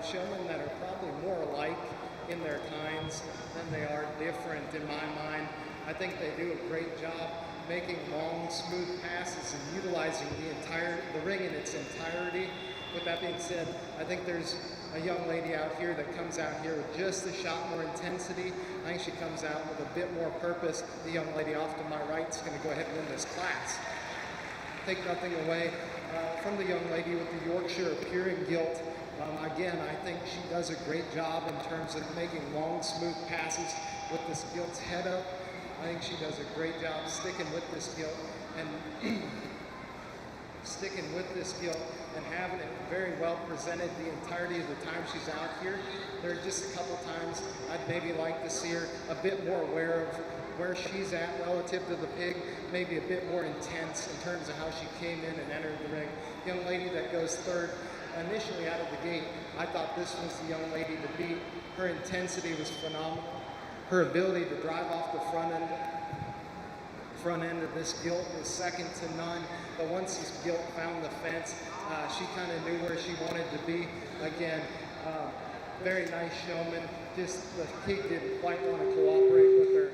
Speaker 6: showmen that are probably more alike in their kinds than they are different in my mind. I think they do a great job making long, smooth passes and utilizing the ring in its entirety. With that being said, I think there's a young lady out here that comes out here with just a shot more intensity. I think she comes out with a bit more purpose. The young lady off to my right is going to go ahead and win this class. Take nothing away from the young lady with the Yorkshire Appearing Gilt. Again, I think she does a great job in terms of making long, smooth passes with this gilt's head up. I think she does a great job sticking with this gilt and and having it very well presented the entirety of the time she's out here. There are just a couple times I'd maybe like to see her a bit more aware of where she's at relative to the pig, maybe a bit more intense in terms of how she came in and entered the ring. Young lady that goes third, initially out of the gate, I thought this was the young lady to beat. Her intensity was phenomenal. Her ability to drive off the front end of this gilt was second to none. But once this gilt found the fence, she kind of knew where she wanted to be. Again, very nice showman. Just the pig didn't quite want to cooperate with her.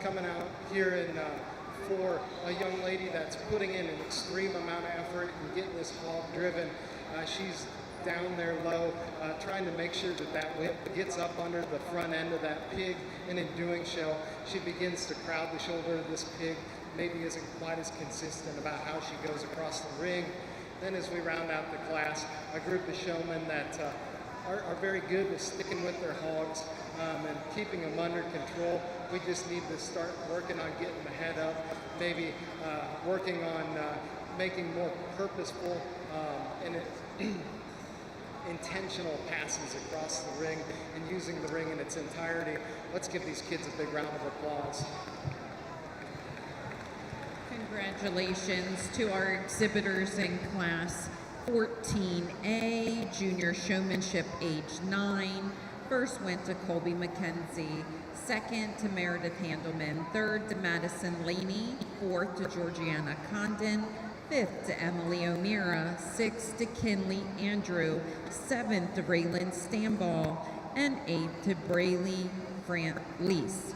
Speaker 6: Coming out here in for a young lady that's putting in an extreme amount of effort and getting this hog driven. She's down there low, trying to make sure that that whip gets up under the front end of that pig, and in doing so, she begins to crowd the shoulder of this pig, maybe isn't quite as consistent about how she goes across the ring. Then as we round out the class, a group of showmen that are very good with sticking with their hogs and keeping them under control. We just need to start working on getting the head up, maybe working on making more purposeful and intentional passes across the ring and using the ring in its entirety. Let's give these kids a big round of applause.
Speaker 5: Congratulations to our exhibitors in class 14A, Junior Showmanship, age 9. First went to Colby McKenzie, second to Meredith Handelman, third to Madison Laney, fourth to Georgiana Condon, fifth to Emily O'Meara, sixth to Kinley Andrew, seventh to Raylan Stamball, and eighth to Braylee Grant Lease.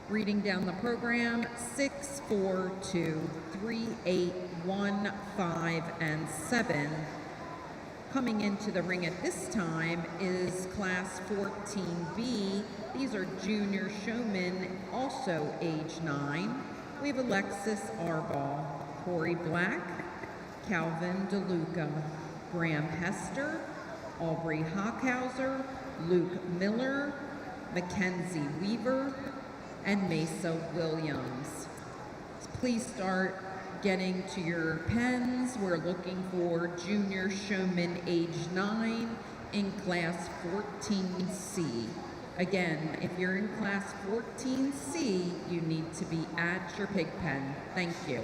Speaker 5: Reading down the program, 6, 4, 2, 3, 8, 1, 5, and 7. Coming into the ring at this time is Class 14B. These are junior showmen, also age 9. We have Alexis Arball, Corey Black, Calvin DeLuca, Graham Hester, Aubrey Hockhauser, Luke Miller, Mackenzie Weaver, and Mesa Williams. Please start getting to your pens. We're looking for junior showman age 9 in class 14C. Again, if you're in class 14C, you need to be at your pig pen. Thank you.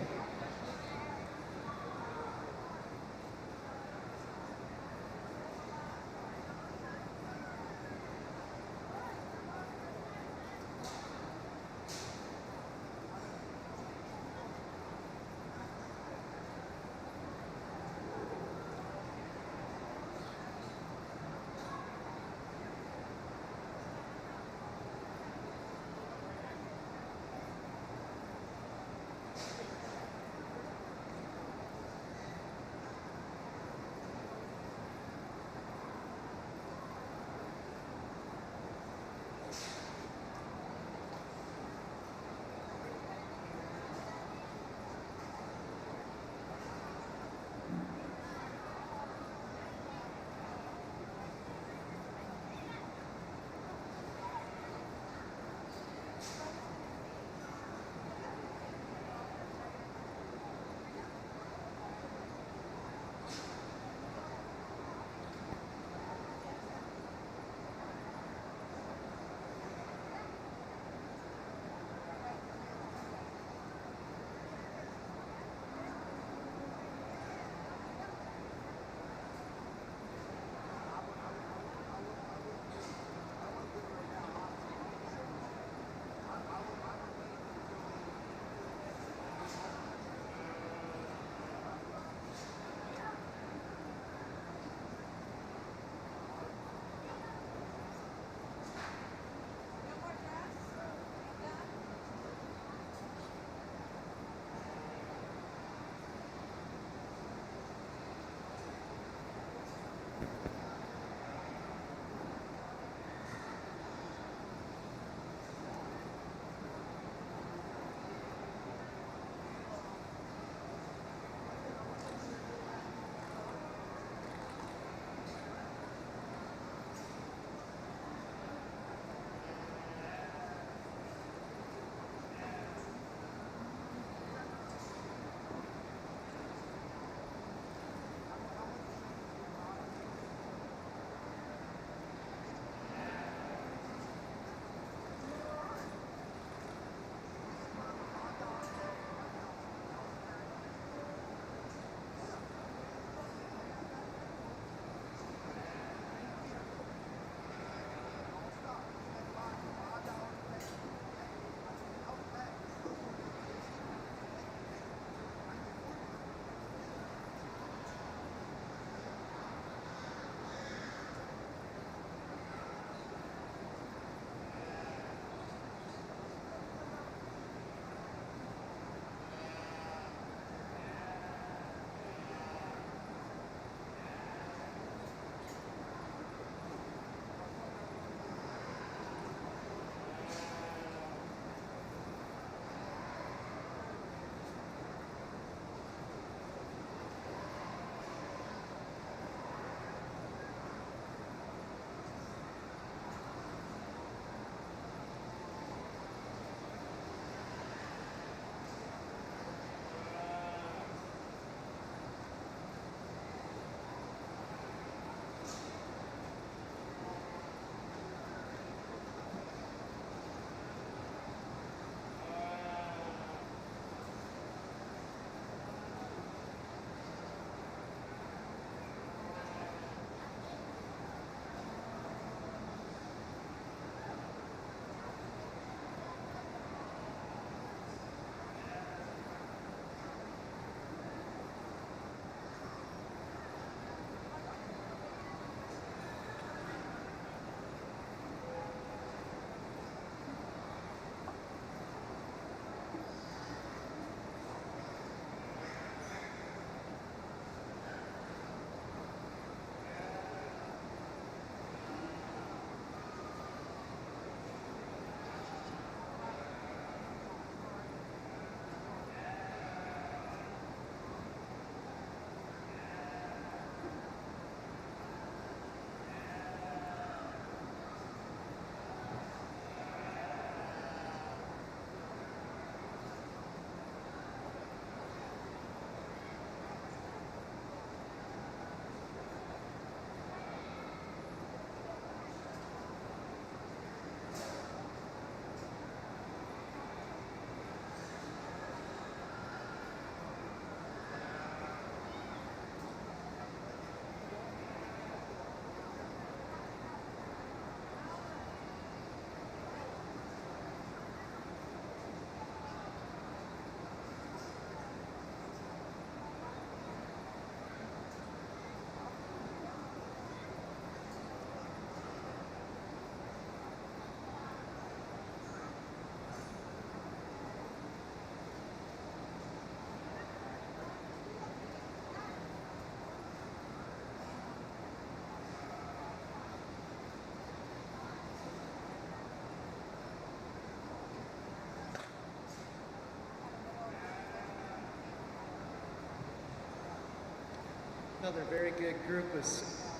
Speaker 6: Another very good group of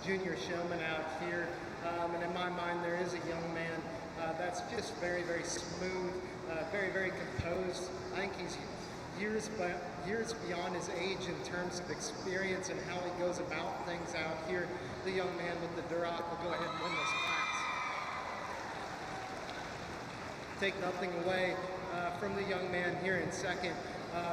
Speaker 6: junior showmen out here. And in my mind, there is a young man that's just very, very smooth, very, very composed. I think he's years beyond his age in terms of experience and how he goes about things out here. The young man with the Duroc will go ahead and win this class. Take nothing away from the young man here in second.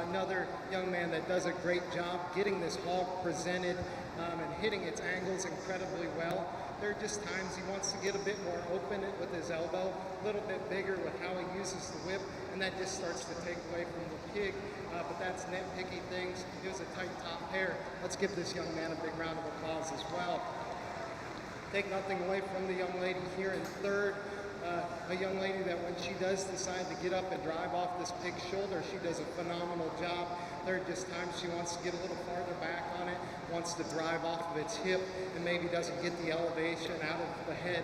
Speaker 6: Another young man that does a great job getting this hog presented and hitting its angles incredibly well. There are just times he wants to get a bit more open with his elbow, a little bit bigger with how he uses the whip, and that just starts to take away from the pig. But that's nitpicky things. It was a tight top pair. Let's give this young man a big round of applause as well. Take nothing away from the young lady here in third. A young lady that when she does decide to get up and drive off this pig's shoulder, she does a phenomenal job. There are just times she wants to get a little farther back on it, wants to drive off of its hip, and maybe doesn't get the elevation out of the head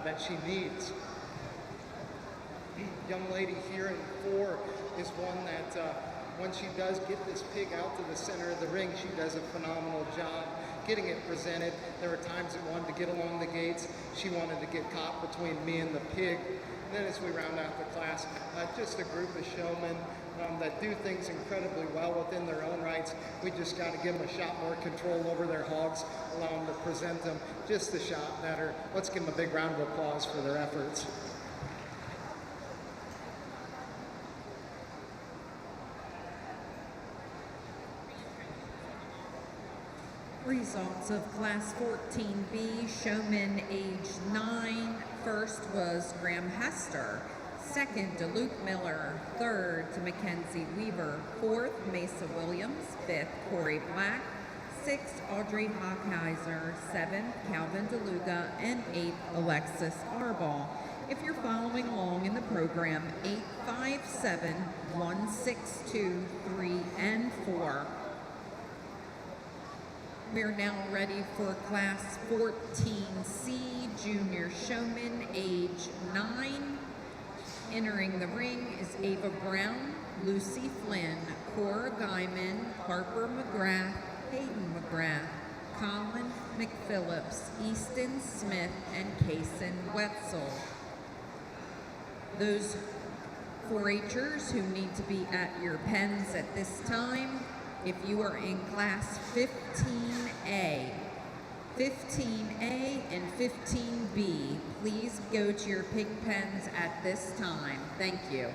Speaker 6: that she needs. Young lady here in four is one that when she does get this pig out to the center of the ring, she does a phenomenal job getting it presented. There were times it wanted to get along the gates. She wanted to get caught between me and the pig. And then as we round out the class, just a group of showmen that do things incredibly well within their own rights. We just got to give them a shot more control over their hogs, allow them to present them just a shot better. Let's give them a big round of applause for their efforts.
Speaker 5: Results of Class 14B, showman age 9. First was Graham Hester. Second, DeLuke Miller. Third, to Mackenzie Weaver. Fourth, Mesa Williams. Fifth, Corey Black. Sixth, Audrey Hockheiser. Seventh, Calvin DeLuga. And eighth, Alexis Arball. If you're following along in the program, 8, 5, 7, 1, 6, 2, 3, and 4. We're now ready for Class 14C, Junior Showman, age 9. Entering the ring is Ava Brown, Lucy Flynn, Cora Guyman, Harper McGrath, Hayden McGrath, Colin McPhillips, Easton Smith, and Kason Wetzel. Those 4-H'ers who need to be at your pens at this time, if you are in Class 15A and 15B, please go to your pig pens at this time. Thank you.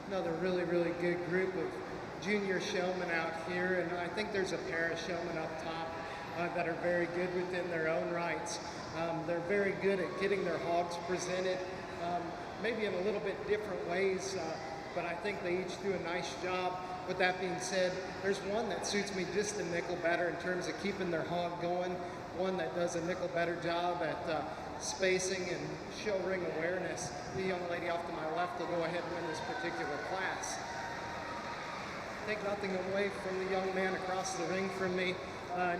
Speaker 6: another really, really good group of junior showmen out here, and I think there's a pair of showmen up top that are very good within their own rights. They're very good at getting their hogs presented, maybe in a little bit different ways, but I think they each do a nice job. With that being said, there's one that suits me just a nickel better in terms of keeping their hog going, one that does a nickel better job at spacing and show ring awareness. The young lady off to my left will go ahead and win this particular class. Take nothing away from the young man across the ring from me.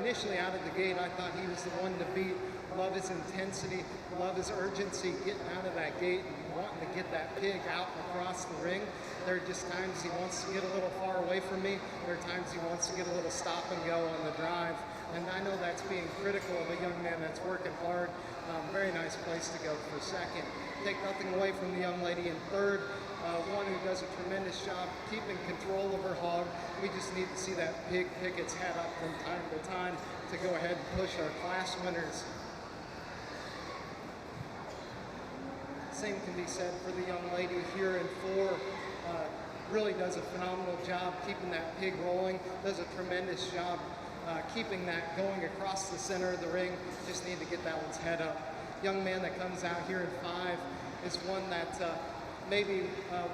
Speaker 6: Initially out of the gate, I thought he was the one to beat. Love his intensity, love his urgency, getting out of that gate and wanting to get that pig out across the ring. There are just times he wants to get a little far away from me. There are times he wants to get a little stop and go on the drive. And I know that's being critical of a young man that's working hard. Very nice place to go for second. Take nothing away from the young lady in third. One who does a tremendous job keeping control of her hog. We just need to see that pig pick its head up from time to time to go ahead and push our class winners. Same can be said for the young lady here in four. Really does a phenomenal job keeping that pig rolling. Does a tremendous job keeping that going across the center of the ring. Just need to get that one's head up. Young man that comes out here in five is one that maybe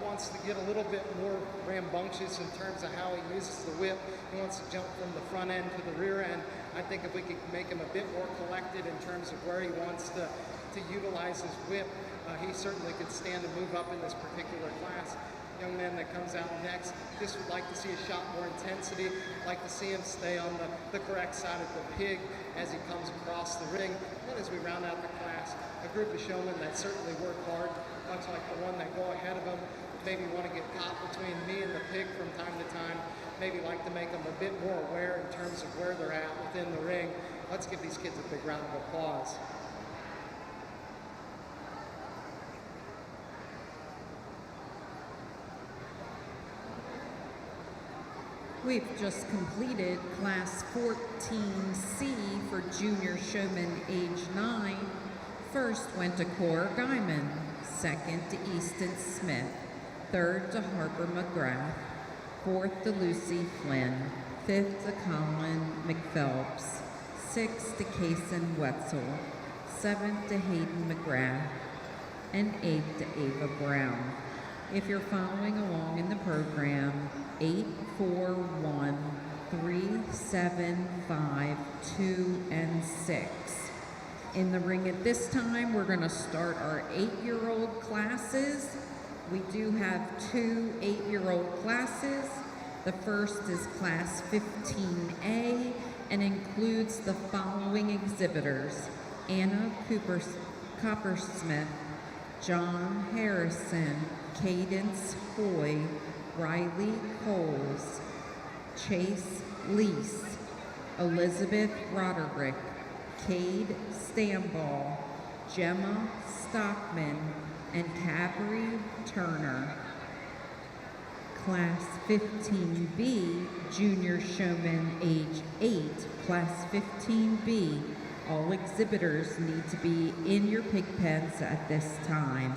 Speaker 6: wants to get a little bit more rambunctious in terms of how he uses the whip. He wants to jump from the front end to the rear end. I think if we could make him a bit more collected in terms of where he wants to utilize his whip, he certainly could stand to move up in this particular class. Young man that comes out next, just would like to see a shot more intensity, like to see him stay on the correct side of the pig as he comes across the ring. And as we round out the class, a group of showmen that certainly work hard, much like the one that go ahead of them, maybe want to get caught between me and the pig from time to time, maybe like to make them a bit more aware in terms of where they're at within the ring. Let's give these kids a big round of applause.
Speaker 5: We've just completed Class 14C for Junior Showman age 9. First went to Cora Guyman, second to Easton Smith, third to Harper McGrath, fourth to Lucy Flynn, fifth to Colin McPhelps, sixth to Kason Wetzel, seventh to Hayden McGrath, and eighth to Ava Brown. If you're following along in the program, 8, 4, 1, 3, 7, 5, 2, and 6. In the ring at this time, we're going to start our 8-year-old classes. We do have 2 8-year-old classes. The first is Class 15A and includes the following exhibitors: Anna Coppersmith, John Harrison, Cadence Hoy, Riley Coles, Chase Lease, Elizabeth Roderick, Cade Stamball, Gemma Stockman, and Cabri Turner. Class 15B, Junior Showman age 8, Class 15B. All exhibitors need to be in your pig pens at this time.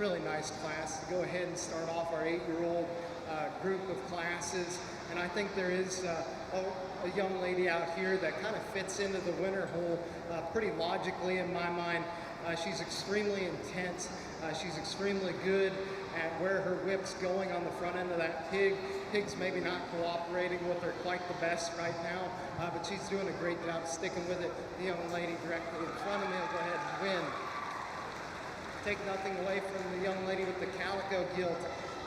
Speaker 6: really nice class to go ahead and start off our 8-year-old group of classes. And I think there is a young lady out here that kind of fits into the winner hole pretty logically in my mind. She's extremely intense. She's extremely good at where her whip's going on the front end of that pig. Pig's maybe not cooperating with her quite the best right now, but she's doing a great job sticking with it. The young lady directly in front of me will go ahead and win. Take nothing away from the young lady with the calico gilt.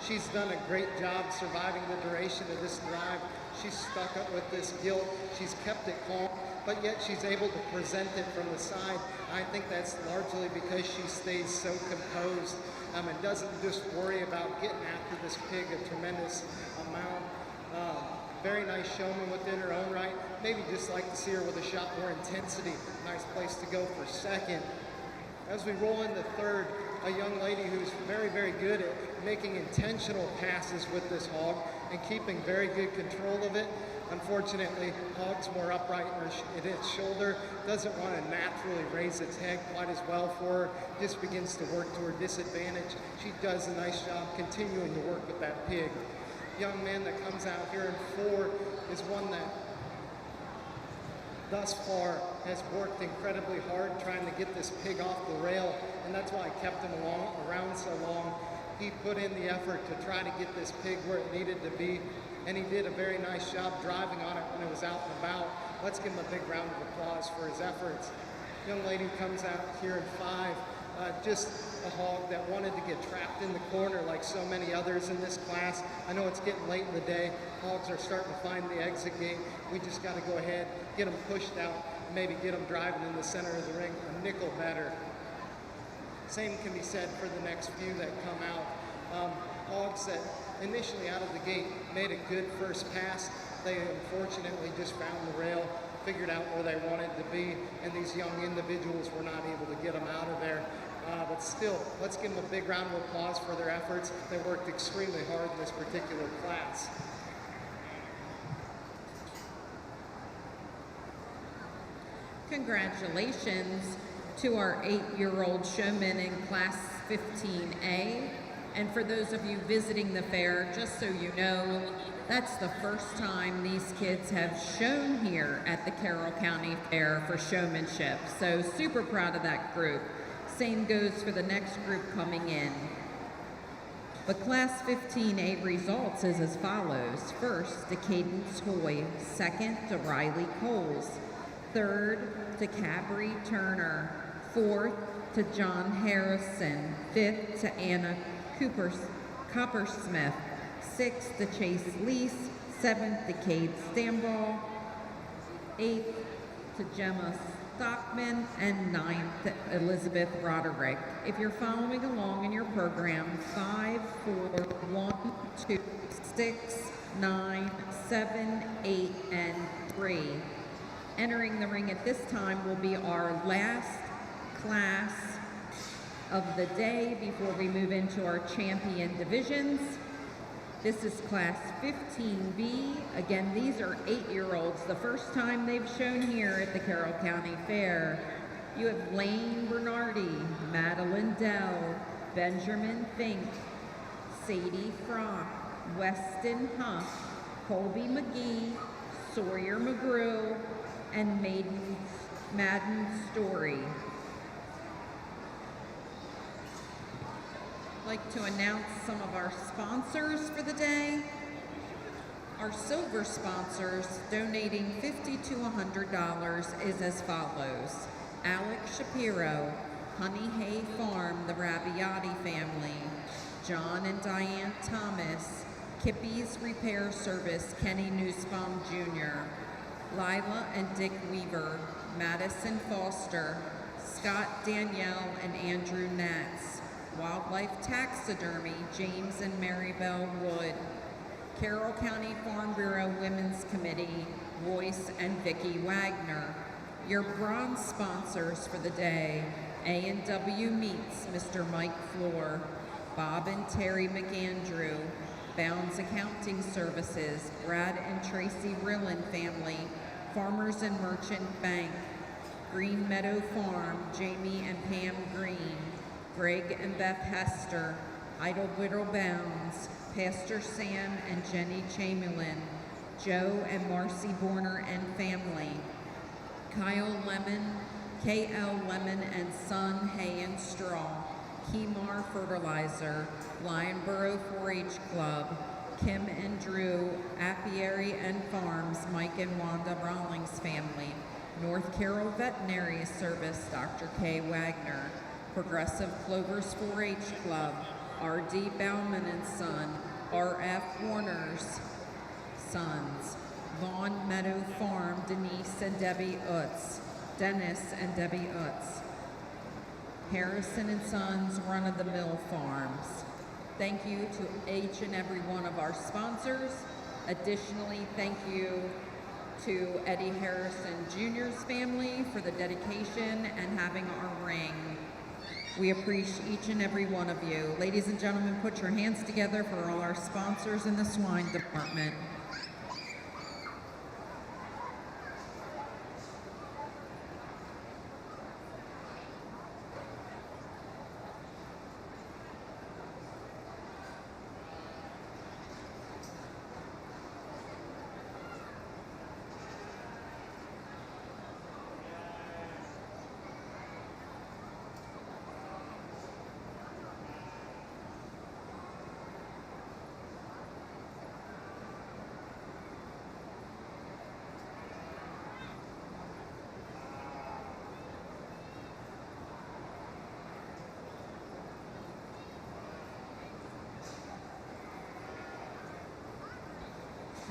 Speaker 6: She's done a great job surviving the duration of this drive. She's stuck up with this gilt. She's kept it calm, but yet she's able to present it from the side. I think that's largely because she stays so composed and doesn't just worry about getting after this pig a tremendous amount. Very nice showman within her own right. Maybe just like to see her with a shot more intensity. Nice place to go for second. As we roll into third, a young lady who's very, very good at making intentional passes with this hog and keeping very good control of it. Unfortunately, hog's more upright in its shoulder, doesn't want to naturally raise its head quite as well for her, just begins to work to her disadvantage. She does a nice job continuing to work with that pig. Young man that comes out here in 4 is one that thus far has worked incredibly hard trying to get this pig off the rail, and that's why I kept him around so long. He put in the effort to try to get this pig where it needed to be, and he did a very nice job driving on it when it was out and about. Let's give him a big round of applause for his efforts. Young lady comes out here in 5, just a hog that wanted to get trapped in the corner like so many others in this class. I know it's getting late in the day. Hogs are starting to find the exit gate. We just got to go ahead, get them pushed out, maybe get them driving in the center of the ring a nickel better. Same can be said for the next few that come out. Hogs that initially out of the gate made a good first pass. They unfortunately just found the rail, figured out where they wanted to be, and these young individuals were not able to get them out of there. But still, let's give them a big round of applause for their efforts. They worked extremely hard in this particular class.
Speaker 5: Congratulations to our 8-year-old showmen in Class 15A. And for those of you visiting the fair, just so you know, that's the first time these kids have shown here at the Carroll County Fair for showmanship. So super proud of that group. Same goes for the next group coming in. But Class 15A results is as follows. First, to Cadence Hoy. Second, to Riley Coles. Third, to Cabri Turner. Fourth, to John Harrison. Fifth, to Anna Coppersmith. Sixth, to Chase Lease. Seventh, to Cade Stamball. Eighth, to Gemma Stockman. And ninth, to Elizabeth Roderick. If you're following along in your program, 5, 4, 1, 2, 6, 9, 7, 8, and 3. Entering the ring at this time will be our last class of the day before we move into our champion divisions. This is Class 15B. Again, these are 8-year-olds, the first time they've shown here at the Carroll County Fair. You have Lane Bernardi, Madeline Dell, Benjamin Fink, Sadie Frock, Weston Huff, Colby McGee, Sawyer McGrew, and Madden Story. I'd like to announce some of our sponsors for the day. Our silver sponsors donating $50 to $100 is as follows. Alex Shapiro, Honey Hay Farm, the Rabiati family, John and Diane Thomas, Kippy's Repair Service, Kenny Nussbaum Jr., Lila and Dick Weaver, Madison Foster, Scott Danielle and Andrew Natz, Wildlife Taxidermy, James and Marybelle Wood, Carroll County Farm Bureau Women's Committee, Royce and Vicki Wagner. Your bronze sponsors for the day, A&W Meats, Mr. Mike Floor, Bob and Terry McAndrew, Bounds Accounting Services, Brad and Tracy Rillen family, Farmers and Merchant Bank, Green Meadow Farm, Jamie and Pam Green, Greg and Beth Hester, Idle Whittle Bounds, Pastor Sam and Jenny Chamberlain, Joe and Marcy Borner and family, Kyle Lemon, K.L. Lemon and Son Hay and Straw, Kemar Fertilizer, Lionboro 4-H Club, Kim and Drew, Apiary and Farms, Mike and Wanda Rawlings family, North Carroll Veterinary Service, Dr. K. Wagner, Progressive Clovers 4-H Club, R.D. Bauman and Son, R.F. Warner's Sons, Vaughn Meadow Farm, Denise and Debbie Utz, Dennis and Debbie Utz, Harrison and Sons, Run of the Mill Farms. Thank you to each and every one of our sponsors. Additionally, thank you to Eddie Harrison Jr.'s family for the dedication and having our ring. We appreciate each and every one of you. Ladies and gentlemen, put your hands together for all our sponsors in the swine department.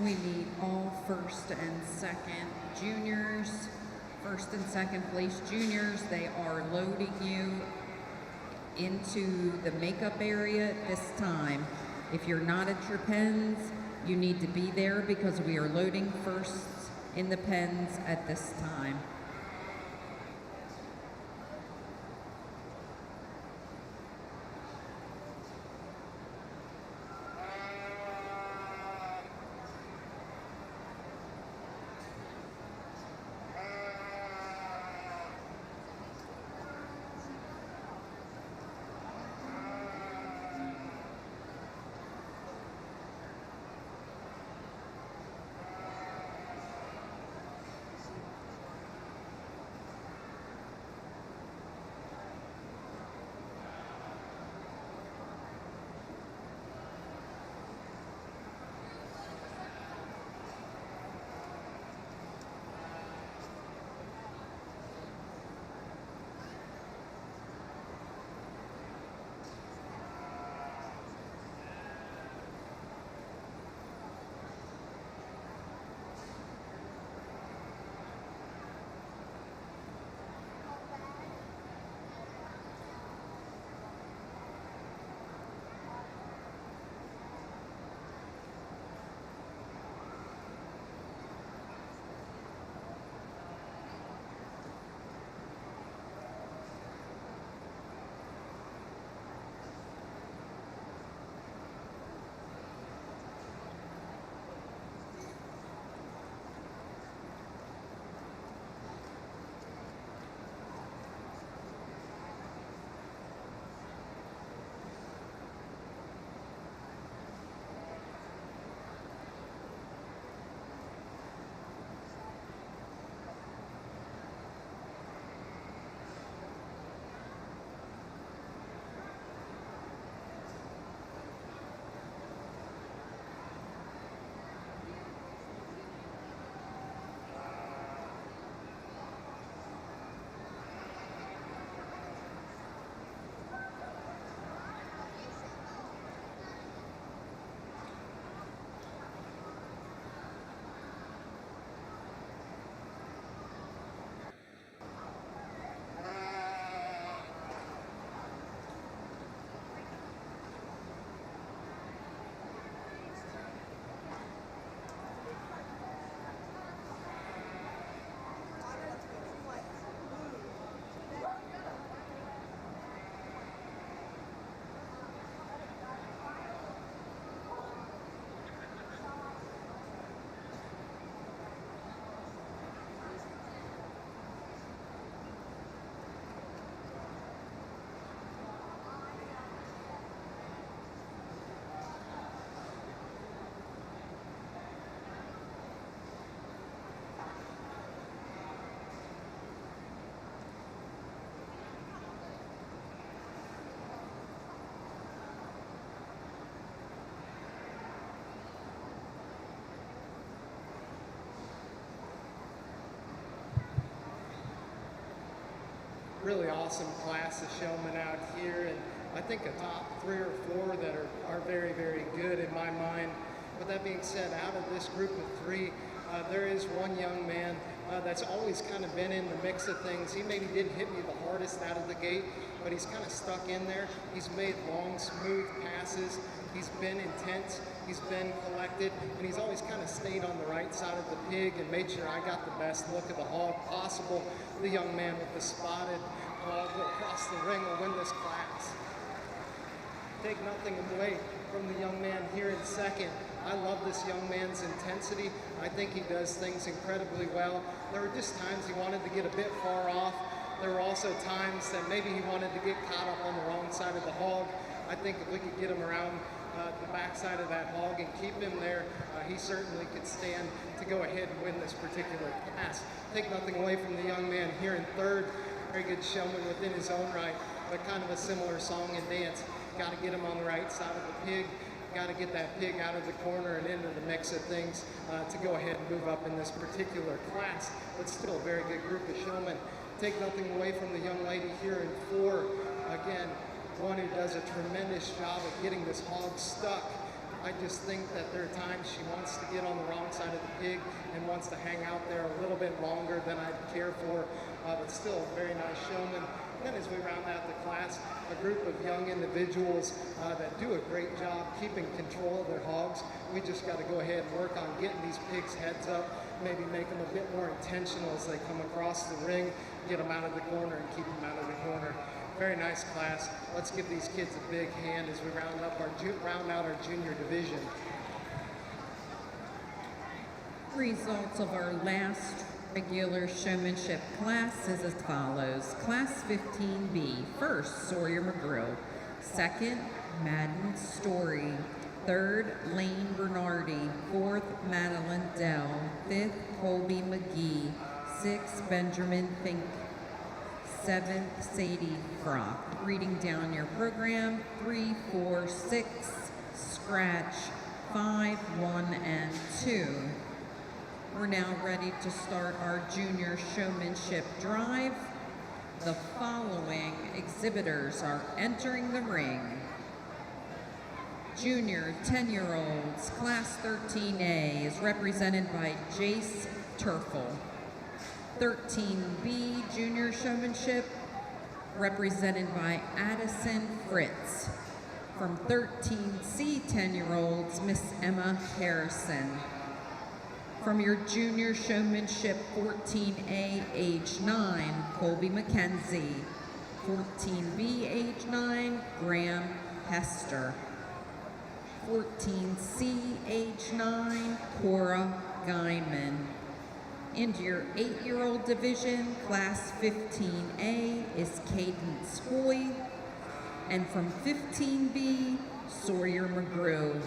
Speaker 5: We need all first and second juniors, first and second place juniors. They are loading you into the makeup area at this time. If you're not at your pens, you need to be there because we are loading first in the pens at this time.
Speaker 6: really awesome class of showmen out here, and I think a top 3 or 4 that are very, very good in my mind. With that being said, out of this group of 3, there is one young man that's always kind of been in the mix of things. He maybe didn't hit me the hardest out of the gate, but he's kind of stuck in there. He's made long, smooth passes. He's been intense. He's been collected, and he's always kind of stayed on the right side of the pig and made sure I got the best look of the hog possible. The young man with the spotted hog across the ring will win this class. Take nothing away from the young man here in second. I love this young man's intensity. I think he does things incredibly well. There were just times he wanted to get a bit far off. There were also times that maybe he wanted to get caught up on the wrong side of the hog. I think if we could get him around the backside of that hog and keep him there, he certainly could stand to go ahead and win this particular class. Take nothing away from the young man here in third. Very good showman within his own right, but kind of a similar song and dance. Got to get him on the right side of the pig. Got to get that pig out of the corner and into the mix of things to go ahead and move up in this particular class, but still a very good group of showmen. Take nothing away from the young lady here in 4. Again, one who does a tremendous job of getting this hog stuck. I just think that there are times she wants to get on the wrong side of the pig and wants to hang out there a little bit longer than I'd care for, but still a very nice showman. And then as we round out the class, a group of young individuals that do a great job keeping control of their hogs. We just got to go ahead and work on getting these pigs' heads up, maybe make them a bit more intentional as they come across the ring, get them out of the corner and keep them out of the corner. Very nice class. Let's give these kids a big hand as we round out our junior division.
Speaker 5: Results of our last regular showmanship class is as follows. Class 15B, first, Sawyer McGrew. Second, Madden Story. Third, Lane Bernardi. Fourth, Madeline Dell. Fifth, Colby McGee. Sixth, Benjamin Fink. Seventh, Sadie Frock. Reading down your program, 3, 4, 6, scratch, 5, 1, and 2. We're now ready to start our junior showmanship drive. The following exhibitors are entering the ring. Junior 10-year-olds, class 13A is represented by Jace Turfel. 13B junior showmanship represented by Addison Fritz. From 13C 10-year-olds, Miss Emma Harrison. From your junior showmanship 14A age 9, Colby McKenzie. 14B age 9, Graham Hester. 14C age 9, Cora Guyman. Into your 8-year-old division, class 15A is Cadence Hoy. And from 15B, Sawyer McGrew.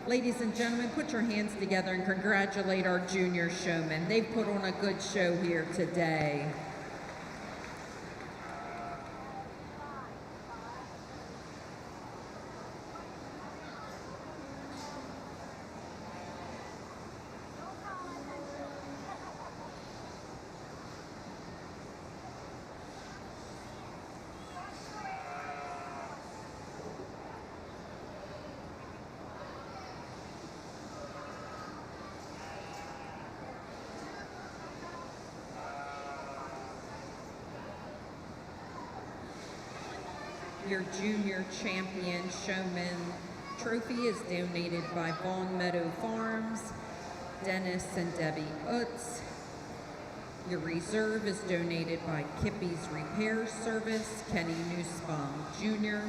Speaker 5: Ladies and gentlemen, put your hands together and congratulate our junior showmen. They've put on a good show here today. Your junior champion showman trophy is donated by Vaughn Meadow Farms, Dennis and Debbie Utz. Your reserve is donated by Kippy's Repair Service, Kenny Nussbaum Jr.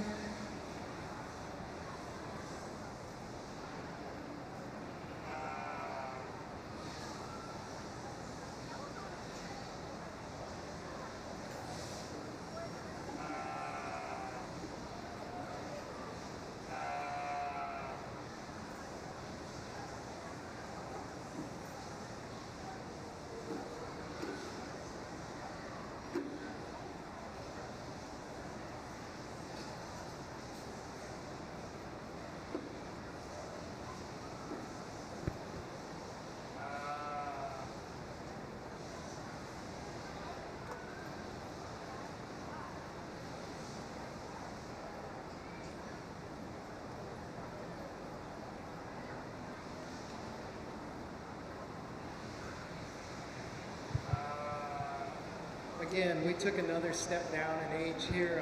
Speaker 6: again, we took another step down in age here,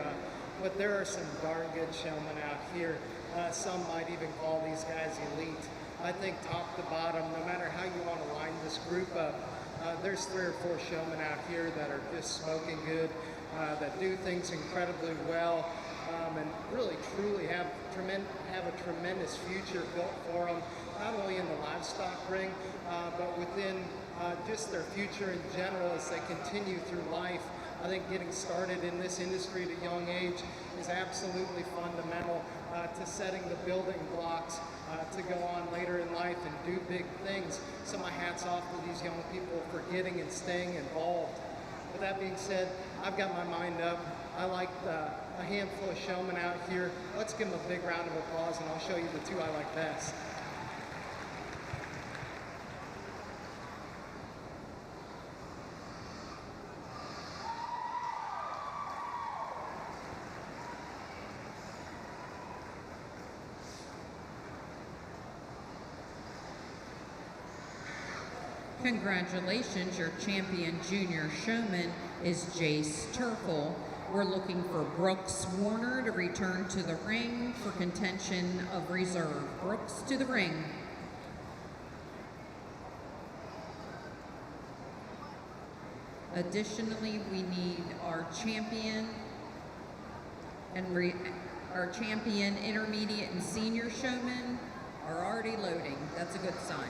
Speaker 6: but there are some darn good showmen out here. Some might even call these guys elite. I think top to bottom, no matter how you want to line this group up, there's 3 or 4 showmen out here that are just smoking good, that do things incredibly well, and really truly have a tremendous future built for them, not only in the livestock ring, but within just their future in general as they continue through life. I think getting started in this industry at a young age is absolutely fundamental to setting the building blocks to go on later in life and do big things. So my hat's off to these young people for getting and staying involved. With that being said, I've got my mind up. I like a handful of showmen out here. Let's give them a big round of applause, and I'll show you the 2 I like best.
Speaker 5: Congratulations, your champion junior showman is Jace Turkle. We're looking for Brooks Warner to return to the ring for contention of reserve. Brooks to the ring. Additionally, we need our champion and our champion intermediate and senior showmen are already loading. That's a good sign.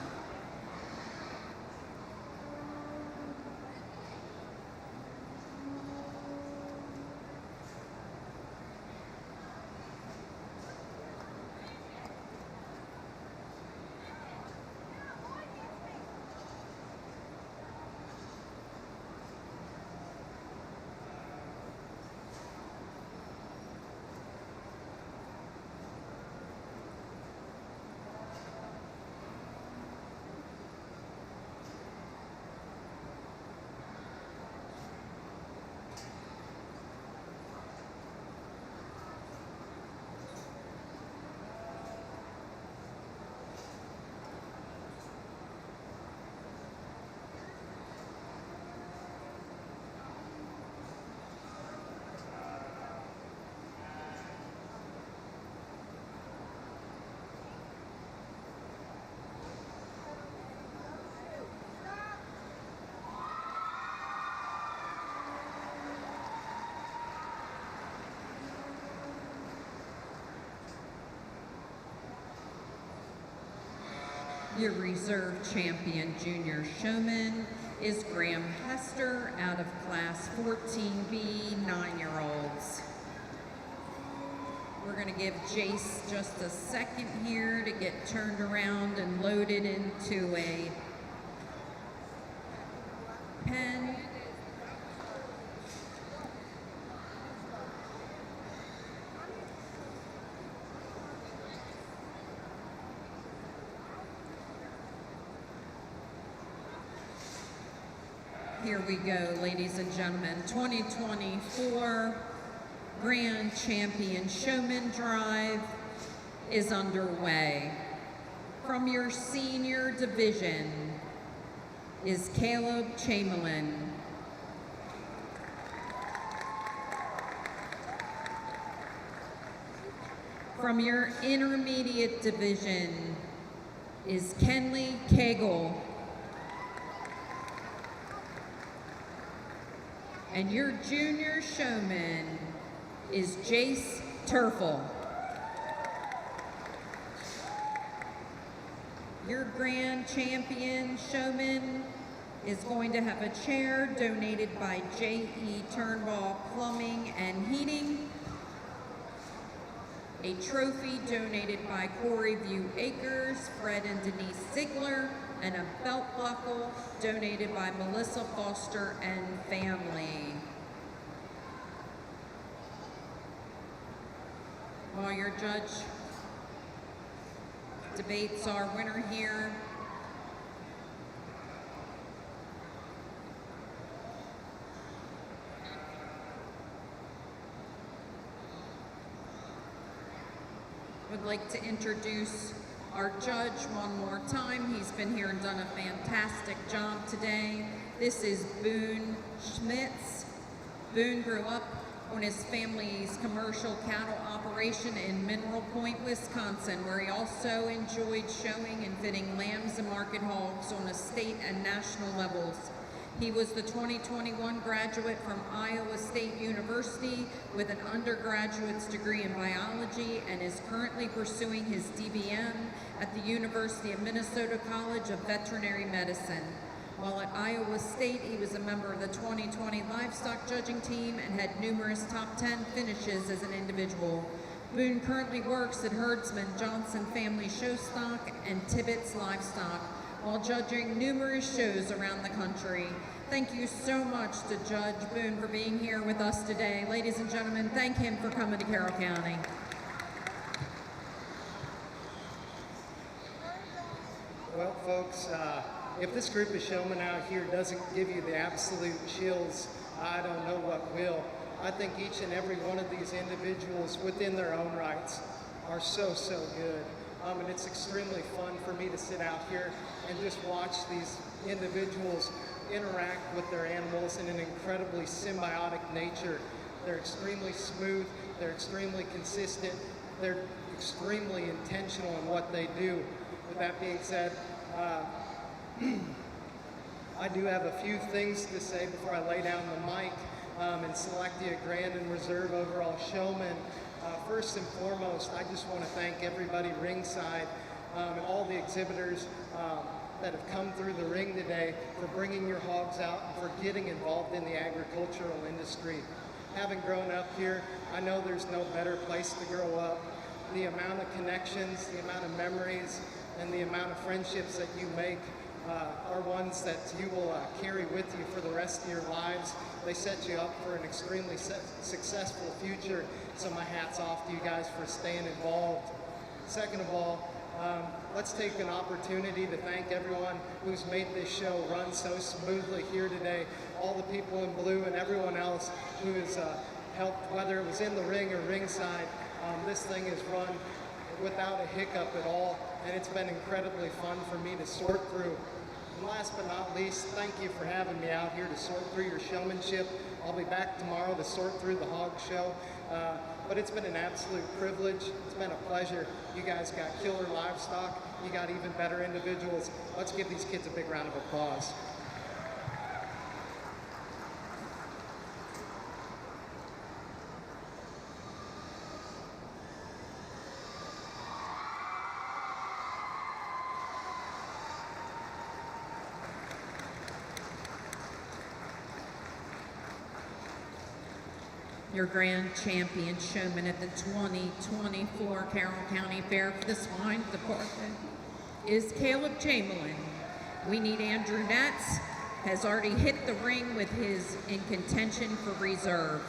Speaker 5: Your reserve champion junior showman is Graham Hester out of class 14B, 9-year-olds. We're gonna give Jace just a second here to get turned around and loaded into a pen. Here we go, ladies and gentlemen. 2024 Grand Champion Showman Drive is underway. From your senior division is Caleb Chamberlain. From your intermediate division is Kenley Cagle. And your junior showman is Jace Turkle. Your grand champion showman is going to have a chair donated by J.E. Turnbull Plumbing and Heating, a trophy donated by Corey View Acres, Fred and Denise Ziegler, and a belt buckle donated by Melissa Foster and family. While your judge debates our winner here, would like to introduce our judge one more time. He's been here and done a fantastic job today. This is Boone Schmitz Boone grew up on his family's commercial cattle operation in Mineral Point, Wisconsin, where he also enjoyed showing and fitting lambs and market hogs on a state and national levels. He was the 2021 graduate from Iowa State University with an undergraduate's degree in biology and is currently pursuing his DBM at the University of Minnesota College of Veterinary Medicine. While at Iowa State, he was a member of the 2020 livestock judging team and had numerous top 10 finishes as an individual. Boone currently works at Herdsman Johnson Family Showstock and Tibbetts Livestock while judging numerous shows around the country. Thank you so much to Judge Boone for being here with us today. Ladies and gentlemen, thank him for coming to Carroll County.
Speaker 6: Well, folks, if this group of showmen out here doesn't give you the absolute chills, I don't know what will. I think each and every one of these individuals within their own rights are so, so good. And it's extremely fun for me to sit out here and just watch these individuals interact with their animals in an incredibly symbiotic nature. They're extremely smooth, they're extremely consistent, they're extremely intentional in what they do. With that being said, I do have a few things to say before I lay down the mic and select you a grand and reserve overall showman. First and foremost, I just want to thank everybody ringside and all the exhibitors that have come through the ring today for bringing your hogs out and for getting involved in the agricultural industry. Having grown up here, I know there's no better place to grow up. The amount of connections, the amount of memories, and the amount of friendships that you make are ones that you will carry with you for the rest of your lives. They set you up for an extremely successful future, so my hat's off to you guys for staying involved. Second of all, let's take an opportunity to thank everyone who's made this show run so smoothly here today, all the people in blue and everyone else who has helped, whether it was in the ring or ringside. This thing is run without a hiccup at all, and it's been incredibly fun for me to sort through. And last but not least, thank you for having me out here to sort through your showmanship. I'll be back tomorrow to sort through the hog show, but it's been an absolute privilege. It's been a pleasure. You guys got killer livestock. You got even better individuals. Let's give these kids a big round of applause.
Speaker 5: Your grand champion showman at the 2024 Carroll County Fair for the Swine Department is Caleb Chamberlain. We Need Andrew Natz has already hit the ring with his in contention for reserve.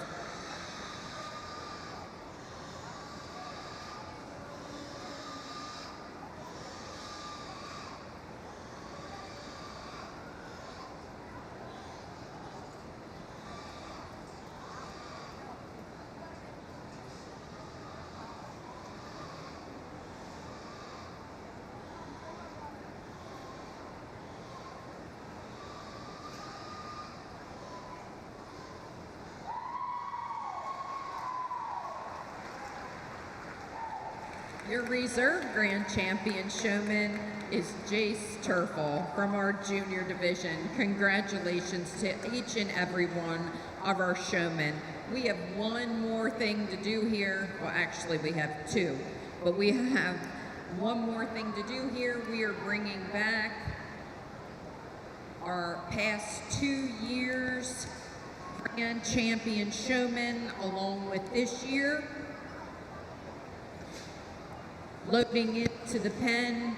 Speaker 5: Your reserve grand champion showman is Jace Turfel from our junior division. Congratulations to each and every one of our showmen. We have one more thing to do here. Well, actually we have two, but we have one more thing to do here. We are bringing back our past 2 years grand champion showman along with this year. Loading into the pen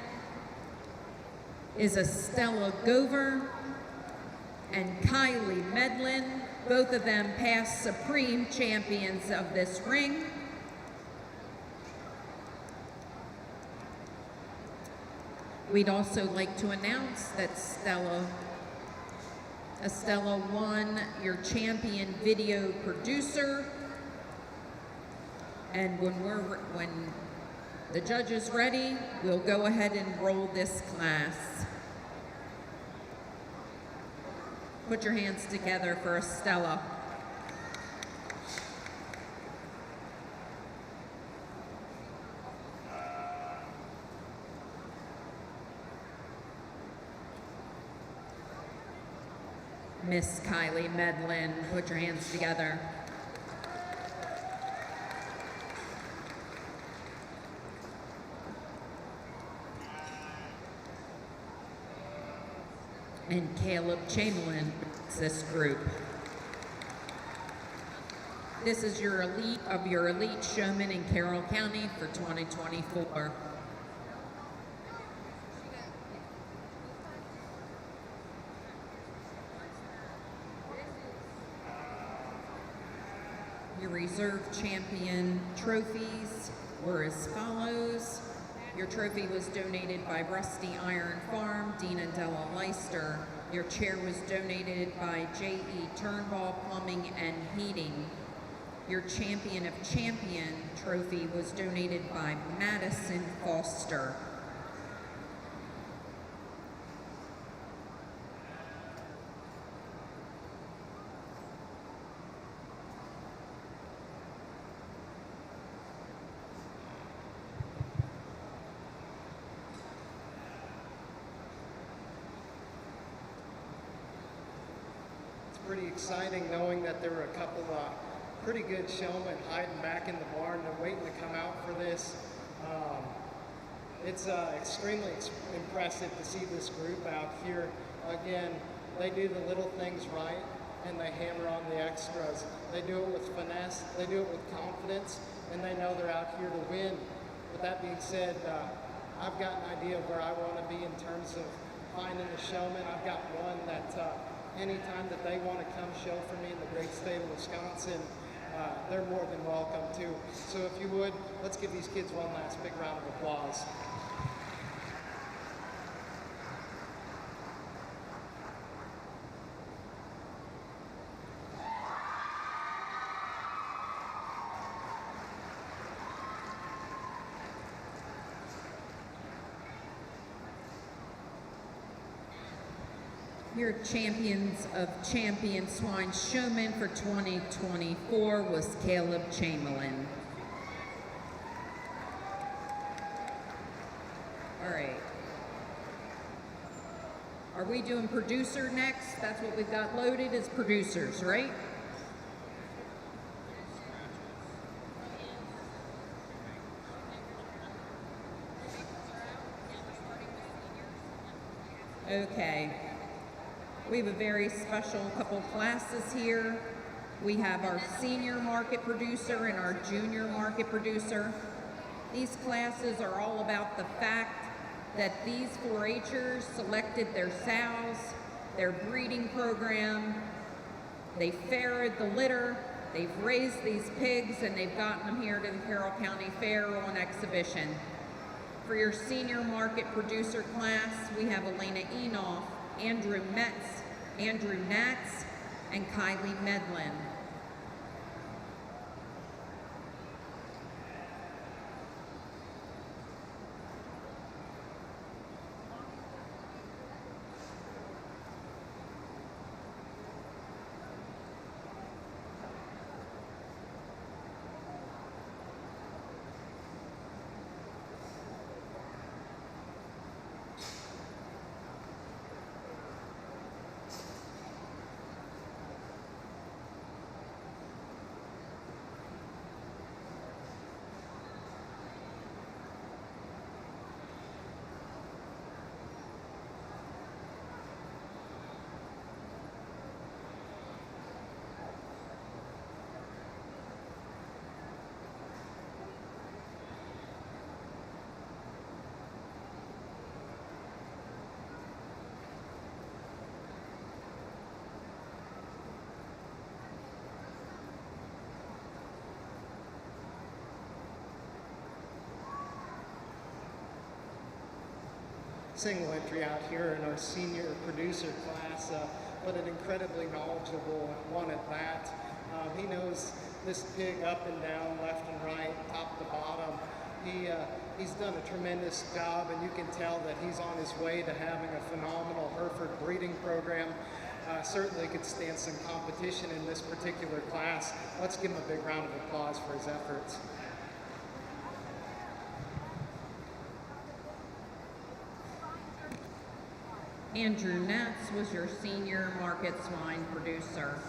Speaker 5: is Estella Gover and Kylie Medlin, both of them past supreme champions of this ring. We'd also like to announce that Estella won your champion video producer, and when the judge is ready, we'll go ahead and roll this class. Put your hands together for Estella. Miss Kylie Medlin. Put your hands together. And Caleb Chamberlain, this group. This is your elite showman in Carroll County for 2024. Your reserve champion trophies were as follows. Your trophy was donated by Rusty Iron Farm, Dina Della Leister. Your chair was donated by J.E. Turnbull Plumbing and Heating. Your Champion of Champion trophy was donated by Madison Foster.
Speaker 6: Pretty exciting knowing that there were a couple pretty good showmen hiding back in the barn. They're waiting to come out for this. It's extremely impressive to see this group out here. Again, they do the little things right and they hammer on the extras. They do it with finesse, they do it with confidence, and they know they're out here to win. With that being said, I've got an idea of where I want to be in terms of finding a showman. I've got one that anytime that they want to come show for me in the great state of Wisconsin, they're more than welcome to. So if you would, let's give these kids one last big round of applause.
Speaker 5: Your Champions of Champion Swine Showman for 2024 was Caleb Chamberlain. All right. Are we doing producer next? That's what we've got loaded as producers, right? Okay. We have a very special couple classes here. We have our senior market producer and our junior market producer. These classes are all about the fact that these 4-H'ers selected their sows, their breeding program, they farrowed the litter, they've raised these pigs, and they've gotten them here to the Carroll County Fair on exhibition. For your senior market producer class, we have Elena Enoff, Andrew Natz, and Kylie Medlin.
Speaker 6: Single entry out here in our senior producer class, but an incredibly knowledgeable one at that. He knows this pig up and down, left and right, top to bottom. He's done a tremendous job, and you can tell that he's on his way to having a phenomenal Hereford breeding program. Certainly could stand some competition in this particular class. Let's give him a big round of applause for his efforts.
Speaker 5: Andrew Nats was your senior market swine producer.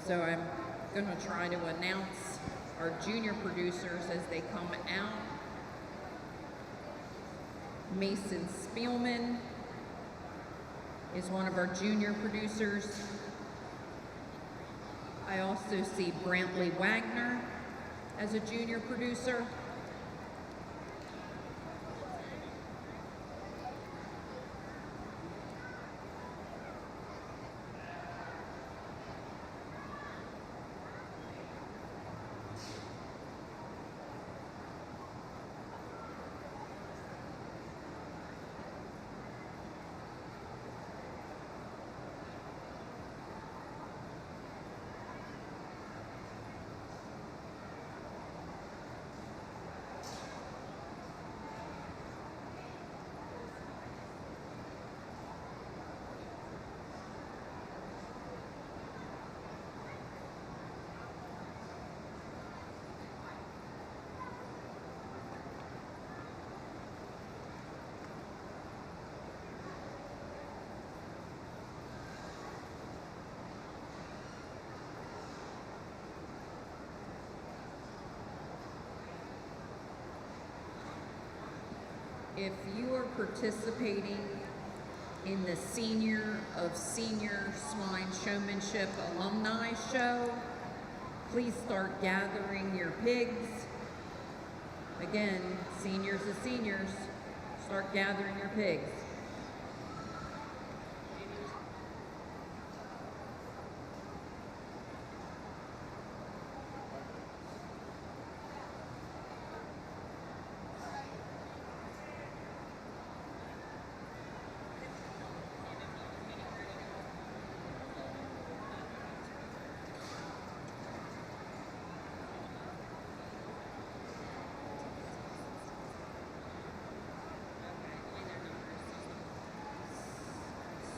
Speaker 5: So I'm going to try to announce our junior producers as they come out. Mason Spielman is one of our junior producers. I also see Brantley Wagner as a junior producer. If you are participating in the Senior of Senior Swine Showmanship Alumni Show, please start gathering your pigs. Again, seniors of seniors, start gathering your pigs.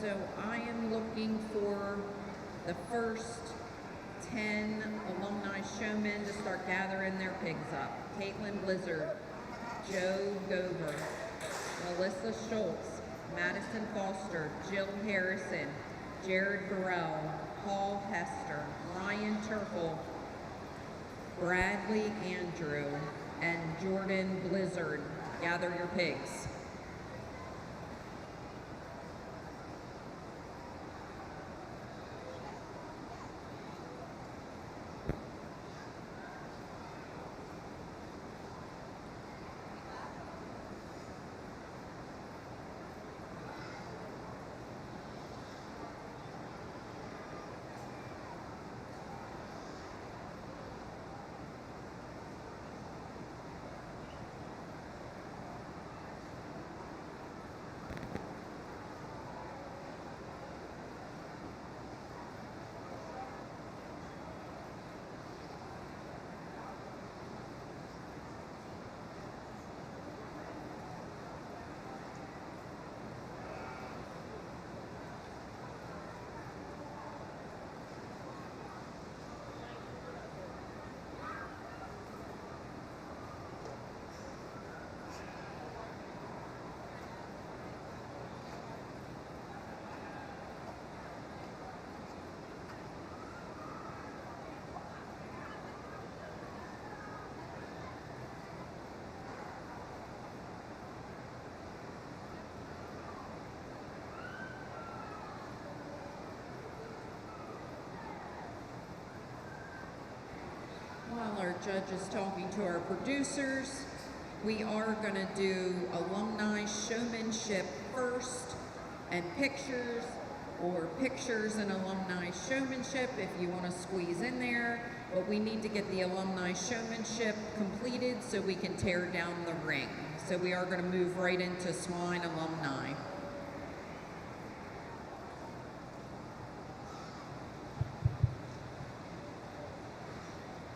Speaker 5: So I am looking for the first 10 alumni showmen to start gathering their pigs up. Caitlin Blizzard, Joe Gover, Melissa Schultz, Madison Foster, Jill Harrison, Jared Burrell, Paul Hester, Ryan Turkle, Bradley Andrew, and Jordan Blizzard. Gather your pigs. While our judge is talking to our producers, we are going to do alumni showmanship first and pictures, or pictures and alumni showmanship if you want to squeeze in there. But we need to get the alumni showmanship completed so we can tear down the ring. So we are going to move right into swine alumni.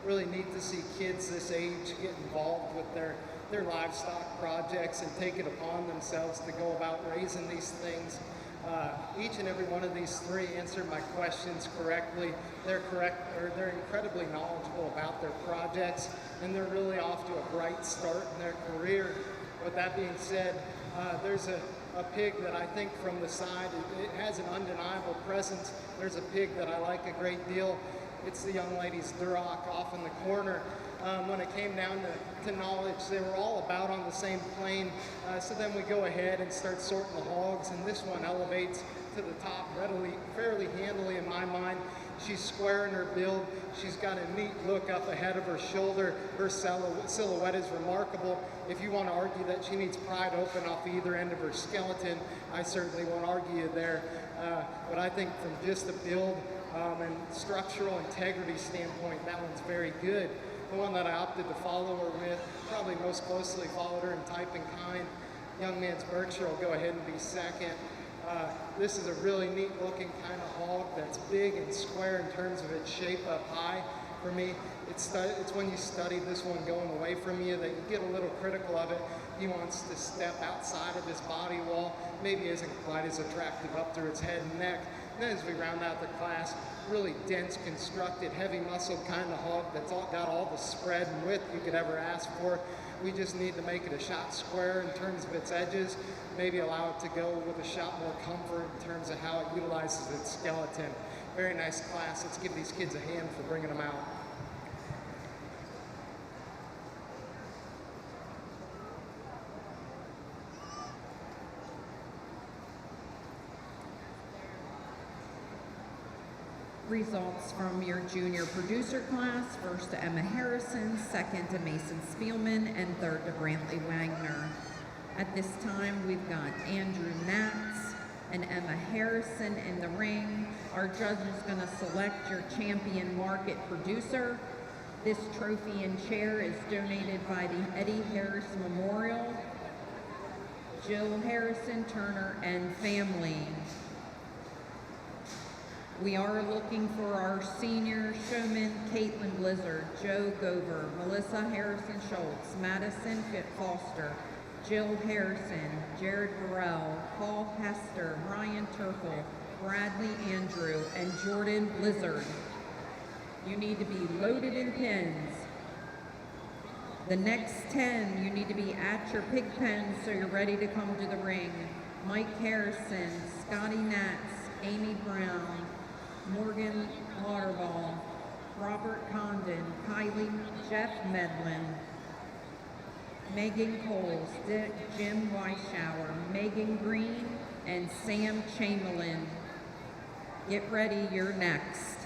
Speaker 6: Really neat to see kids this age get involved with their livestock projects and take it upon themselves to go about raising these things. Each and every one of these three answered my questions correctly. They're incredibly knowledgeable about their projects, and they're really off to a bright start in their career. With that being said, there's a pig that I think from the side, it has an undeniable presence. There's a pig that I like a great deal. It's the young lady's Duroc off in the corner. When it came down to knowledge, they were all about on the same plane. So then we go ahead and start sorting the hogs, and this one elevates to the top fairly handily in my mind. She's square in her build. She's got a neat look up ahead of her shoulder. Her silhouette is remarkable. If you want to argue that she needs pried open off either end of her skeleton, I certainly won't argue there. But I think from just the build and structural integrity standpoint, that one's very good. The one that I opted to follow her with, probably most closely followed her in type and kind. Young Man's Berkshire will go ahead and be second. This is a really neat looking kind of hog that's big and square in terms of its shape up high. For me, it's when you study this one going away from you that you get a little critical of it. He wants to step outside of his body wall, maybe isn't quite as attractive up through its head and neck. And then as we round out the class, really dense, constructed, heavy muscled kind of hog that's got all the spread and width you could ever ask for. We just need to make it a shot square in terms of its edges, maybe allow it to go with a shot more comfort in terms of how it utilizes its skeleton. Very nice class. Let's give these kids a hand for bringing them out.
Speaker 5: Results from your junior producer class: first to Emma Harrison, second to Mason Spielman, and third to Brantley Wagner. At this time, we've got Andrew Natz and Emma Harrison in the ring. Our judge is going to select your champion market producer. This trophy and chair is donated by the Eddie Harris Memorial, Jill Harrison Turner and family. We are looking for our senior showman, Caitlin Blizzard, Joe Gover, Melissa Harrison Schultz, Madison Foster, Jill Harrison, Jared Burrell, Paul Hester, Ryan Turkle, Bradley Andrew, and Jordan Blizzard. You need to be loaded in pins. The next 10, you need to be at your pig pen so you're ready to come to the ring. Mike Harrison, Scotty Natz, Amy Brown, Morgan Lauterball, Robert Condon, Kylie, Jeff Medlin, Megan Coles, Jim Weishauer, Megan Green, and Sam Chamberlain. Get ready, you're next.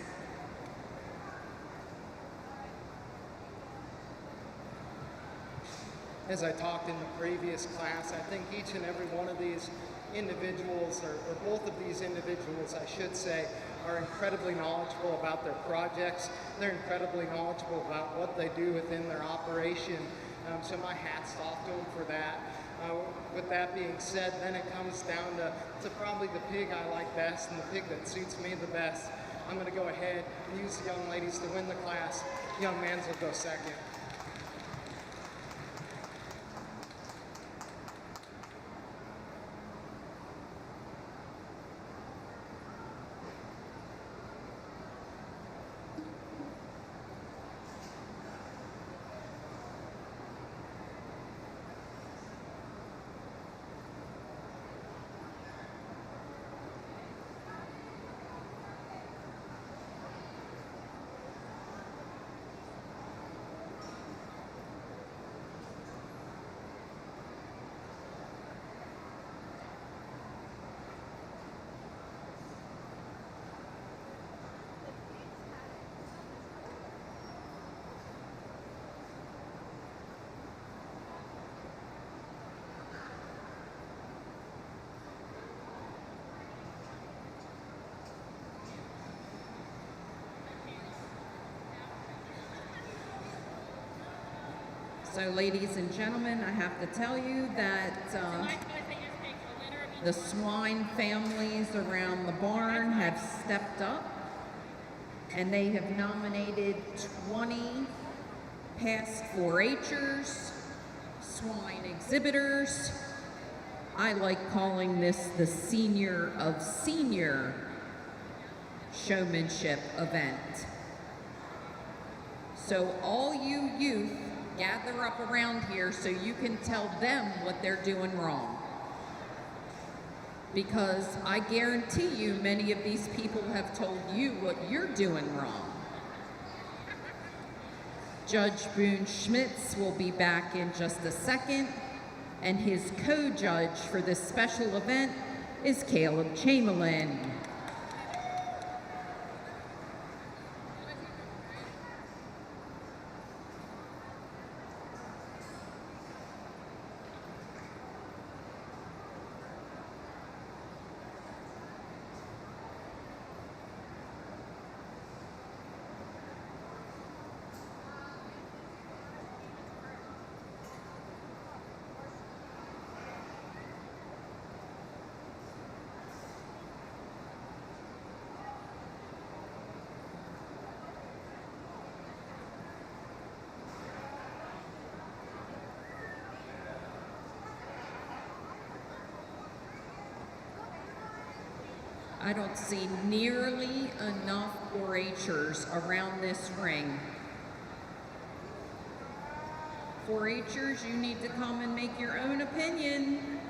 Speaker 6: As I talked in the previous class, I think each and every one of these individuals, or both of these individuals, I should say, are incredibly knowledgeable about their projects. They're incredibly knowledgeable about what they do within their operation. So my hat's off to them for that. With that being said, then it comes down to probably the pig I like best and the pig that suits me the best. I'm going to go ahead and use the young ladies to win the class. Young mans will go second.
Speaker 5: So ladies and gentlemen, I have to tell you that the swine families around the barn have stepped up and they have nominated 20 past 4-H'ers, swine exhibitors, I like calling this the senior of senior showmanship event. So all you youth, gather up around here so you can tell them what they're doing wrong. Because I guarantee you many of these people have told you what you're doing wrong. Judge Boone Schmitz will be back in just a second, and his co-judge for this special event is Caleb Chamberlain. I don't see nearly enough 4-H'ers around this ring. 4-H'ers, you need to come and make your own opinion.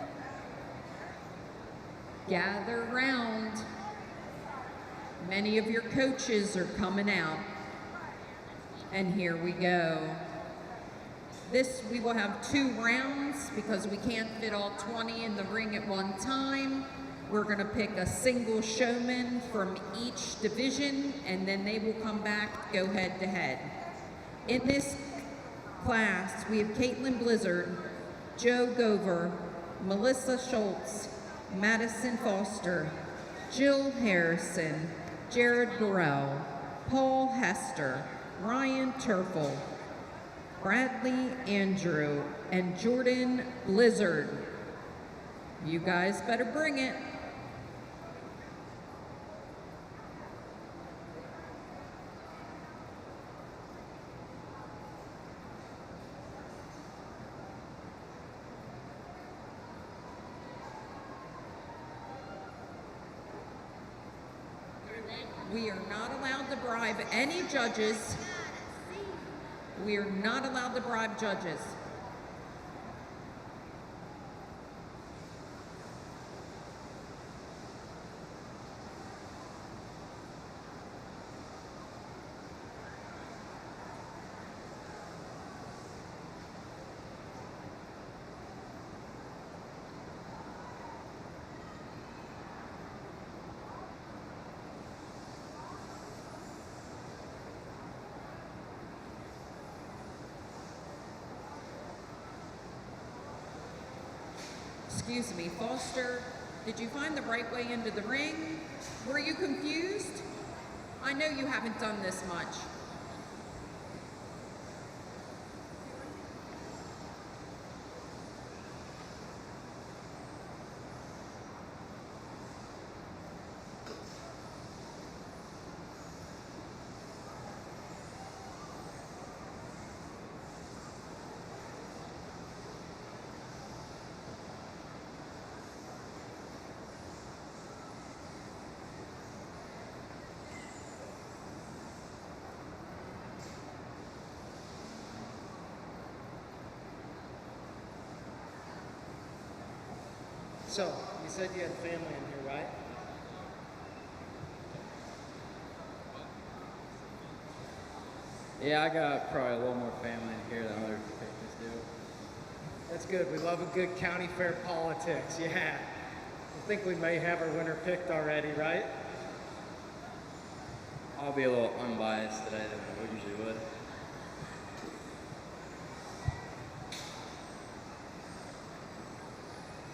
Speaker 5: Gather round. Many of your coaches are coming out. And here we go. This, we will have 2 rounds because we can't fit all 20 in the ring at one time. We're going to pick a single showman from each division, and then they will come back, go head to head. In this class, we have Caitlin Blizzard, Joe Gover, Melissa Schultz, Madison Foster, Jill Harrison, Jared Burrell, Paul Hester, Ryan Turfel, Bradley Andrew, and Jordan Blizzard. You guys better bring it. We are not allowed to bribe any judges. We are not allowed to bribe judges. Excuse me, Foster, did you find the right way into the ring? Were you confused? I know you haven't done this much.
Speaker 6: So, you said you had family in here, right?
Speaker 7: Yeah, I got probably a little more family in here than other pictures do.
Speaker 6: That's good. We love a good county fair politics. Yeah. I think we may have our winner picked already, right?
Speaker 7: I'll be a little unbiased today than I usually would.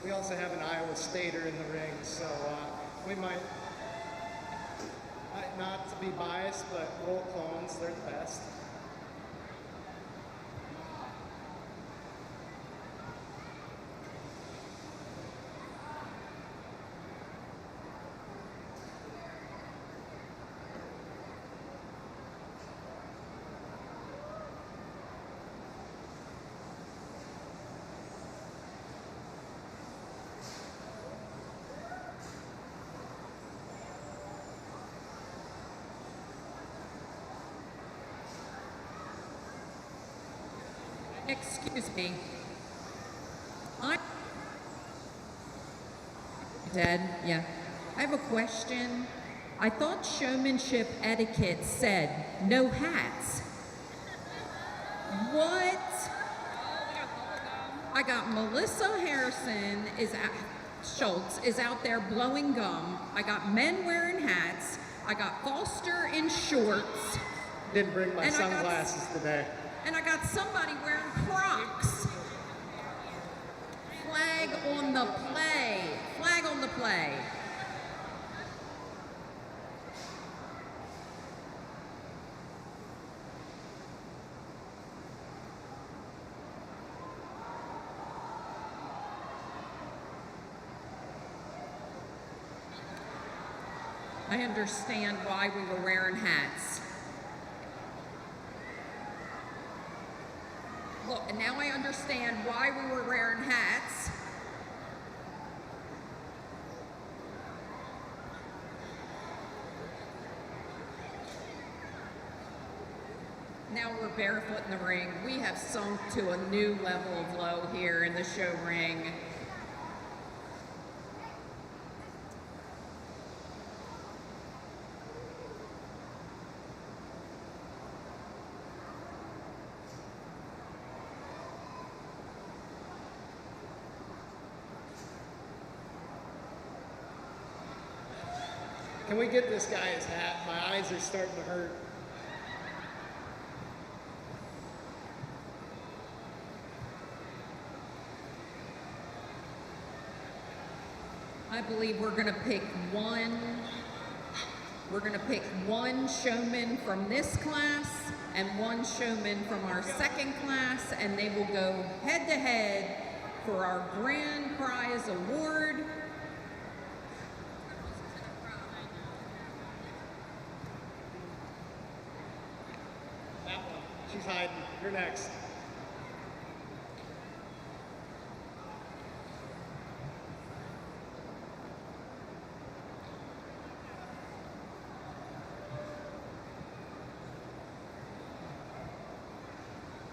Speaker 6: We also have an Iowa Stater in the ring, so we might not to be biased, but roll clones, they're the best.
Speaker 5: Excuse me. I Dead, yeah. I have a question. I thought showmanship etiquette said no hats. What? I got Melissa Harrison Schultz is out there blowing gum. I got men wearing hats. I got Foster in shorts.
Speaker 6: Didn't bring my
Speaker 5: And I got-
Speaker 6: sunglasses today.
Speaker 5: And I got somebody wearing Crocs. Flag on the play. Flag on the play. I understand why we were wearing hats. Look, and now I understand why we were wearing hats. Now we're barefoot in the ring. We have sunk to a new level of low here in the show ring.
Speaker 6: Can we get this guy his hat? My eyes are starting to hurt.
Speaker 5: I believe we're gonna pick one showman from this class and one showman from our second class, and they will go head to head for our grand prize award.
Speaker 6: That one. She's hiding. You're next.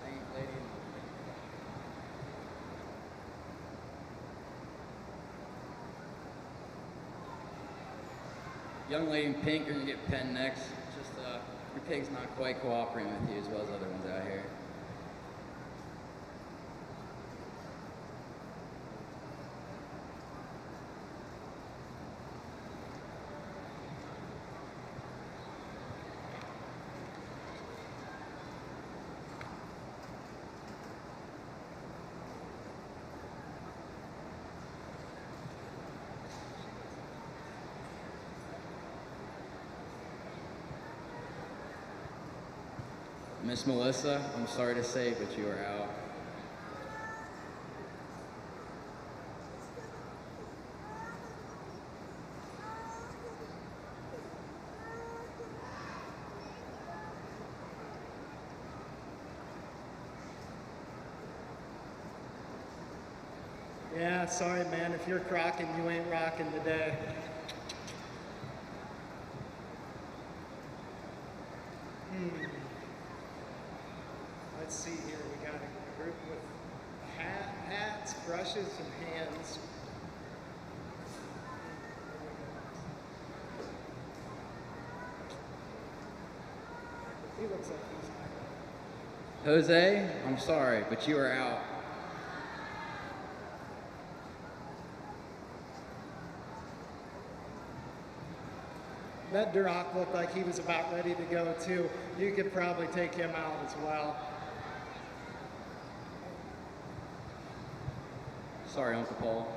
Speaker 7: Thank you, lady. Young lady in pink, you're gonna get pinned next. Just your pig's not quite cooperating with you as well as other ones out here. Miss Melissa, I'm sorry to say, but you are out.
Speaker 6: Yeah, sorry, man. If you're crocking, you ain't rocking today. Let's see here. We got a group with hats, brushes, and hands. He looks like he's
Speaker 7: Jose, I'm sorry, but you are out.
Speaker 6: That Duroc looked like he was about ready to go too. You could probably take him out as well.
Speaker 7: Sorry, Uncle Paul.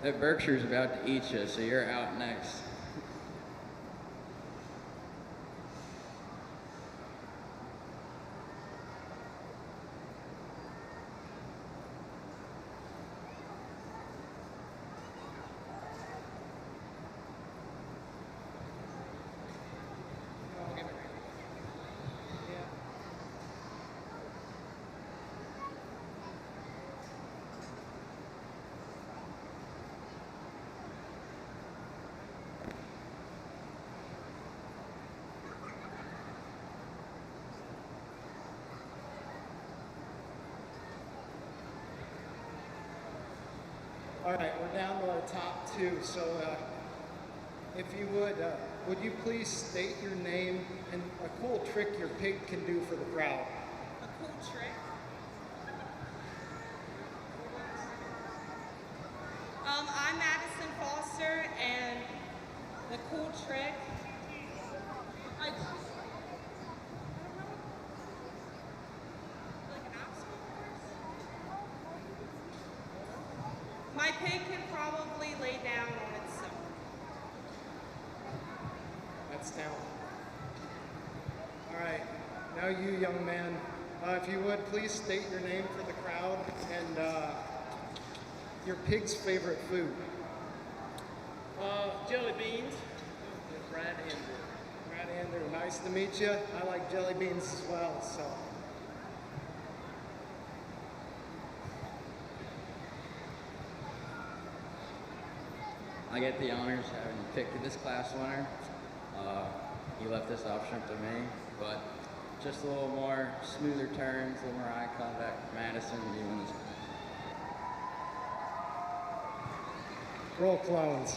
Speaker 7: That Berkshire's about to eat you, so you're out next.
Speaker 6: All right, we're down to our top two. So if you would you please state your name and a cool trick your pig can do for the crowd?
Speaker 8: A cool trick? I'm Madison Foster, and the cool trick, like an obstacle course? My pig can probably lay down on itself.
Speaker 6: That's talent. All right, now you, young man, if you would please state your name for the crowd and your pig's favorite food.
Speaker 9: Jelly beans. Brad Andrew.
Speaker 6: Brad Andrew, nice to meet you. I like jelly beans as well, so.
Speaker 7: I get the honors having picked this class winner. He left this option up to me, but just a little more smoother turns, a little more eye contact. Madison, you win this.
Speaker 6: Roll clones.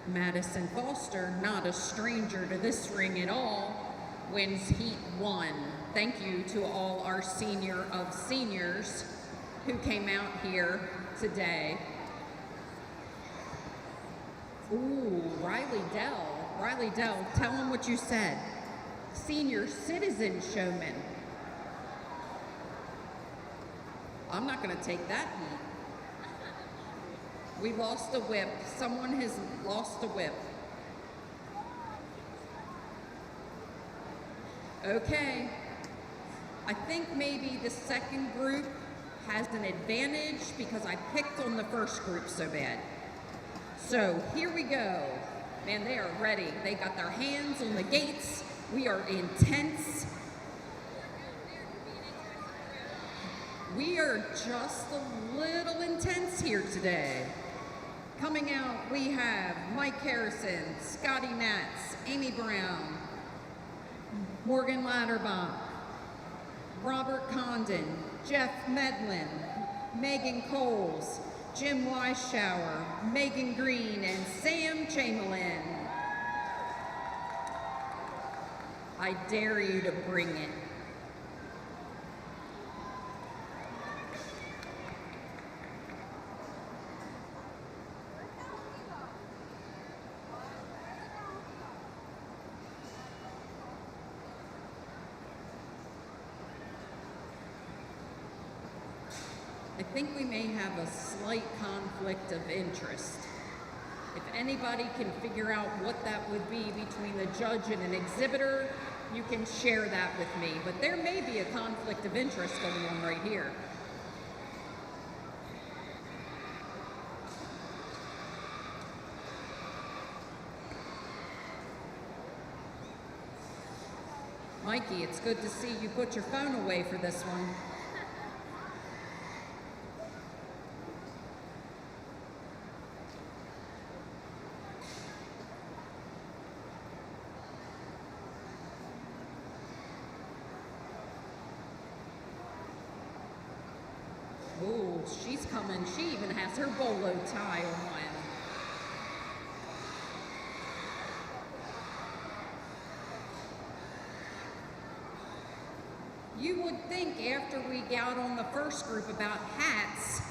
Speaker 5: Madison Foster, not a stranger to this ring at all, wins Heat 1. Thank you to all our senior of seniors who came out here today. Ooh, Riley Dell, tell them what you said. Senior citizen showman. I'm not gonna take that heat. We lost a whip. Someone has lost a whip. Okay. I think maybe the second group has an advantage because I picked on the first group so bad. So here we go. Man, they are ready. They got their hands on the gates. We are intense. We are just a little intense here today. Coming out, we have Mike Harrison, Scotty Natz, Amy Brown, Morgan Ladderbach, Robert Condon, Jeff Medlin, Megan Coles, Jim Weisschauer, Megan Green, and Sam Chamberlain. I dare you to bring it. I think we may have a slight conflict of interest. If anybody can figure out what that would be between the judge and an exhibitor, you can share that with me. But there may be a conflict of interest going on right here. Mikey, it's good to see you put your phone away for this one. Ooh, she's coming. She even has her bolo tie on. You would think after we got on the first group about hats,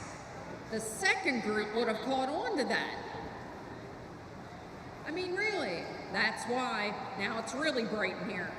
Speaker 5: the second group would have caught on to that. I mean, really, that's why now it's really bright in here.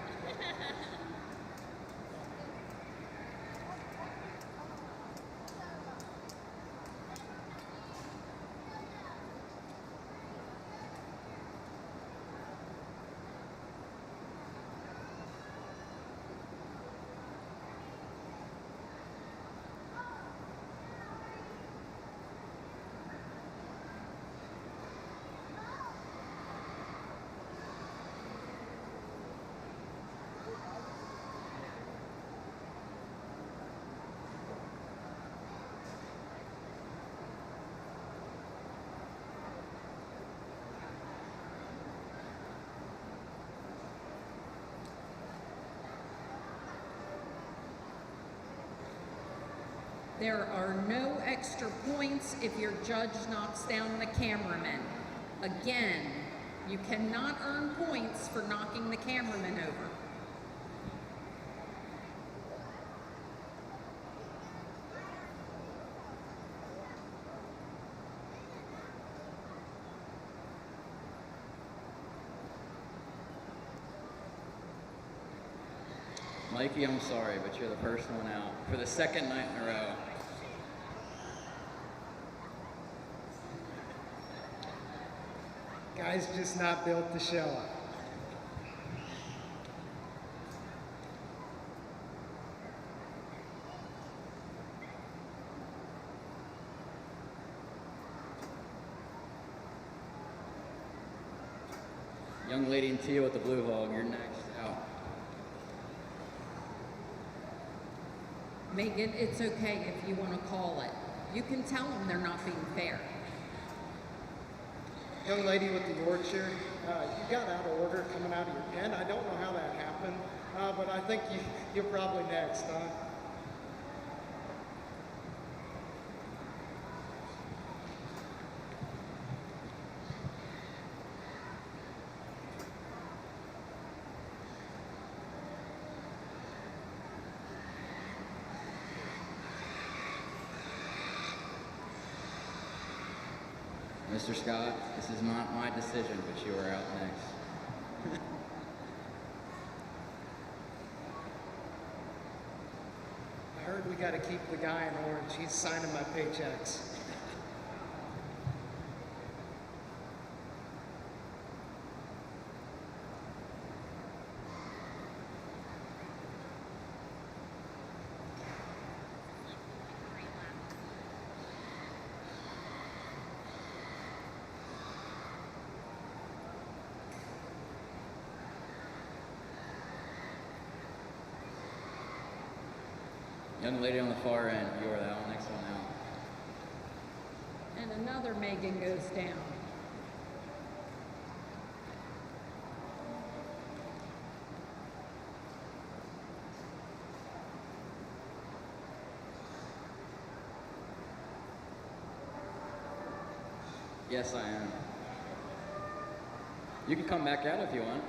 Speaker 5: There are no extra points if your judge knocks down the cameraman. Again, you cannot earn points for knocking the cameraman over.
Speaker 7: Mikey, I'm sorry, but you're the first one out for the second night in a row.
Speaker 6: Guy's just not built to show up.
Speaker 7: Young lady in teal with the blue hog, you're next out.
Speaker 5: Megan, it's okay if you want to call it. You can tell them they're not being fair.
Speaker 6: Young lady with the Yorkshire, you got out of order coming out of your pen. I don't know how that happened, but I think you're probably next, huh?
Speaker 7: Mr. Scott, this is not my decision, but you are out next.
Speaker 6: I heard we got to keep the guy in orange. He's signing my paychecks.
Speaker 7: Young lady on the far end, you are the next one out.
Speaker 5: And another Megan goes down.
Speaker 7: Yes, I am. You can come back out if you want.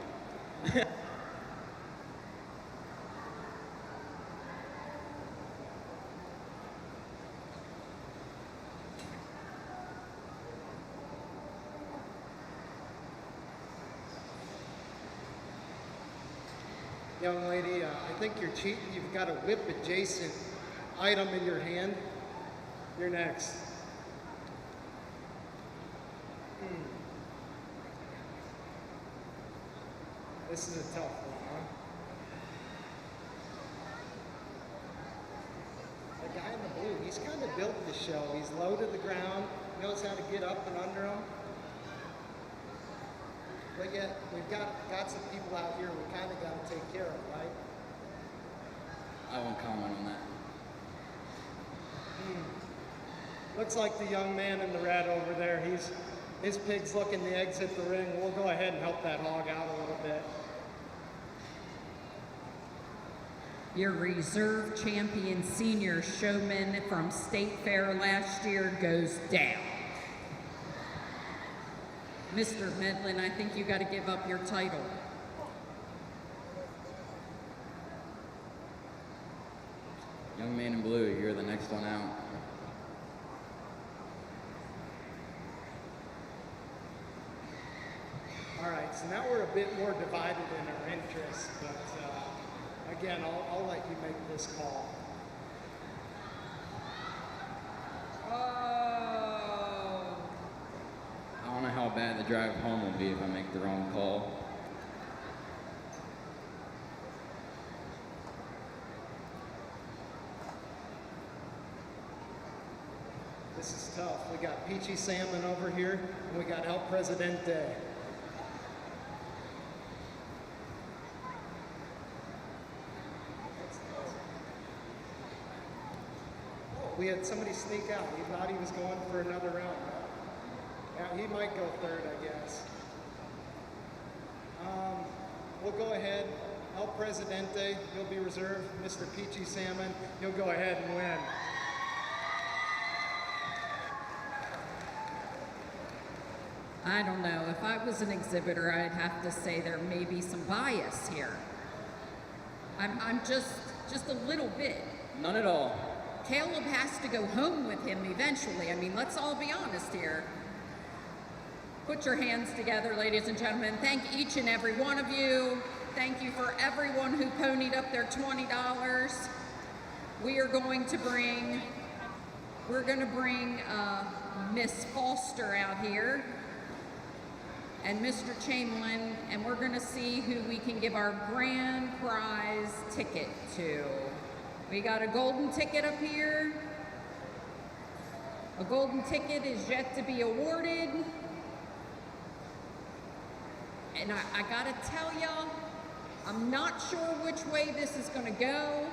Speaker 6: Young lady, I think you're cheating. You've got a whip adjacent item in your hand. You're next. This is a tough one, huh? The guy in the blue, he's kind of built the show. He's low to the ground, knows how to get up and under him. But yet, we've got some people out here we kind of got to take care of, right?
Speaker 7: I won't comment on that.
Speaker 6: Looks like the young man in the red over there, his pig's looking to exit the ring. We'll go ahead and help that hog out a little bit.
Speaker 5: Your reserve champion senior showman from State Fair last year goes down. Mr. Medlin, I think you got to give up your title.
Speaker 7: Young man in blue, you're the next one out.
Speaker 6: All right, so now we're a bit more divided in our interests, but again, I'll let you make this call.
Speaker 7: I don't know how bad the drive home will be if I make the wrong call.
Speaker 6: This is tough. We got Peachy Salmon over here, and we got El Presidente. We had somebody sneak out. He thought he was going for another round. Yeah, he might go third, I guess. We'll go ahead. El Presidente, you'll be reserved. Mr. Peachy Salmon, you'll go ahead and win.
Speaker 5: I don't know. If I was an exhibitor, I'd have to say there may be some bias here. I'm just a little bit.
Speaker 7: None at all.
Speaker 5: Caleb has to go home with him eventually. I mean, let's all be honest here. Put your hands together, ladies and gentlemen. Thank each and every one of you. Thank you for everyone who ponied up their $20. We're going to bring Miss Foster out here and Mr. Chamberlain, and we're gonna see who we can give our grand prize ticket to. We got a golden ticket up here. A golden ticket is yet to be awarded. And I gotta tell y'all, I'm not sure which way this is gonna go,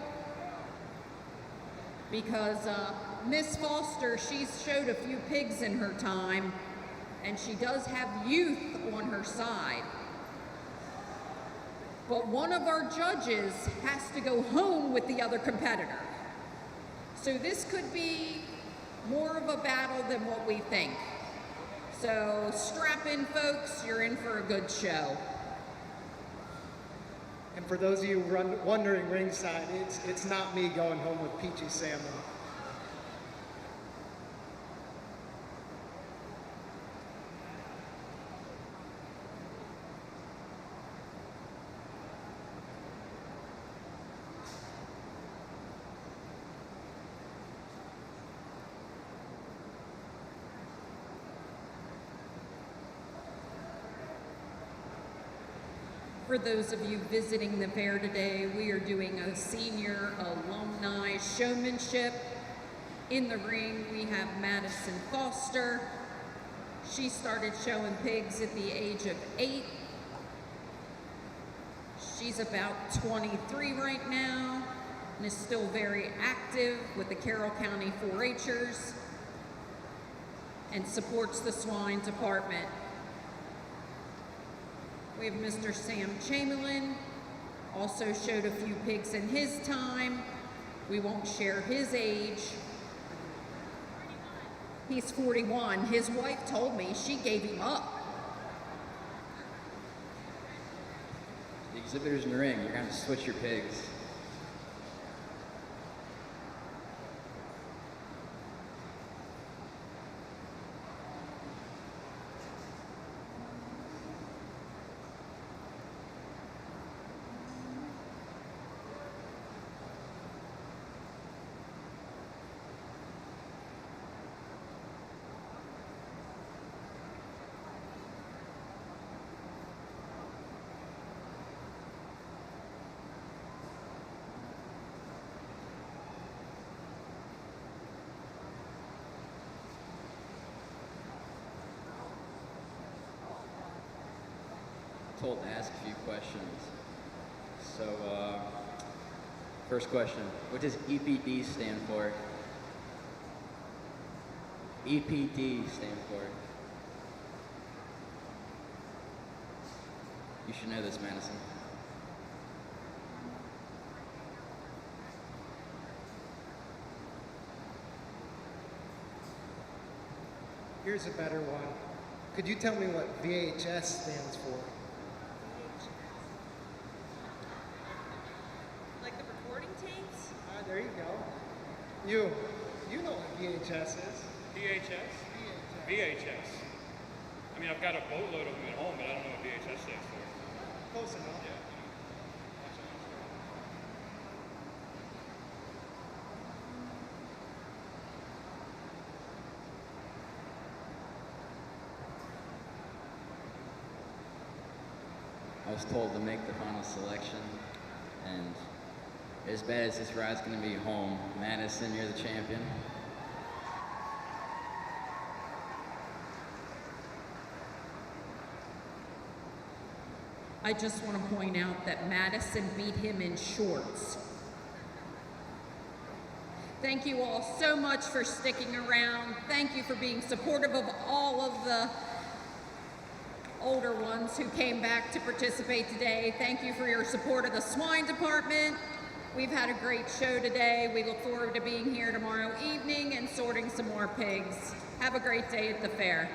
Speaker 5: because Miss Foster, she's showed a few pigs in her time, and she does have youth on her side. But one of our judges has to go home with the other competitor. So this could be more of a battle than what we think. So strap in, folks, you're in for a good show.
Speaker 6: And for those of you wondering ringside, it's not me going home with peachy salmon.
Speaker 5: For those of you visiting the fair today, we are doing a senior alumni showmanship. In the ring, we have Madison Foster. She started showing pigs at the age of 8. She's about 23 right now and is still very active with the Carroll County 4-H'ers and supports the swine department. We have Mr. Sam Chamberlain, also showed a few pigs in his time. We won't share his age. He's 41. His wife told me she gave him up.
Speaker 7: The exhibitors in the ring, you're going to switch your pigs. Told to ask a few questions. So, first question, what does EPD stand for? EPD stand for? You should know this, Madison.
Speaker 6: Here's a better one. Could you tell me what VHS stands for?
Speaker 8: Like the recording tapes?
Speaker 6: There you go. You know what VHS is.
Speaker 10: VHS? VHS. I mean, I've got a boatload of them at home, but I don't know what VHS stands for.
Speaker 6: Close enough.
Speaker 10: Yeah.
Speaker 7: I was told to make the final selection, and as bad as this ride's going to be home, Madison, you're the champion.
Speaker 5: I just want to point out that Madison beat him in shorts. Thank you all so much for sticking around. Thank you for being supportive of all of the older ones who came back to participate today. Thank you for your support of the swine department. We've had a great show today. We look forward to being here tomorrow evening and sorting some more pigs. Have a great day at the fair.